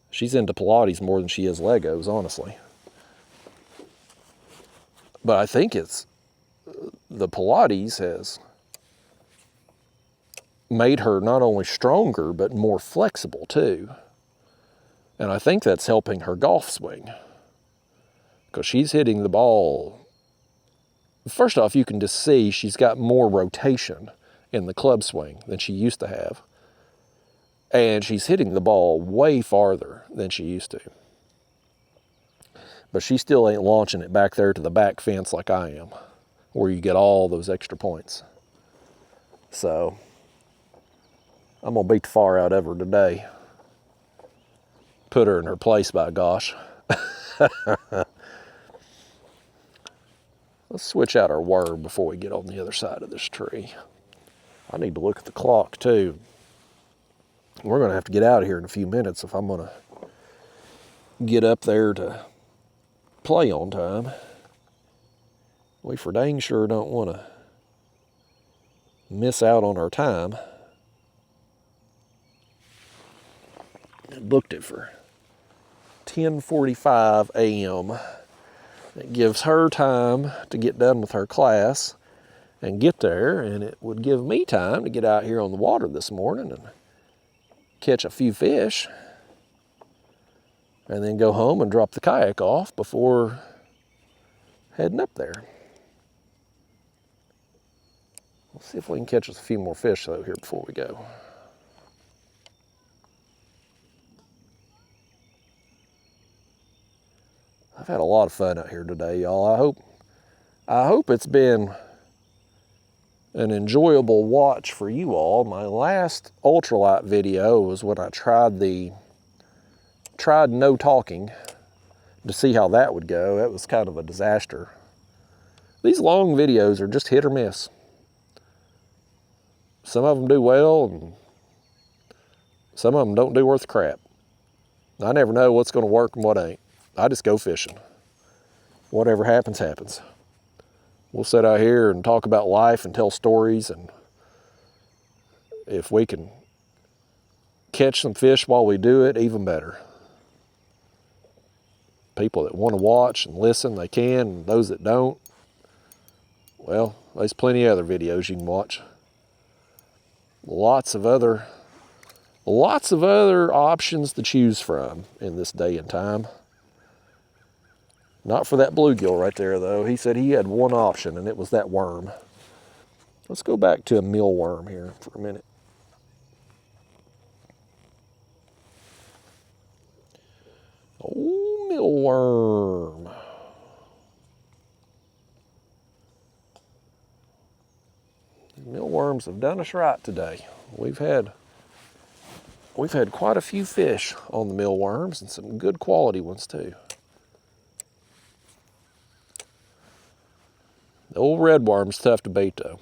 She's into Pilates more than she is Legos, honestly. But I think the Pilates has made her not only stronger, but more flexible too. And I think that's helping her golf swing, because she's hitting the ball. First off, you can just see she's got more rotation in the club swing than she used to have. And she's hitting the ball way farther than she used to. But she still ain't launching it back there to the back fence like I am, where you get all those extra points. So I'm going to beat the far out of her today. Put her in her place, by gosh. Let's switch out our word before we get on the other side of this tree. I need to look at the clock too. We're going to have to get out of here in a few minutes if I'm going to get up there to play on time. We for dang sure don't want to miss out on our time. I booked it for 10:45 a.m. It gives her time to get done with her class and get there, and it would give me time to get out here on the water this morning and catch a few fish. and then go home and drop the kayak off before heading up there. Let's see if we can catch us a few more fish though here before we go. I've had a lot of fun out here today, y'all. I hope it's been an enjoyable watch for you all. My last ultralight video was when I tried no talking to see how that would go. That was kind of a disaster. These long videos are just hit or miss. Some of them do well, and some of them don't do worth crap. I never know what's going to work and what ain't. I just go fishing. Whatever happens, happens. We'll sit out here and talk about life and tell stories, and if we can catch some fish while we do it, even better. People that want to watch and listen, they can, and those that don't, well, there's plenty of other videos you can watch. Lots of other options to choose from in this day and time. Not for that bluegill right there, though. He said he had one option, and it was that worm. Let's go back to a mealworm here for a minute. Oh, mealworm. Mealworms have done us right today. We've had quite a few fish on the mealworms, and some good quality ones too. The old redworm's tough to beat though.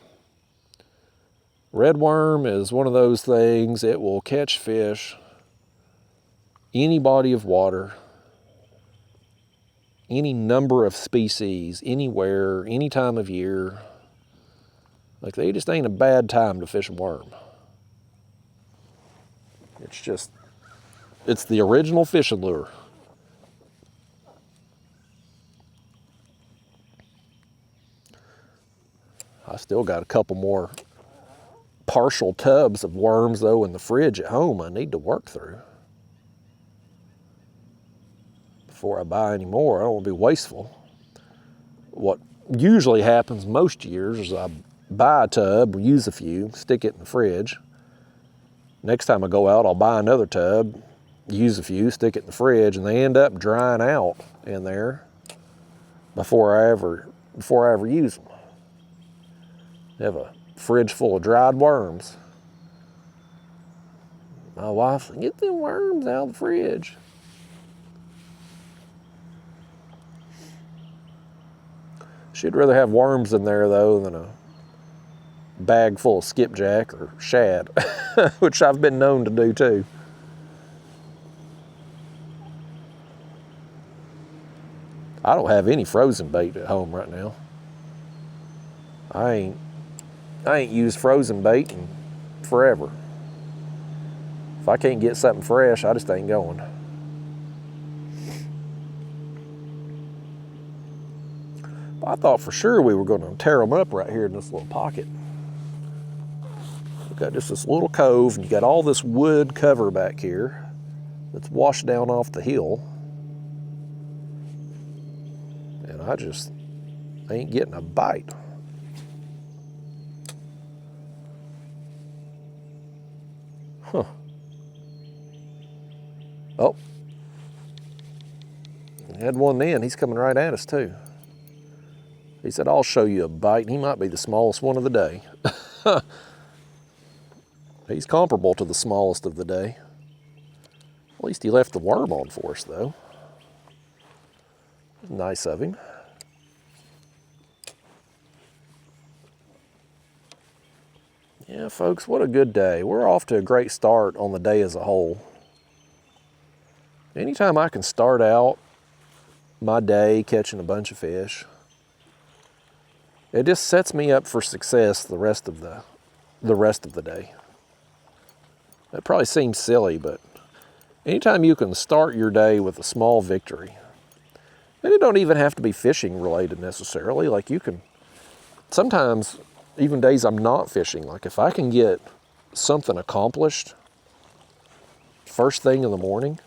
Redworm is one of those things, it will catch fish any body of water, any number of species, anywhere, any time of year. Like, they just ain't a bad time to fish a worm. It's the original fishing lure. I still got a couple more partial tubs of worms though in the fridge at home I need to work through before I buy any more. I don't want to be wasteful. What usually happens most years is I buy a tub, use a few, stick it in the fridge. Next time I go out, I'll buy another tub, use a few, stick it in the fridge, and they end up drying out in there before I ever use them. I have a fridge full of dried worms. My wife said, "Get them worms out of the fridge." She'd rather have worms in there though than a bag full of skipjack or shad, which I've been known to do too. I don't have any frozen bait at home right now. I ain't used frozen bait in forever. If I can't get something fresh, I just ain't going. I thought for sure we were going to tear them up right here in this little pocket. We've got just this little cove, and you got all this wood cover back here that's washed down off the hill. And I just ain't getting a bite. Huh. Oh. We had one then. He's coming right at us too. He said, "I'll show you a bite." He might be the smallest one of the day. He's comparable to the smallest of the day. At least he left the worm on for us though. Nice of him. Yeah, folks, what a good day. We're off to a great start on the day as a whole. Anytime I can start out my day catching a bunch of fish, it just sets me up for success the rest of the day. That probably seems silly, but anytime you can start your day with a small victory, and it don't even have to be fishing related necessarily. Like, you can, sometimes even days I'm not fishing, like if I can get something accomplished first thing in the morning,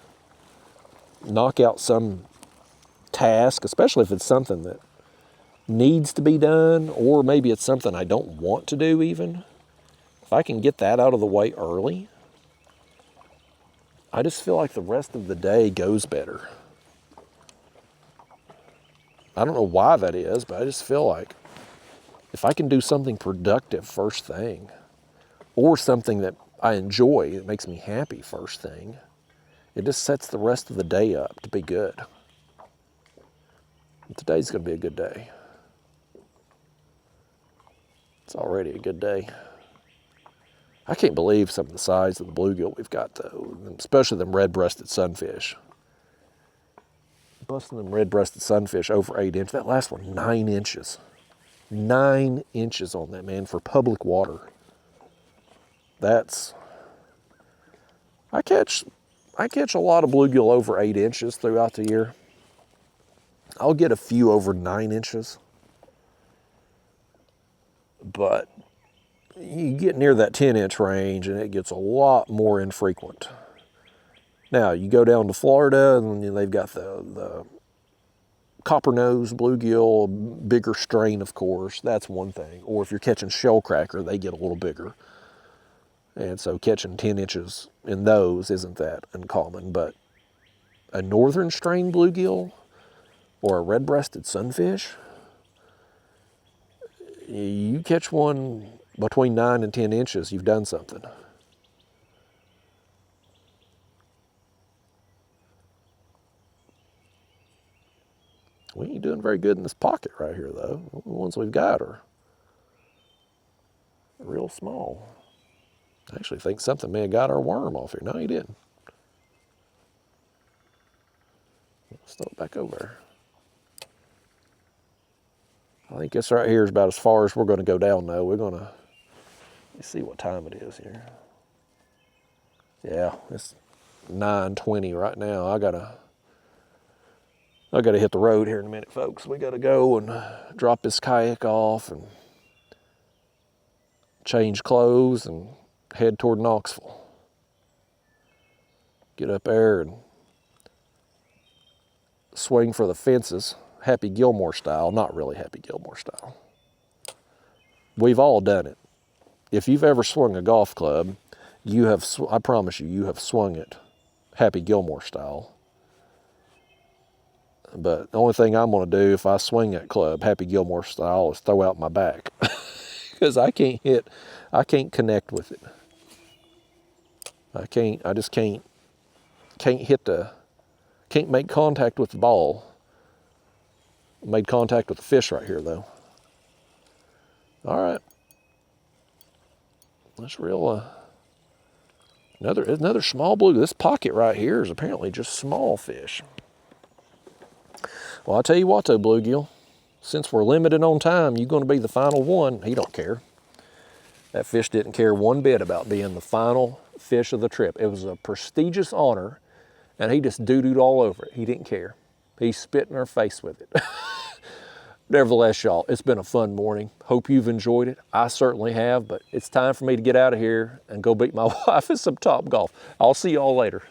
knock out some task, especially if it's something that needs to be done, or maybe it's something I don't want to do even. If I can get that out of the way early, I just feel like the rest of the day goes better. I don't know why that is, but I just feel like if I can do something productive first thing, or something that I enjoy, it makes me happy first thing, it just sets the rest of the day up to be good. And today's going to be a good day. It's already a good day. I can't believe some of the size of the bluegill we've got, though, especially them red-breasted sunfish. Busting them red-breasted sunfish over 8 inches. That last one, 9 inches. 9 inches on that, man, for public water. That's... I catch a lot of bluegill over 8 inches throughout the year. I'll get a few over 9 inches. But you get near that 10-inch range and it gets a lot more infrequent. Now, you go down to Florida and they've got the copper-nosed bluegill, bigger strain, of course. That's one thing. Or if you're catching shellcracker, they get a little bigger. And so catching 10 inches in those isn't that uncommon. But a northern strain bluegill or a red-breasted sunfish, you catch one between 9 and 10 inches, you've done something. We ain't doing very good in this pocket right here, though. The ones we've got are real small. I actually think something may have got our worm off here. No, he didn't. Let's throw it back over there. I think this right here is about as far as we're going to go down, though. We're going to... Let's see what time it is here. Yeah, it's 9:20 right now. I gotta hit the road here in a minute, folks. We gotta go and drop this kayak off and change clothes and head toward Knoxville. Get up there and swing for the fences, Happy Gilmore style. Not really Happy Gilmore style. We've all done it. If you've ever swung a golf club, you have, I promise you, you have swung it Happy Gilmore style. But the only thing I'm going to do if I swing that club Happy Gilmore style is throw out my back. Because I can't connect with it. I just can't make contact with the ball. Made contact with the fish right here, though. All right. That's real, another small blue. This pocket right here is apparently just small fish. Well, I tell you what though, bluegill, since we're limited on time, you're going to be the final one. He don't care. That fish didn't care one bit about being the final fish of the trip. It was a prestigious honor, and he just doo-dooed all over it. He didn't care. He spit in our face with it. Nevertheless, y'all, it's been a fun morning. Hope you've enjoyed it. I certainly have, but it's time for me to get out of here and go beat my wife at some Top Golf. I'll see y'all later.